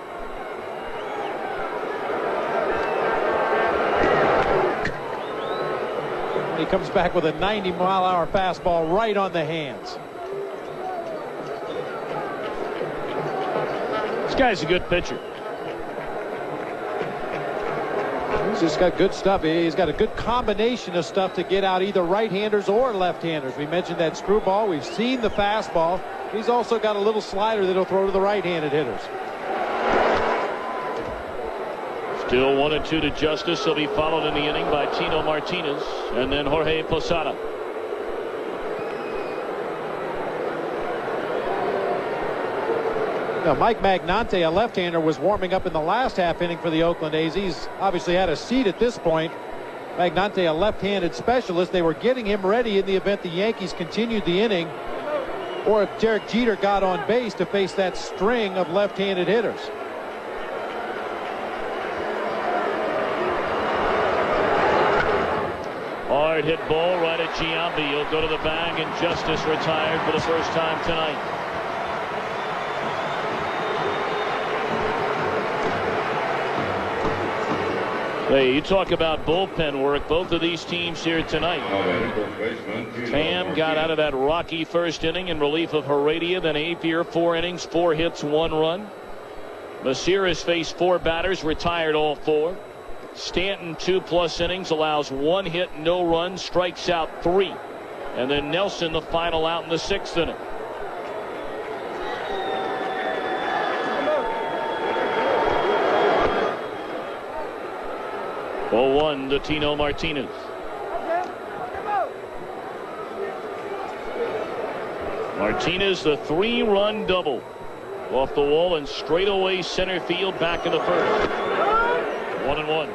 He comes back with a 90-mile-an-hour fastball right on the hands. This guy's a good pitcher. He's just got good stuff. He's got a good combination of stuff to get out either right-handers or left-handers. We mentioned that screwball. We've seen the fastball. He's also got a little slider that he'll throw to the right-handed hitters. Still 1-2 to Justice. He'll be followed in the inning by Tino Martinez and then Jorge Posada. Now, Mike Magnante, a left-hander, was warming up in the last half inning for the Oakland A's. He's obviously had a seat at this point. Magnante, a left-handed specialist. They were getting him ready in the event the Yankees continued the inning, or if Derek Jeter got on base to face that string of left-handed hitters. Hard hit ball right at Giambi. He'll go to the bag, and Justice retired for the first time tonight. Hey, you talk about bullpen work. Both of these teams here tonight. Tam got out of that rocky first inning in relief of Heredia. Then Appier, 4 innings, 4 hits, 1 run. Masir has faced 4 batters, retired all 4. Stanton, 2+ innings, allows 1 hit, no runs, strikes out 3. And then Nelson, the final out in the 6th inning. Oh, 1 to Tino Martinez. Martinez, the 3-run double off the wall and straightaway center field back in the 1st. 1-1.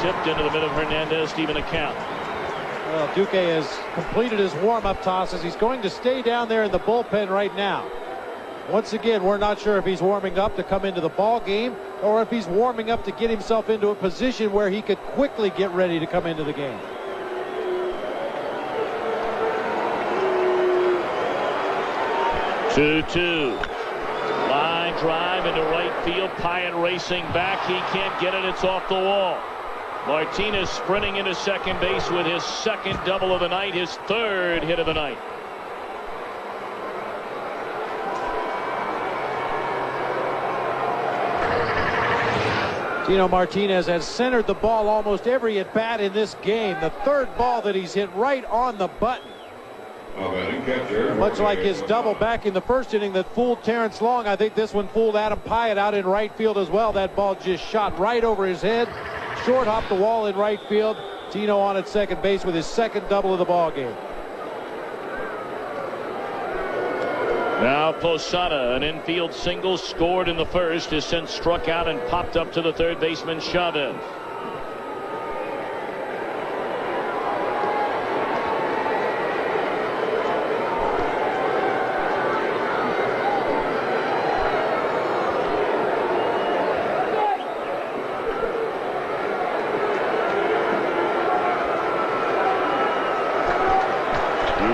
Tipped into the middle of Hernandez, Steven account. Well, Duque has completed his warm-up tosses. He's going to stay down there in the bullpen right now. Once again, we're not sure if he's warming up to come into the ball game or if he's warming up to get himself into a position where he could quickly get ready to come into the game. Two. Line drive into right field. Pyatt racing back. He can't get it. It's off the wall. Martinez sprinting into second base with his second double of the night, his third hit of the night. Tino Martinez has centered the ball almost every at bat in this game. The third ball that he's hit right on the button. Much like his double back in the first inning that fooled Terrence Long, I think this one fooled Adam Pyatt out in right field as well. That ball just shot right over his head. Short hopped the wall in right field. Tino on at second base with his second double of the ball game. Now Posada, an infield single, scored in the first, is since struck out and popped up to the third baseman Chavez.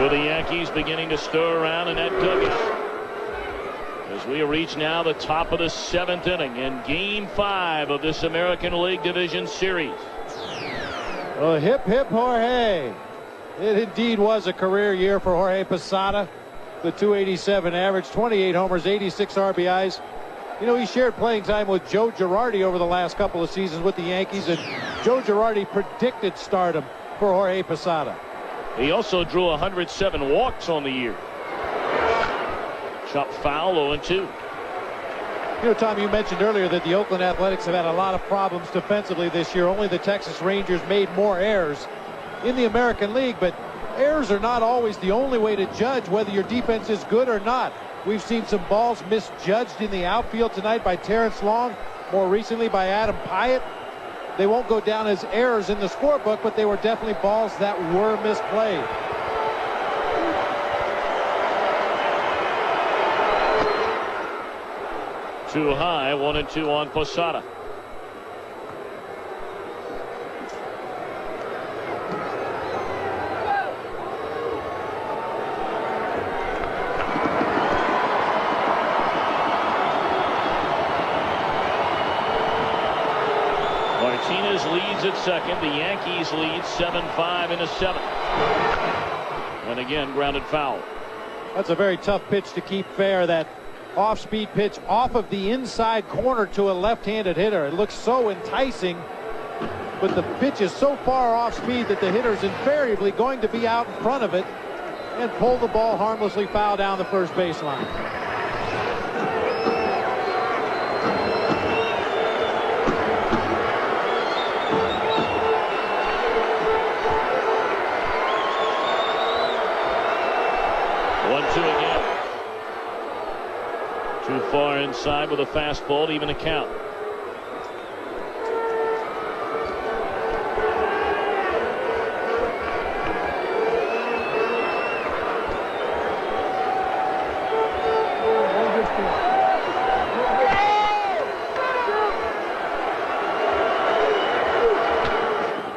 The Yankees beginning to stir around in that dugout as we reach now the top of the seventh inning in Game 5 of this American League Division Series. Well, hip hip Jorge. It indeed was a career year for Jorge Posada. The .287 average, 28 homers, 86 RBIs. You know, he shared playing time with Joe Girardi over the last couple of seasons with the Yankees, and Joe Girardi predicted stardom for Jorge Posada. He also drew 107 walks on the year. Chopped foul, 0-2. You know, Tom, you mentioned earlier that the Oakland Athletics have had a lot of problems defensively this year. Only the Texas Rangers made more errors in the American League, but errors are not always the only way to judge whether your defense is good or not. We've seen some balls misjudged in the outfield tonight by Terrence Long, more recently by Adam Pyatt. They won't go down as errors in the scorebook, but they were definitely balls that were misplayed. Too high, 1-2 on Posada. Martinez leads at second. The Yankees lead 7-5 in the seventh. And again, grounded foul. That's a very tough pitch to keep fair. That off-speed pitch off of the inside corner to a left-handed hitter. It looks so enticing, but the pitch is so far off speed that the hitter is invariably going to be out in front of it and pull the ball harmlessly foul down the first baseline. Too far inside with a fastball to even the count.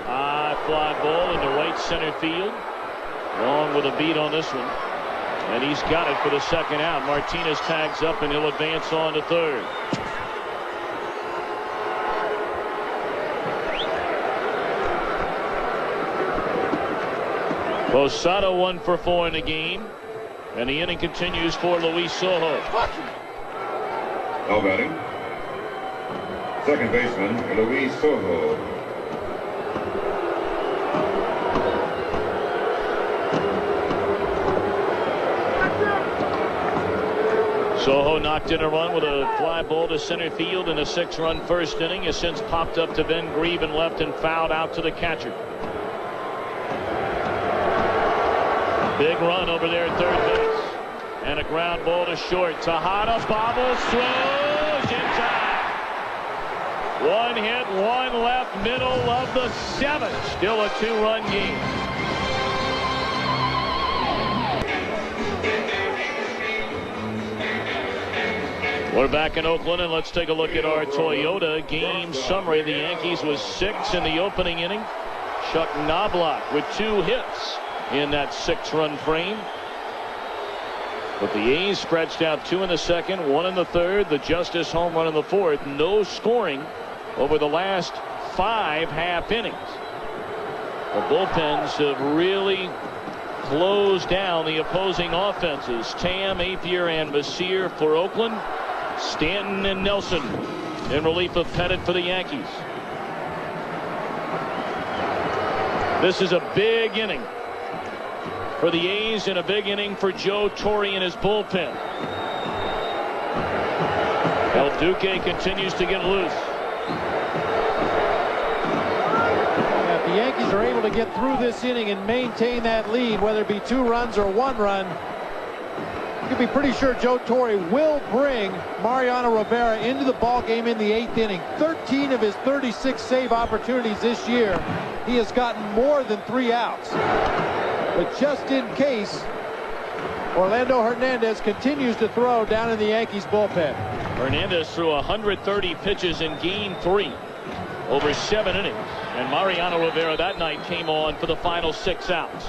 High fly ball into right center field. Long with a beat on this one. And he's got it for the second out. Martinez tags up and he'll advance on to third. Posada 1 for 4 in the game. And the inning continues for Luis Sojo. Now batting, second baseman Luis Sojo. Sojo knocked in a run with a fly ball to center field in a 6-run first inning. Has since popped up to Ben Grieve and left and fouled out to the catcher. Big run over there at third base. And a ground ball to short. Tejada bobbles, throws in time. 1 hit, 1 left, middle of the 7th. Still a 2-run game. We're back in Oakland, and let's take a look at our Toyota game summary. The Yankees was 6 in the opening inning. Chuck Knobloch with 2 hits in that 6-run frame. But the A's stretched out 2 in the second, 1 in the third, the Justice home run in the fourth. No scoring over the last 5 half innings. The bullpens have really closed down the opposing offenses. Tam, Apier, and Messier for Oakland. Stanton and Nelson in relief of Pettit for the Yankees. This is a big inning for the A's and a big inning for Joe Torre and his bullpen. El Duque continues to get loose. If the Yankees are able to get through this inning and maintain that lead, whether it be 2 runs or 1 run, you can be pretty sure Joe Torre will bring Mariano Rivera into the ball game in the 8th inning. 13 of his 36 save opportunities this year, he has gotten more than 3 outs. But just in case, Orlando Hernandez continues to throw down in the Yankees bullpen. Hernandez threw 130 pitches in game 3 over 7 innings, and Mariano Rivera that night came on for the final 6 outs.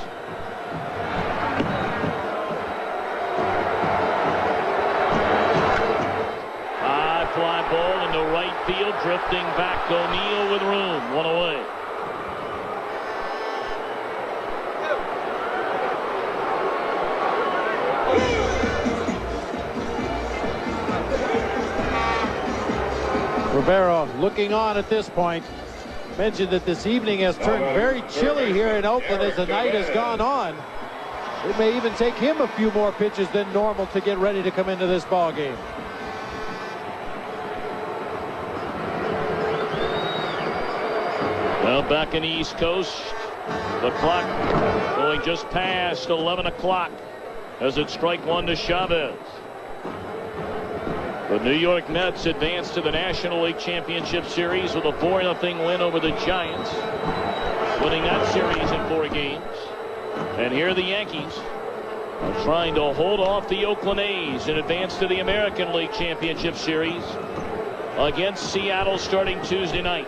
Fly ball into right field, drifting back. O'Neill with room, 1 away. Rivera looking on at this point. Mentioned that this evening has turned very chilly here in Oakland as the night has gone on. It may even take him a few more pitches than normal to get ready to come into this ball game. Well, back in the East Coast, the clock going just past 11 o'clock as it strike 1 to Chavez. The New York Mets advance to the National League Championship Series with a 4-0 win over the Giants, winning that series in 4 games. And here the Yankees are trying to hold off the Oakland A's and advance to the American League Championship Series against Seattle starting Tuesday night.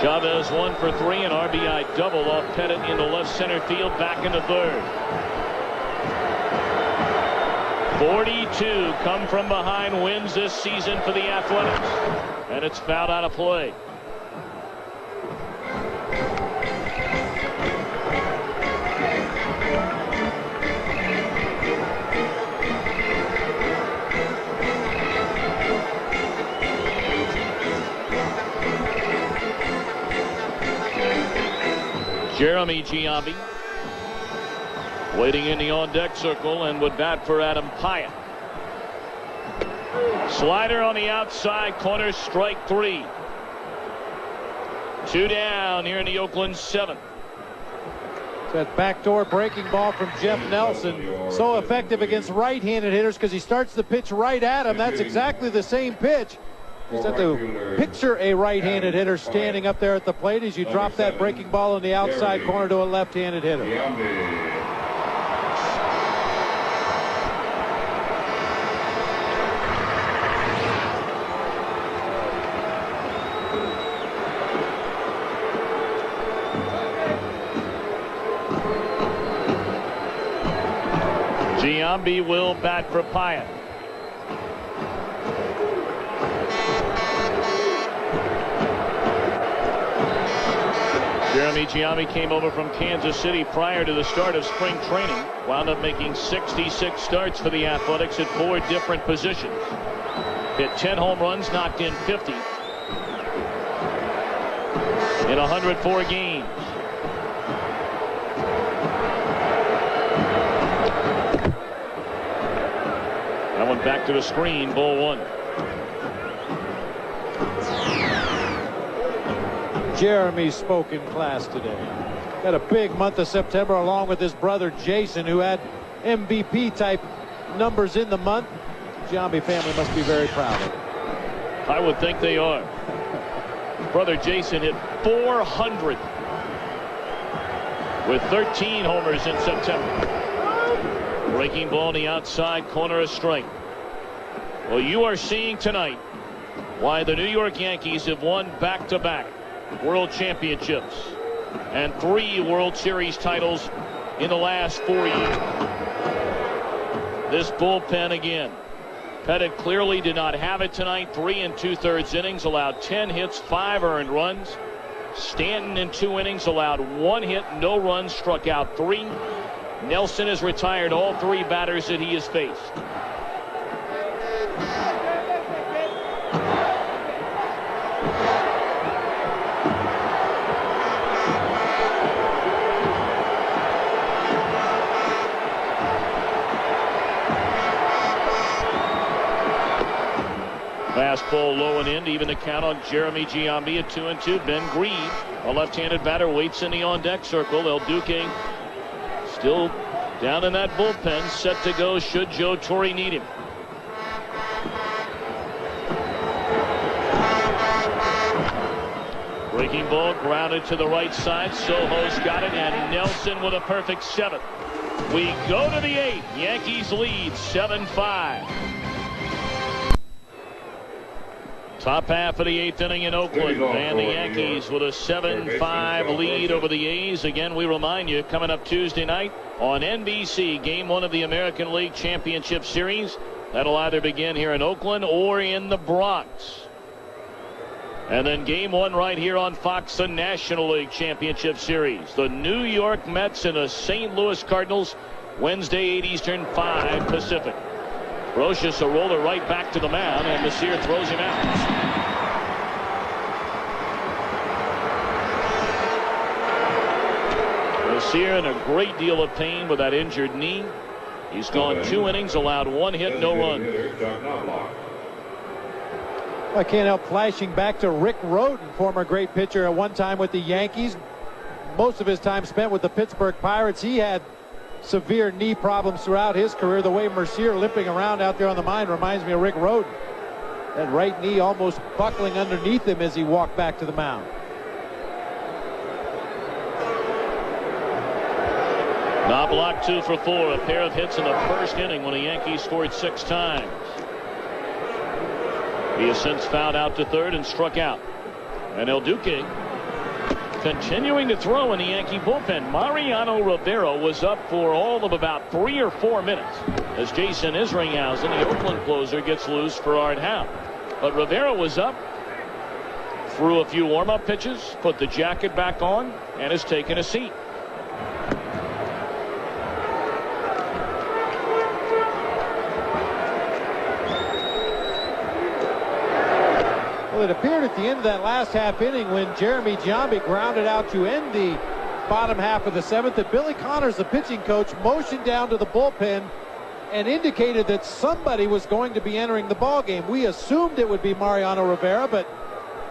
Chavez 1 for 3, an RBI double off Pettit into left center field, back into third. 42 come from behind wins this season for the Athletics, and it's fouled out of play. Jeremy Giambi waiting in the on-deck circle and would bat for Adam Pyatt. Slider on the outside corner, strike 3. 2 down here in the Oakland 7th. That backdoor breaking ball from Jeff Nelson, so effective against right-handed hitters because he starts the pitch right at him. That's exactly the same pitch. You just have to picture a right-handed hitter standing up there at the plate as you drop that breaking ball in the outside corner to a left-handed hitter. Giambi will bat for Pyatt. Jeremy Giambi came over from Kansas City prior to the start of spring training. Wound up making 66 starts for the Athletics at 4 different positions. Hit 10 home runs, knocked in 50 in 104 games. That one back to the screen, ball 1. Jeremy spoke in class today. Had a big month of September along with his brother Jason, who had MVP type numbers in the month. Giambi family must be very proud of him. I would think they are. Brother Jason hit 400 with 13 homers in September. Breaking ball in the outside corner of strike. Well, you are seeing tonight why the New York Yankees have won back-to-back World Championships and 3 World Series titles in the last 4 years. This bullpen again. Pettit clearly did not have it tonight. 3 2/3 innings, allowed 10 hits, 5 earned runs. Stanton in 2 innings allowed 1 hit, no runs, struck out 3. Nelson has retired all 3 batters that he has faced. Fastball low and in to even the count on Jeremy Giambi at 2-2. Ben Grieve, a left-handed batter, waits in the on-deck circle. El Duque still down in that bullpen, set to go should Joe Torre need him. Breaking ball grounded to the right side. Sojo's got it, and Nelson with a perfect 7th. We go to the 8th. Yankees lead 7-5. Top half of the 8th inning in Oakland, and the Yankees with a 7-5 lead over the A's. Again, we remind you, coming up Tuesday night on NBC, Game 1 of the American League Championship Series. That'll either begin here in Oakland or in the Bronx. And then Game 1 right here on Fox, the National League Championship Series. The New York Mets and the St. Louis Cardinals, Wednesday, 8 Eastern, 5 Pacific. Brocious, a roller right back to the mound, and Messier throws him out. Messier in a great deal of pain with that injured knee. He's gone 2 innings, allowed 1 hit, no runs. I can't help flashing back to Rick Rhoden, former great pitcher at one time with the Yankees. Most of his time spent with the Pittsburgh Pirates. He had severe knee problems throughout his career. The way Mercier limping around out there on the mound reminds me of Rick Rhoden. That right knee almost buckling underneath him as he walked back to the mound. Knobloch 2 for 4, a pair of hits in the first inning when the Yankees scored 6 times. He has since fouled out to third and struck out. And El Duque continuing to throw in the Yankee bullpen. Mariano Rivera was up for all of about 3 or 4 minutes as Jason Isringhausen, the Oakland closer, gets loose for Art Howe. But Rivera was up, threw a few warm-up pitches, put the jacket back on, and has taken a seat. Well, it appeared at the end of that last half inning when Jeremy Giambi grounded out to end the bottom half of the 7th that Billy Connors, the pitching coach, motioned down to the bullpen and indicated that somebody was going to be entering the ball game. We assumed it would be Mariano Rivera, but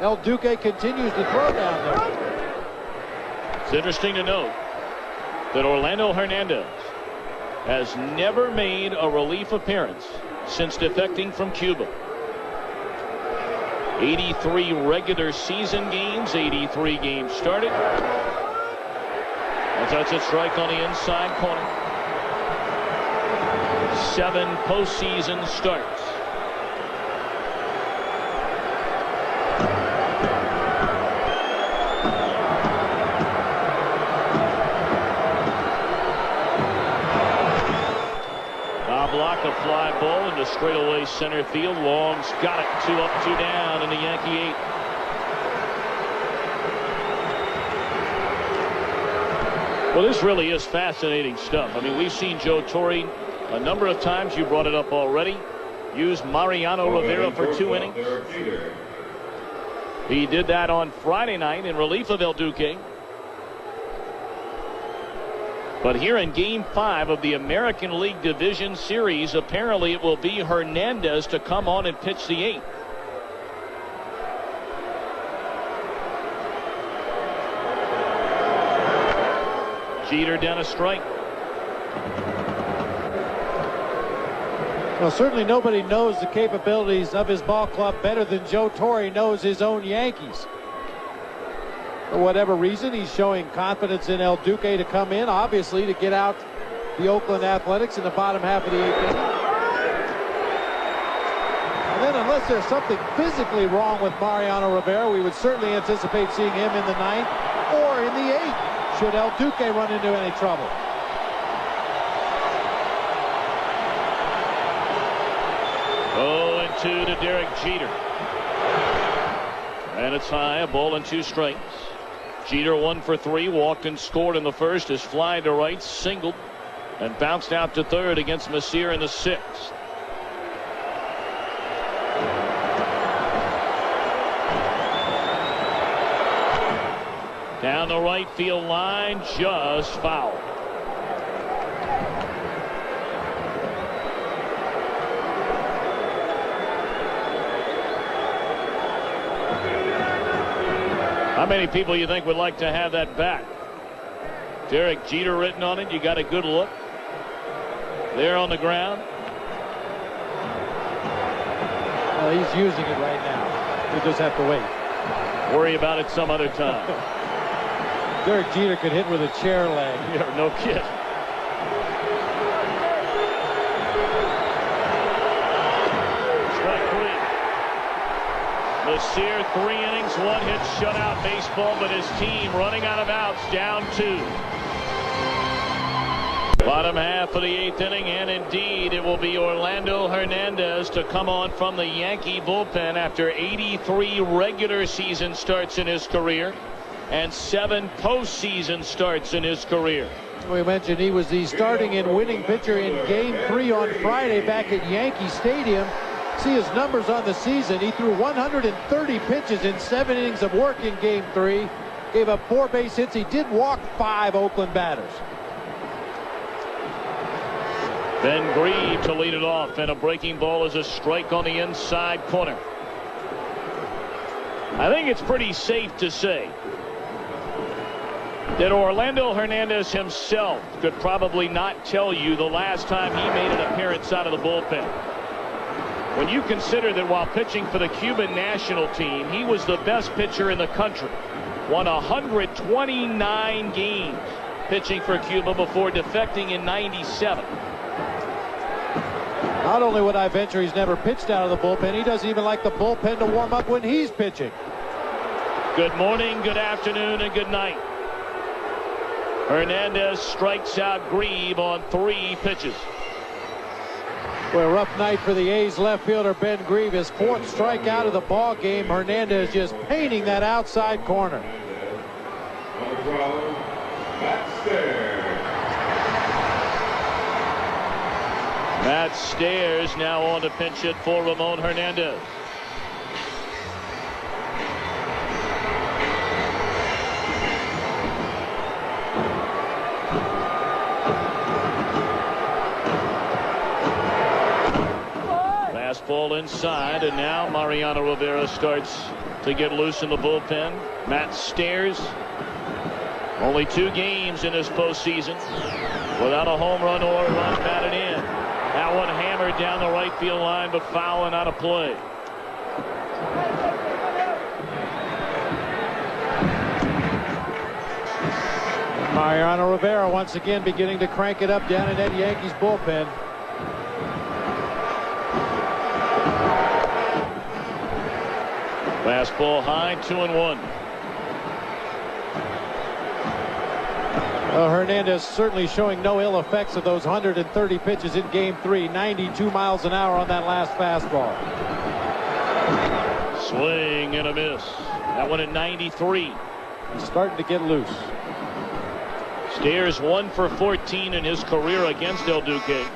El Duque continues to throw down there. It's interesting to note that Orlando Hernandez has never made a relief appearance since defecting from Cuba. 83 regular season games, 83 games started. That's a strike on the inside corner. 7 postseason starts. Block a fly ball into straightaway center field. Long's got it. 2 up, 2 down in the Yankee 8th. Well, this really is fascinating stuff. I mean, we've seen Joe Torre a number of times. You brought it up already. Use Mariano Rivera for 2 innings. He did that on Friday night in relief of El Duque. But here in Game 5 of the American League Division Series, apparently it will be Hernandez to come on and pitch the 8th. Jeter down a strike. Well, certainly nobody knows the capabilities of his ball club better than Joe Torre knows his own Yankees. For whatever reason, he's showing confidence in El Duque to come in, obviously, to get out the Oakland Athletics in the bottom half of the 8th inning. And then unless there's something physically wrong with Mariano Rivera, we would certainly anticipate seeing him in the 9th or in the 8th, should El Duque run into any trouble. Oh, and 2 to Derek Jeter. And it's high, a ball and 2 strikes. Jeter 1 for 3, walked and scored in the first. His fly to right, singled, and bounced out to third against Messier in the 6th. Down the right field line, just foul. How many people you think would like to have that back? Derek Jeter written on it. You got a good look. There on the ground. Well, he's using it right now. We just have to wait. Worry about it some other time. Derek Jeter could hit with a chair leg. Yeah, no kid. Strike 3. Messier 3 innings, 1 hit shutout baseball, but his team running out of outs, down 2. Bottom half of the 8th inning, and indeed it will be Orlando Hernandez to come on from the Yankee bullpen after 83 regular season starts in his career and 7 postseason starts in his career. We mentioned he was the starting and winning pitcher in Game 3 on Friday back at Yankee Stadium. See his numbers on the season. He threw 130 pitches in 7 innings of work in Game 3. Gave up 4 base hits. He did walk 5 Oakland batters. Ben Grieve to lead it off, and a breaking ball is a strike on the inside corner. I think it's pretty safe to say that Orlando Hernandez himself could probably not tell you the last time he made an appearance out of the bullpen. When you consider that while pitching for the Cuban national team, he was the best pitcher in the country. Won 129 games pitching for Cuba before defecting in '97. Not only would I venture he's never pitched out of the bullpen, he doesn't even like the bullpen to warm up when he's pitching. Good morning, good afternoon, and good night. Hernandez strikes out Grieve on 3 pitches. Well, a rough night for the A's left fielder Ben Grieve. His 4th strikeout of the ball game. Hernandez just painting that outside corner. Matt Stairs now on to pinch hit for Ramon Hernandez. Fastball inside, and now Mariano Rivera starts to get loose in the bullpen. Matt Stairs, only 2 games in this postseason without a home run or a run batted in. That one hammered down the right field line, but foul and out of play. Mariano Rivera once again beginning to crank it up down in that Yankees bullpen. Fastball high, 2-1. Hernandez certainly showing no ill effects of those 130 pitches in Game 3. 92 miles an hour on that last fastball. Swing and a miss. That one at 93. He's starting to get loose. Stairs 1 for 14 in his career against El Duque.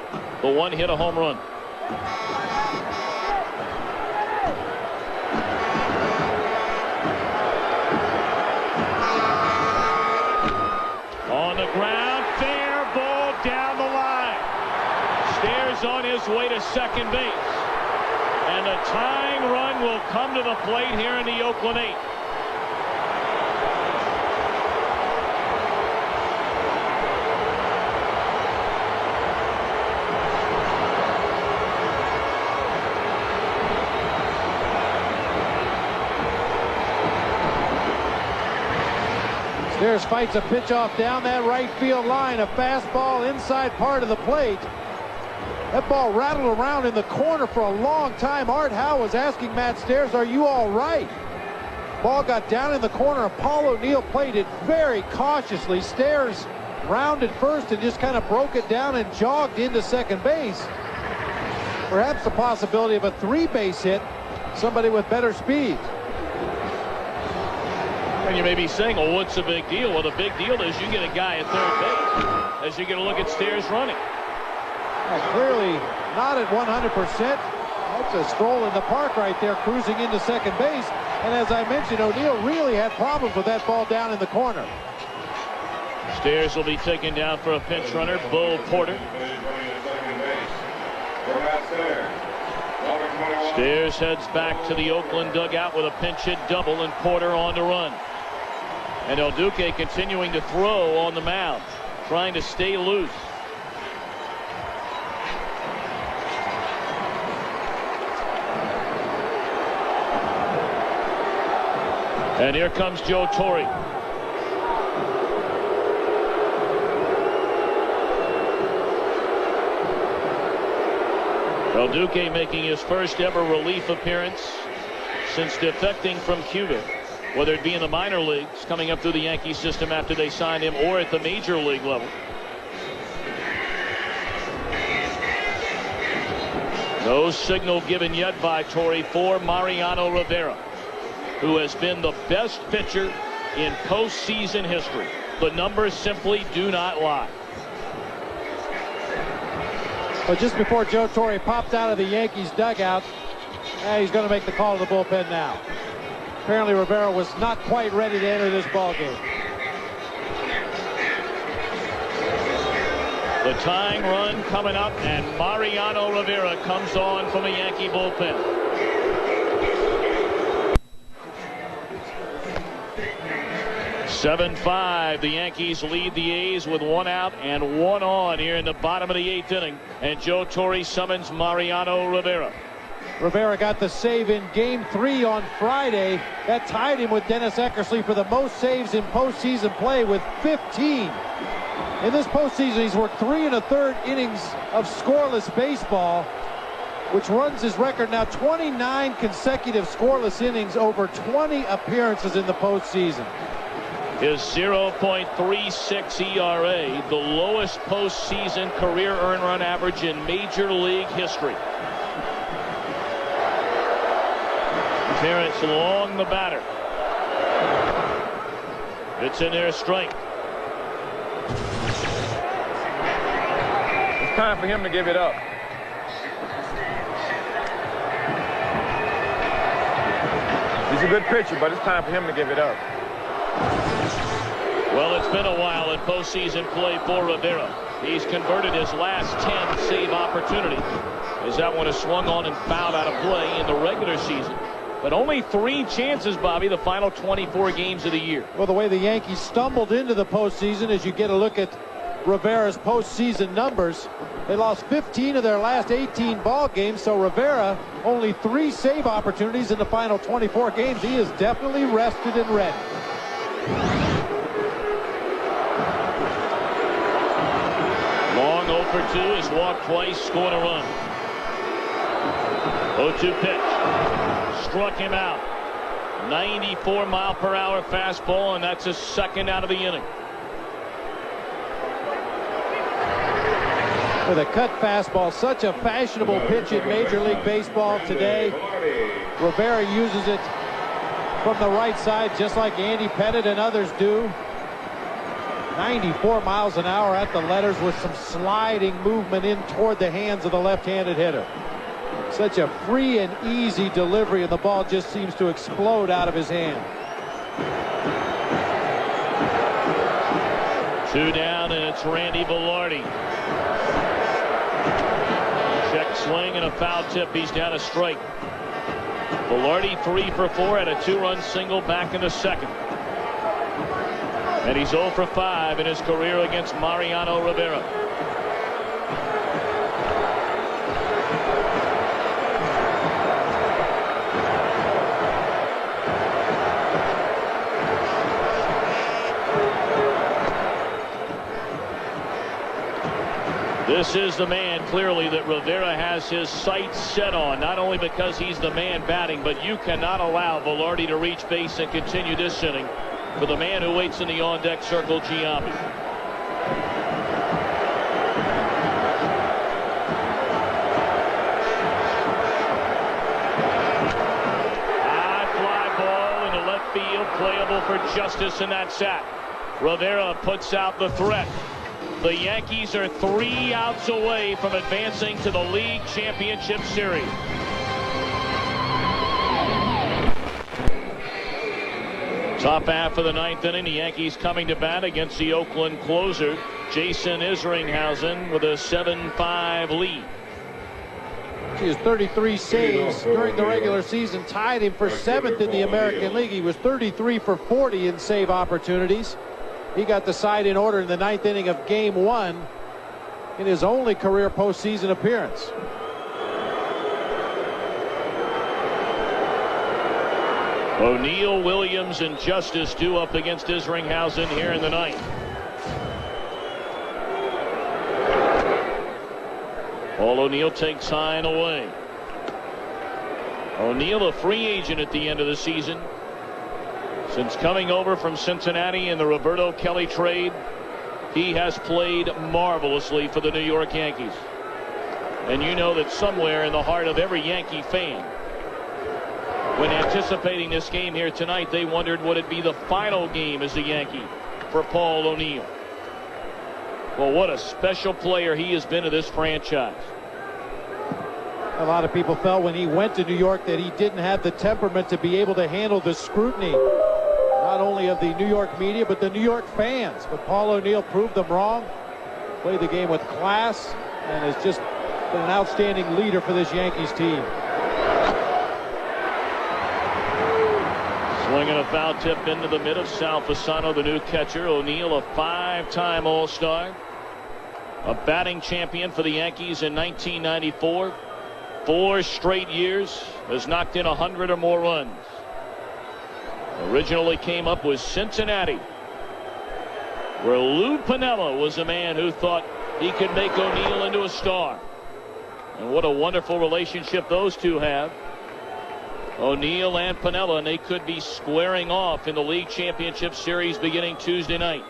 The 1 hit a home run. On the ground, fair ball down the line. Stairs on his way to second base. And the tying run will come to the plate here in the Oakland 8th. Stairs fights a pitch off down that right field line. A fastball inside part of the plate. That ball rattled around in the corner for a long time. Art Howe was asking Matt Stairs, are you all right? Ball got down in the corner. Paul O'Neill played it very cautiously. Stairs rounded first and just kind of broke it down and jogged into second base. Perhaps the possibility of a 3-base hit, somebody with better speed. And you may be saying, well, what's the big deal? Well, the big deal is you get a guy at third base as you get a look at Stairs running. Well, clearly not at 100%. That's a stroll in the park right there, cruising into second base. And as I mentioned, O'Neill really had problems with that ball down in the corner. Stairs will be taken down for a pinch runner, Bo Porter. Stairs heads back to the Oakland dugout with a pinch hit double and Porter on to run. And El Duque continuing to throw on the mound, trying to stay loose. And here comes Joe Torre. El Duque making his first ever relief appearance since defecting from Cuba, whether it be in the minor leagues, coming up through the Yankee system after they signed him, or at the major league level. No signal given yet by Torre for Mariano Rivera, who has been the best pitcher in postseason history. The numbers simply do not lie. But just before Joe Torre popped out of the Yankees dugout, he's going to make the call to the bullpen now. Apparently Rivera was not quite ready to enter this ball game. The tying run coming up, and Mariano Rivera comes on from a Yankee bullpen. 7-5. The Yankees lead the A's with 1 out and 1 on here in the bottom of the 8th inning. And Joe Torre summons Mariano Rivera. Rivera got the save in Game 3 on Friday. That tied him with Dennis Eckersley for the most saves in postseason play with 15. In this postseason, he's worked 3 1/3 innings of scoreless baseball, which runs his record now 29 consecutive scoreless innings over 20 appearances in the postseason. His 0.36 ERA, the lowest postseason career earned run average in Major League history. Terrence Long, the batter. It's in there straight. It's time for him to give it up. He's a good pitcher, but it's time for him to give it up. Well, it's been a while in postseason play for Rivera. He's converted his last 10 save opportunities, as that one is swung on and fouled out of play in the regular season. But only 3 chances, Bobby, the final 24 games of the year. Well, the way the Yankees stumbled into the postseason, as you get a look at Rivera's postseason numbers, they lost 15 of their last 18 ball games, so Rivera only 3 save opportunities in the final 24 games. He is definitely rested and ready. Long 0 for 2, has walked twice, scored a run. 0-2 pitch. Struck him out. 94-mile-per-hour fastball, and that's his second out of the inning. With a cut fastball, such a fashionable pitch in Major League Baseball today. Rivera uses it from the right side, just like Andy Pettitte and others do. 94 miles an hour at the letters with some sliding movement in toward the hands of the left-handed hitter. Such a free and easy delivery, and the ball just seems to explode out of his hand. 2 down, and it's Randy Velarde. Check swing and a foul tip. He's down a strike. Velarde 3 for 4 at a 2-run single back in the second. And he's 0 for 5 in his career against Mariano Rivera. This is the man clearly that Rivera has his sights set on, not only because he's the man batting, but you cannot allow Velarde to reach base and continue this inning for the man who waits in the on-deck circle, Giambi. High fly ball into left field, playable for Justice, and that's that. Rivera puts out the threat. The Yankees are 3 outs away from advancing to the League Championship Series. Top half of the 9th inning, the Yankees coming to bat against the Oakland closer, Jason Isringhausen, with a 7-5 lead. His 33 saves during the regular season tied him for 7th in the American League. He was 33 for 40 in save opportunities. He got the side in order in the 9th inning of Game 1 in his only career postseason appearance. O'Neill, Williams, and Justice due up against Isringhausen here in the 9th. Paul O'Neill takes Hine away. O'Neill, a free agent at the end of the season. Since coming over from Cincinnati in the Roberto Kelly trade, he has played marvelously for the New York Yankees. And you know that somewhere in the heart of every Yankee fan, when anticipating this game here tonight, they wondered would it be the final game as a Yankee for Paul O'Neill. Well, what a special player he has been to this franchise. A lot of people felt when he went to New York that he didn't have the temperament to be able to handle the scrutiny, not only of the New York media, but the New York fans. But Paul O'Neill proved them wrong, played the game with class, and has just been an outstanding leader for this Yankees team. Swinging a foul tip into the mid of Sal Fasano, the new catcher. O'Neill, a 5-time All-Star, a batting champion for the Yankees in 1994. 4 straight years has knocked in 100 or more runs. Originally came up with Cincinnati, where Lou Piniella was a man who thought he could make O'Neill into a star. And what a wonderful relationship those two have. O'Neill and Piniella, and they could be squaring off in the League Championship Series beginning Tuesday night.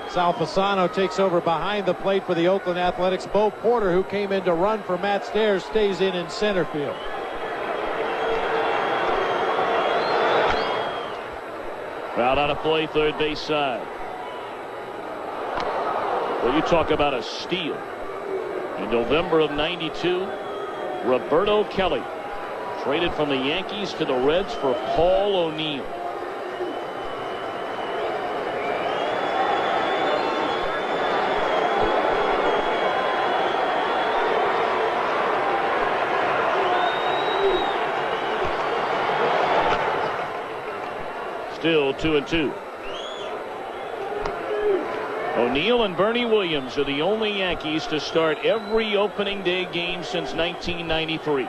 Sal Fasano takes over behind the plate for the Oakland Athletics. Bo Porter, who came in to run for Matt Stairs, stays in center field. Out on a play, third base side. Well, you talk about a steal. In November of '92, Roberto Kelly traded from the Yankees to the Reds for Paul O'Neill. Still 2-2. O'Neill and Bernie Williams are the only Yankees to start every opening day game since 1993.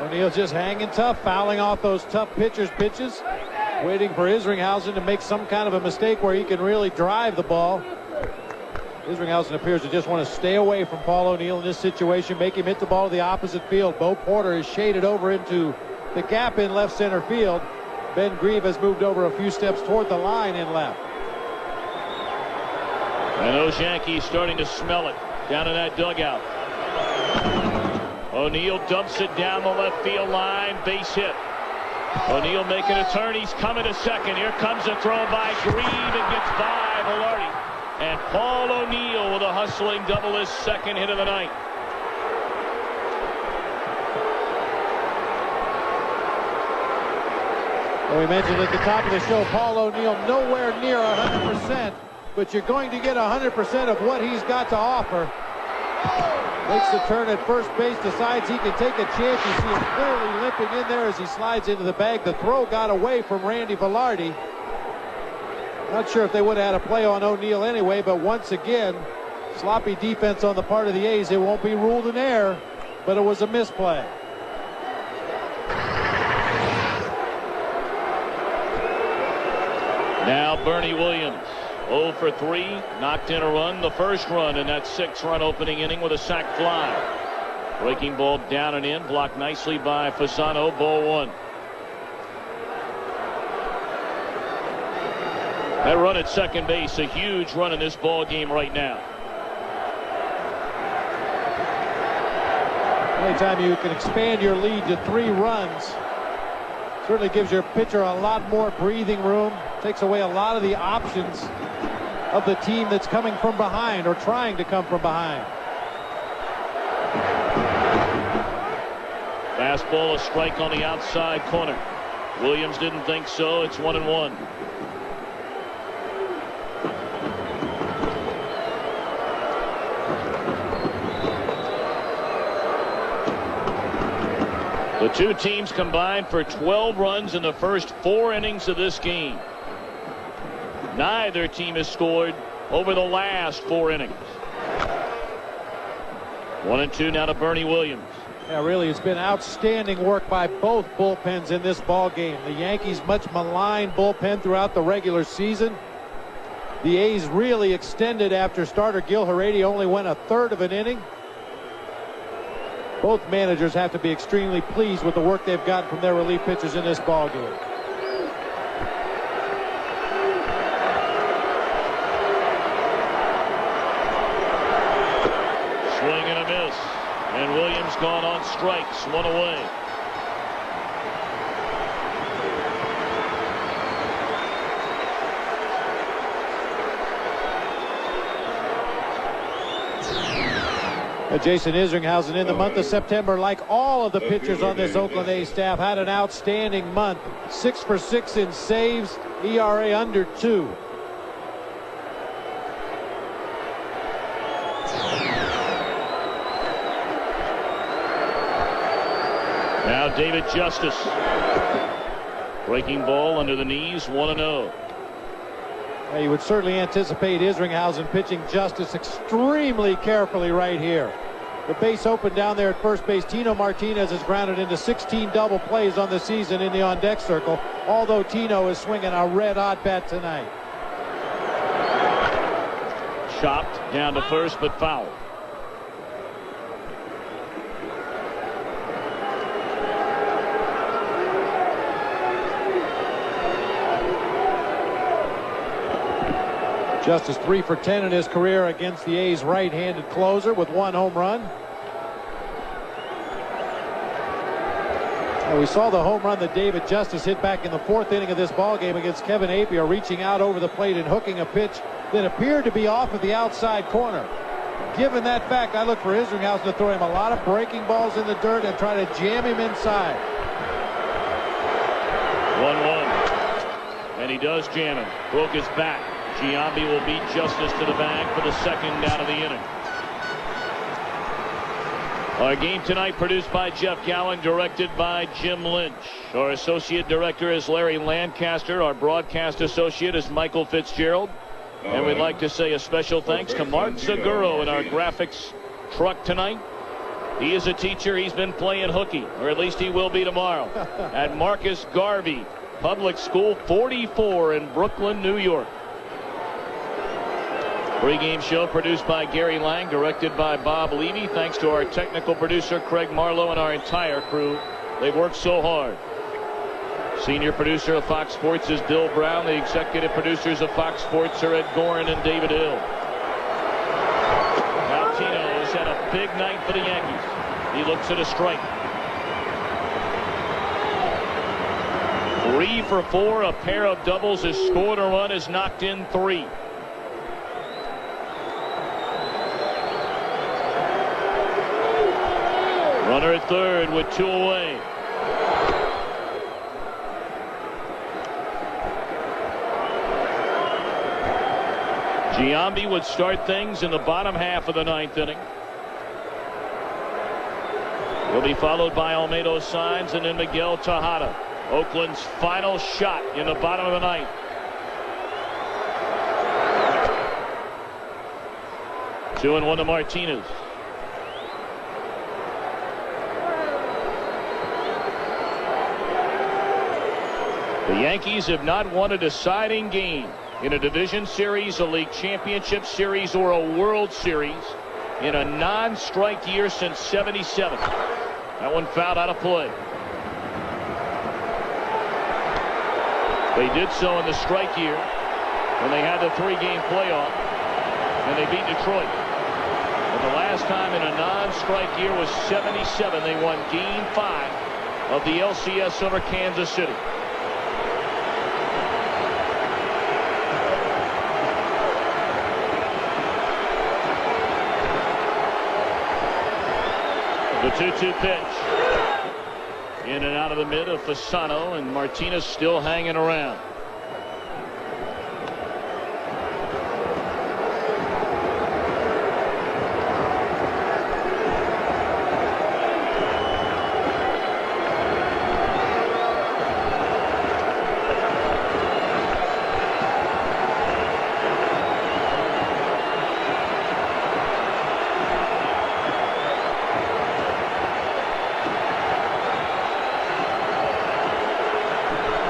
O'Neill's just hanging tough, fouling off those tough pitchers' pitches, waiting for Isringhausen to make some kind of a mistake where he can really drive the ball. Isringhausen appears to just want to stay away from Paul O'Neill in this situation, make him hit the ball to the opposite field. Bo Porter is shaded over into the gap in left center field. Ben Grieve has moved over a few steps toward the line in left. And those Yankees starting to smell it down in that dugout. O'Neill dumps it down the left field line, base hit. O'Neill making a turn, he's coming to second. Here comes a throw by Grieve and gets by Velarde. And Paul O'Neill with a hustling double, his second hit of the night. Well, we mentioned at the top of the show, Paul O'Neill nowhere near 100%, but you're going to get 100% of what he's got to offer Makes the turn at first base, decides he can take a chance. You see him clearly limping in there as he slides into the bag. The throw got away from Randy Velarde. Not sure if they would have had a play on O'Neill anyway, but once again, sloppy defense on the part of the A's. It won't be ruled an error, but it was a misplay. Now Bernie Williams, 0 for 3, knocked in a run, the first run in that 6-run opening inning with a sac fly. Breaking ball down and in, blocked nicely by Fasano, ball 1. That run at second base, a huge run in this ball game right now. Anytime you can expand your lead to 3 runs, certainly gives your pitcher a lot more breathing room, takes away a lot of the options of the team that's coming from behind or trying to come from behind. Fastball, a strike on the outside corner. Williams didn't think so. It's 1-1. The two teams combined for 12 runs in the first 4 innings of this game. Neither team has scored over the last 4 innings. 1-2 now to Bernie Williams. Yeah, really, it's been outstanding work by both bullpens in this ball game. The Yankees much maligned bullpen throughout the regular season. The A's really extended after starter Gil Herrera only went a third of an inning. Both managers have to be extremely pleased with the work they've gotten from their relief pitchers in this ball game. Swing and a miss. And Williams gone on strikes, 1 away. Jason Isringhausen in the month of September, like all of the pitchers on this Oakland A's staff, had an outstanding month. 6 for 6 in saves, ERA under 2. Now David Justice. Breaking ball under the knees, 1-0. You would certainly anticipate Isringhausen pitching Justice extremely carefully right here. The base open down there at first base. Tino Martinez has grounded into 16 double plays on the season in the on-deck circle, although Tino is swinging a red-hot bat tonight. Chopped down to first, but foul. Justice 3 for 10 in his career against the A's right-handed closer with 1 home run. And we saw the home run that David Justice hit back in the 4th inning of this ball game against Kevin Appiah, reaching out over the plate and hooking a pitch that appeared to be off of the outside corner. Given that fact, I look for Isringhausen to throw him a lot of breaking balls in the dirt and try to jam him inside. 1-1. And he does jam him. Broke his back. Giambi will beat Justice to the bag for the second out of the inning. Our game tonight produced by Jeff Gallen, directed by Jim Lynch. Our associate director is Larry Lancaster. Our broadcast associate is Michael Fitzgerald. And we'd like to say a special thanks to Mark Zaguro in our graphics truck tonight. He is a teacher. He's been playing hooky, or at least he will be tomorrow, at Marcus Garvey Public School 44 in Brooklyn, New York. Pre-game show produced by Gary Lang, directed by Bob Levy. Thanks to our technical producer Craig Marlowe and our entire crew. They've worked so hard. Senior producer of Fox Sports is Bill Brown. The executive producers of Fox Sports are Ed Gorin and David Hill. Now Tino has had a big night for the Yankees. He looks at a strike. 3 for 4, a pair of doubles, has scored a run, has knocked in 3. Runner at third with 2 away. Giambi would start things in the bottom half of the 9th inning. Will be followed by Olmedo Signs and then Miguel Tejada. Oakland's final shot in the bottom of the ninth. Two and one to Martinez. The Yankees have not won a deciding game in a division series, a league championship series, or a World Series in a non-strike year since '77. That one fouled out of play. They did so in the strike year when they had the 3-game playoff and they beat Detroit. But the last time in a non-strike year was '77. They won Game 5 of the LCS over Kansas City. The 2-2 pitch. In and out of the mid of Fasano, and Martinez still hanging around.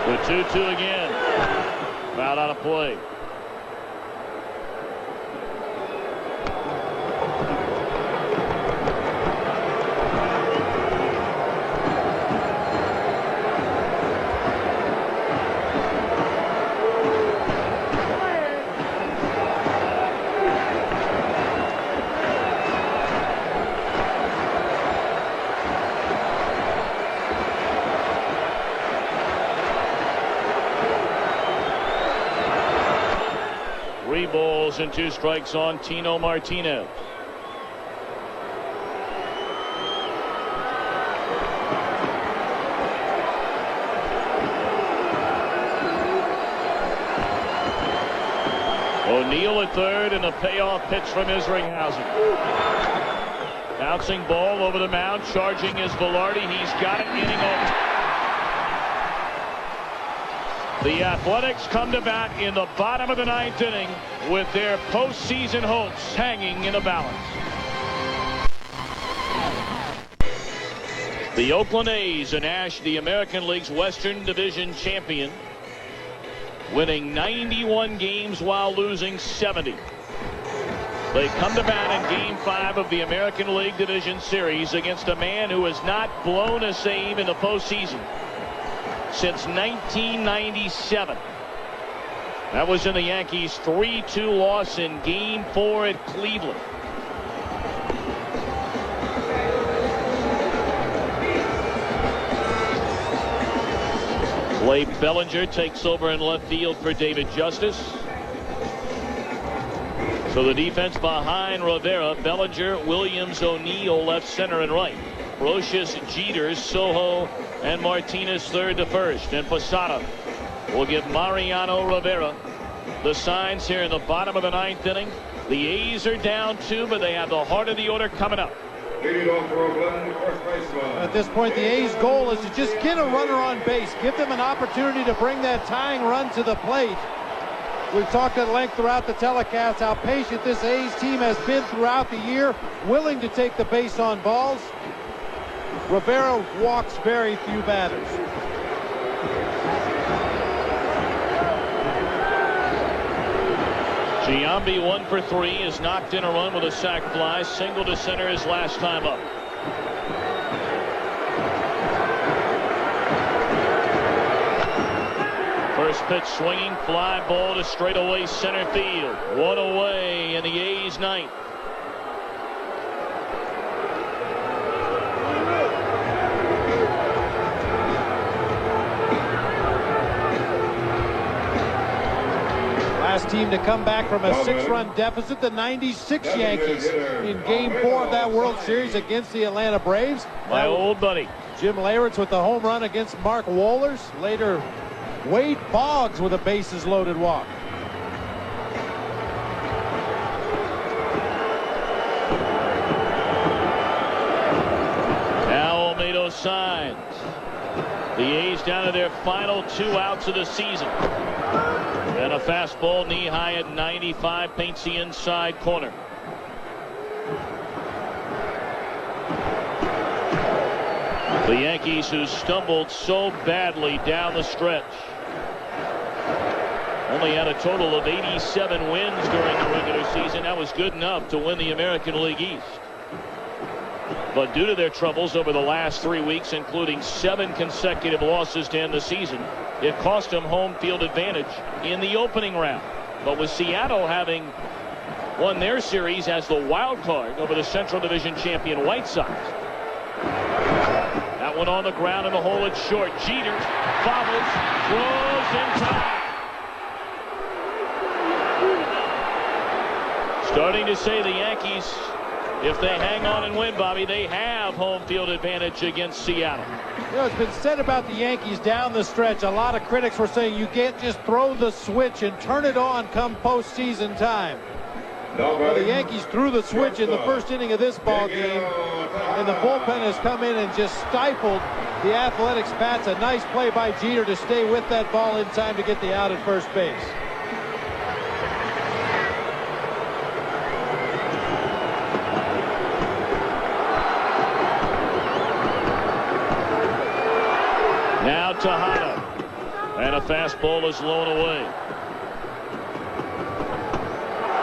The 2-2 again. Fouled out of play. Three balls and 2 strikes on Tino Martinez. O'Neill at third and a payoff pitch from Isringhausen. Bouncing ball over the mound. Charging is Velarde. He's got it. Inning over. The Athletics come to bat in the bottom of the 9th inning with their postseason hopes hanging in a balance. The Oakland A's, the American League's Western Division champion, winning 91 games while losing 70. They come to bat in Game 5 of the American League Division Series against a man who has not blown a save in the postseason since 1997. That was in the Yankees' 3-2 loss in Game 4 at Cleveland. Clay Bellinger takes over in left field for David Justice. So the defense behind Rivera: Bellinger, Williams, O'Neill left, center, and right. Brocious, Jeters, Soho, and Martinez third to first. And Posada will give Mariano Rivera the signs here in the bottom of the 9th inning. The A's are down 2, but they have the heart of the order coming up. At this point, the A's goal is to just get a runner on base. Give them an opportunity to bring that tying run to the plate. We've talked at length throughout the telecast how patient this A's team has been throughout the year, willing to take the base on balls. Rivera walks very few batters. Giambi 1 for 3 is knocked in a run with a sac fly. Single to center his last time up. First pitch swinging, fly ball to straightaway center field. One away in the A's 9th. Last team to come back from a 6-run deficit, the '96 Yankees, in Game 4 of that World Series against the Atlanta Braves. My old buddy Jim Leyritz with the home run against Mark Wohlers. Later, Wade Boggs with a bases loaded walk. Now signs. The A's down to their final 2 outs of the season. And a fastball knee high at 95 paints the inside corner. The Yankees, who stumbled so badly down the stretch, only had a total of 87 wins during the regular season. That was good enough to win the American League East. But due to their troubles over the last 3 weeks, including 7 consecutive losses to end the season, it cost them home field advantage in the opening round. But with Seattle having won their series as the wild card over the Central Division champion White Sox. That one on the ground in the hole at short. Jeter follows, throws in time. Starting to say the Yankees, if they hang on and win, Bobby, they have home field advantage against Seattle. You know, it's been said about the Yankees down the stretch. A lot of critics were saying you can't just throw the switch and turn it on come postseason time. Well, the Yankees threw the switch in the first inning of this ball game, and the bullpen has come in and just stifled the Athletics' bats. A nice play by Jeter to stay with that ball in time to get the out at first base. Now Tejada, and a fastball is blown away.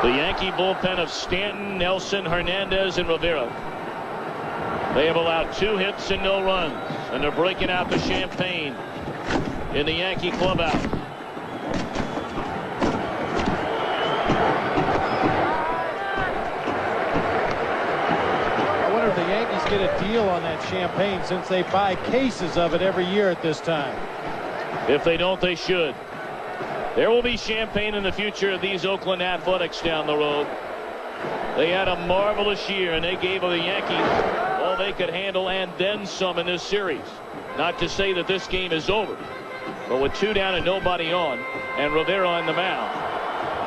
The Yankee bullpen of Stanton, Nelson, Hernandez, and Rivera. They have allowed 2 hits and no runs, and they're breaking out the champagne in the Yankee clubhouse. I wonder if the Yankees get a deal on that champagne, since they buy cases of it every year at this time. If they don't, they should. There will be champagne in the future of these Oakland Athletics down the road. They had a marvelous year, and they gave the Yankees all they could handle and then some in this series. Not to say that this game is over, but with 2 down and nobody on, and Rivera on the mound,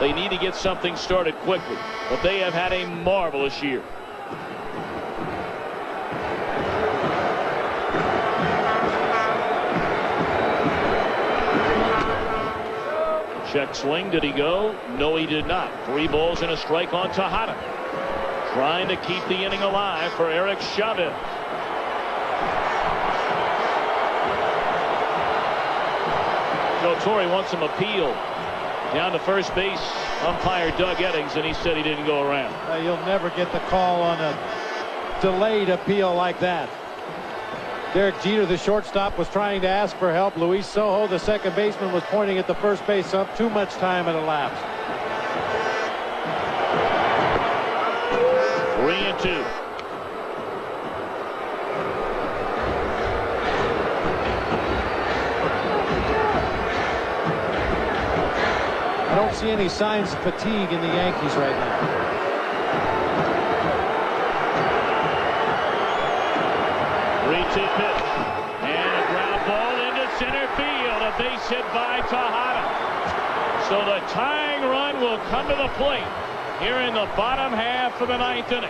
they need to get something started quickly. But they have had a marvelous year. Check swing. Did he go? No, he did not. 3 balls and a strike on Tejada. Trying to keep the inning alive for Eric Chavez. Joe Torre wants some appeal down to first base. Umpire Doug Eddings, and he said he didn't go around. You'll never get the call on a delayed appeal like that. Derek Jeter, the shortstop, was trying to ask for help. Luis Sojo, the second baseman, was pointing at the first base ump. Too much time had elapsed. 3-2. I don't see any signs of fatigue in the Yankees right now. 3-2 pitch, and a ground ball into center field. A base hit by Tejada. So the tying run will come to the plate here in the bottom half of the 9th inning.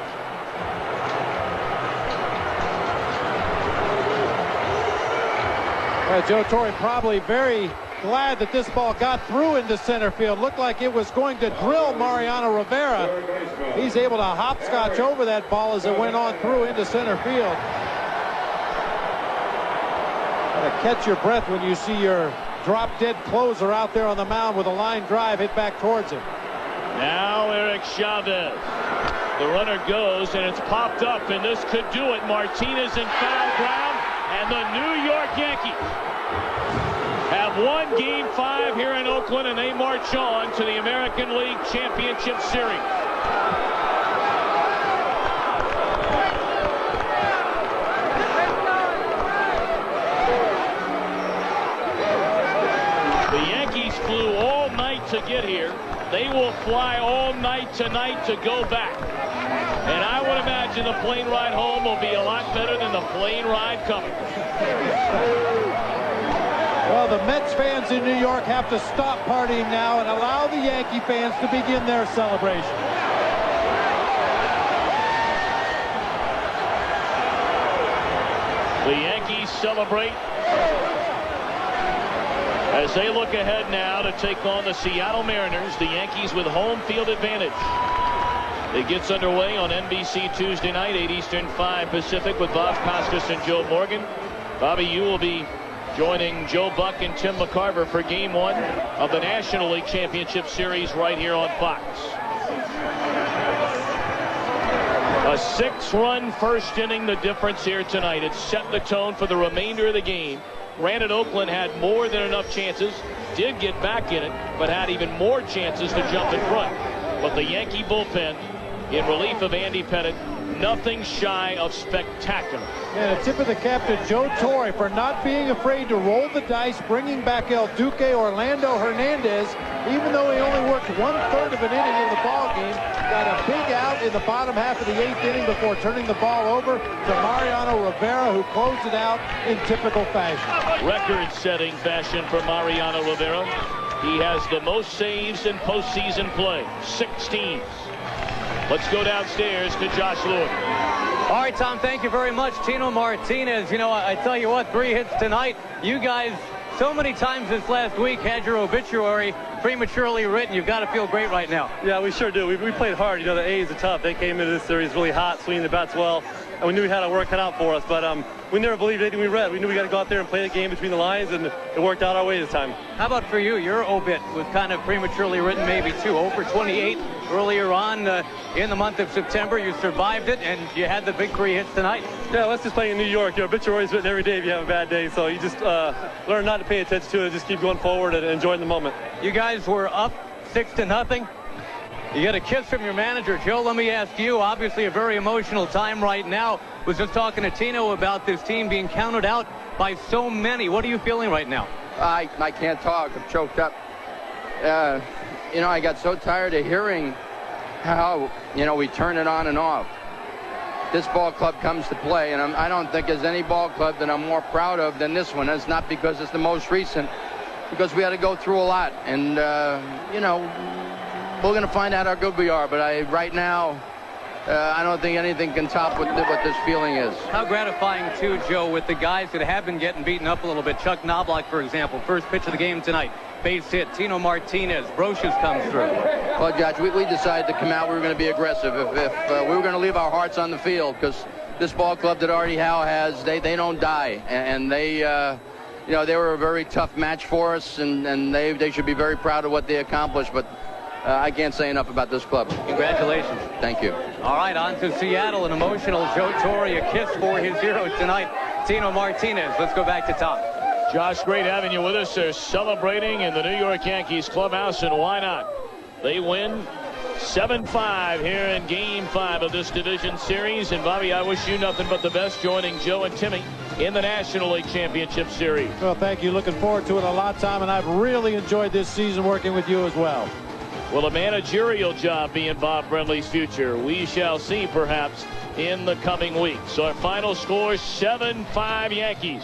Joe Torre probably very glad that this ball got through into center field. Looked like it was going to drill Mariano Rivera. He's able to hopscotch over that ball as it went on through into center field. Catch your breath when you see your drop-dead closer out there on the mound with a line drive hit back towards him. Now Eric Chavez. The runner goes, and it's popped up, and this could do it. Martinez in foul ground, and the New York Yankees have won Game 5 here in Oakland, and they march on to the American League Championship Series. Flew all night to get here. They will fly all night tonight to go back. And I would imagine the plane ride home will be a lot better than the plane ride coming. Well, the Mets fans in New York have to stop partying now and allow the Yankee fans to begin their celebration. The Yankees celebrate as they look ahead now to take on the Seattle Mariners. The Yankees with home field advantage. It gets underway on NBC Tuesday night, 8 Eastern, 5 Pacific, with Bob Costas and Joe Morgan. Bobby, you will be joining Joe Buck and Tim McCarver for Game 1 of the National League Championship Series right here on Fox. A 6-run first inning, the difference here tonight. It set the tone for the remainder of the game. Granted, Oakland had more than enough chances, did get back in it, but had even more chances to jump in front. But the Yankee bullpen, in relief of Andy Pettitte, nothing shy of spectacular. And a tip of the cap to Joe Torre for not being afraid to roll the dice, bringing back El Duque Orlando Hernandez, even though he only worked 1/3 of an inning in the ball game. Got a big out in the bottom half of the 8th inning before turning the ball over to Mariano Rivera, who closed it out in typical fashion. Record-setting fashion for Mariano Rivera. He has the most saves in postseason play, 16. Let's go downstairs to Josh Lewin. All right, Tom, thank you very much. Tino Martinez, you know, I tell you what, 3 hits tonight. You guys, so many times this last week, had your obituary prematurely written. You've got to feel great right now. Yeah, we sure do. We played hard. You know, the A's are tough. They came into this series really hot, swinging the bats well, and we knew we had our work cut out for us. But we never believed anything we read. We knew we got to go out there and play the game between the lines, and it worked out our way this time. How about for you? Your obit was kind of prematurely written, maybe too. 0 for 28 earlier on in the month of September. You survived it, and you had the big 3 hits tonight. Yeah, let's just play in New York. Your obituary is written every day if you have a bad day, so you just learn not to pay attention to it, just keep going forward and enjoying the moment. You guys were up 6-0. You get a kiss from your manager. Joe, let me ask you, obviously a very emotional time right now. Was just talking to Tino about this team being counted out by so many. What are you feeling right now? I can't talk. I'm choked up. You know, I got so tired of hearing how, you know, we turn it on and off. This ball club comes to play, and I don't think there's any ball club that I'm more proud of than this one. It's not because it's the most recent, because we had to go through a lot. And, you know, we're going to find out how good we are. But right now, I don't think anything can top what this feeling is. How gratifying, too, Joe, with the guys that have been getting beaten up a little bit. Chuck Knobloch, for example, first pitch of the game tonight. Base hit. Tino Martinez. Brocious comes through. Well, Judge, we decided to come out. We were going to be aggressive. If we were going to leave our hearts on the field, because this ball club that Artie Howe has, they don't die. And they, you know, they were a very tough match for us, and they should be very proud of what they accomplished. But I can't say enough about this club. Congratulations. Thank you. All right, on to Seattle. An emotional Joe Torre, a kiss for his hero tonight, Tino Martinez. Let's go back to Tom. Josh, great having you with us. They're celebrating in the New York Yankees clubhouse, and why not? They win 7-5 here in Game 5 of this division series. And, Bobby, I wish you nothing but the best joining Joe and Timmy in the National League Championship Series. Well, thank you. Looking forward to it a lot, Tom, and I've really enjoyed this season working with you as well. Will a managerial job be in Bob Brenly's future? We shall see, perhaps, in the coming weeks. Our final score, 7-5 Yankees.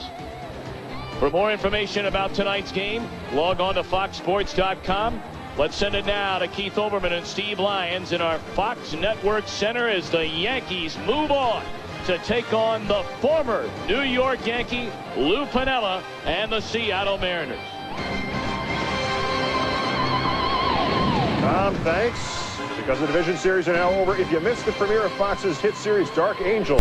For more information about tonight's game, log on to foxsports.com. Let's send it now to Keith Olbermann and Steve Lyons in our Fox Network Center as the Yankees move on to take on the former New York Yankee, Lou Piniella, and the Seattle Mariners. Tom, thanks. Because the division series are now over. If you missed the premiere of Fox's hit series Dark Angel,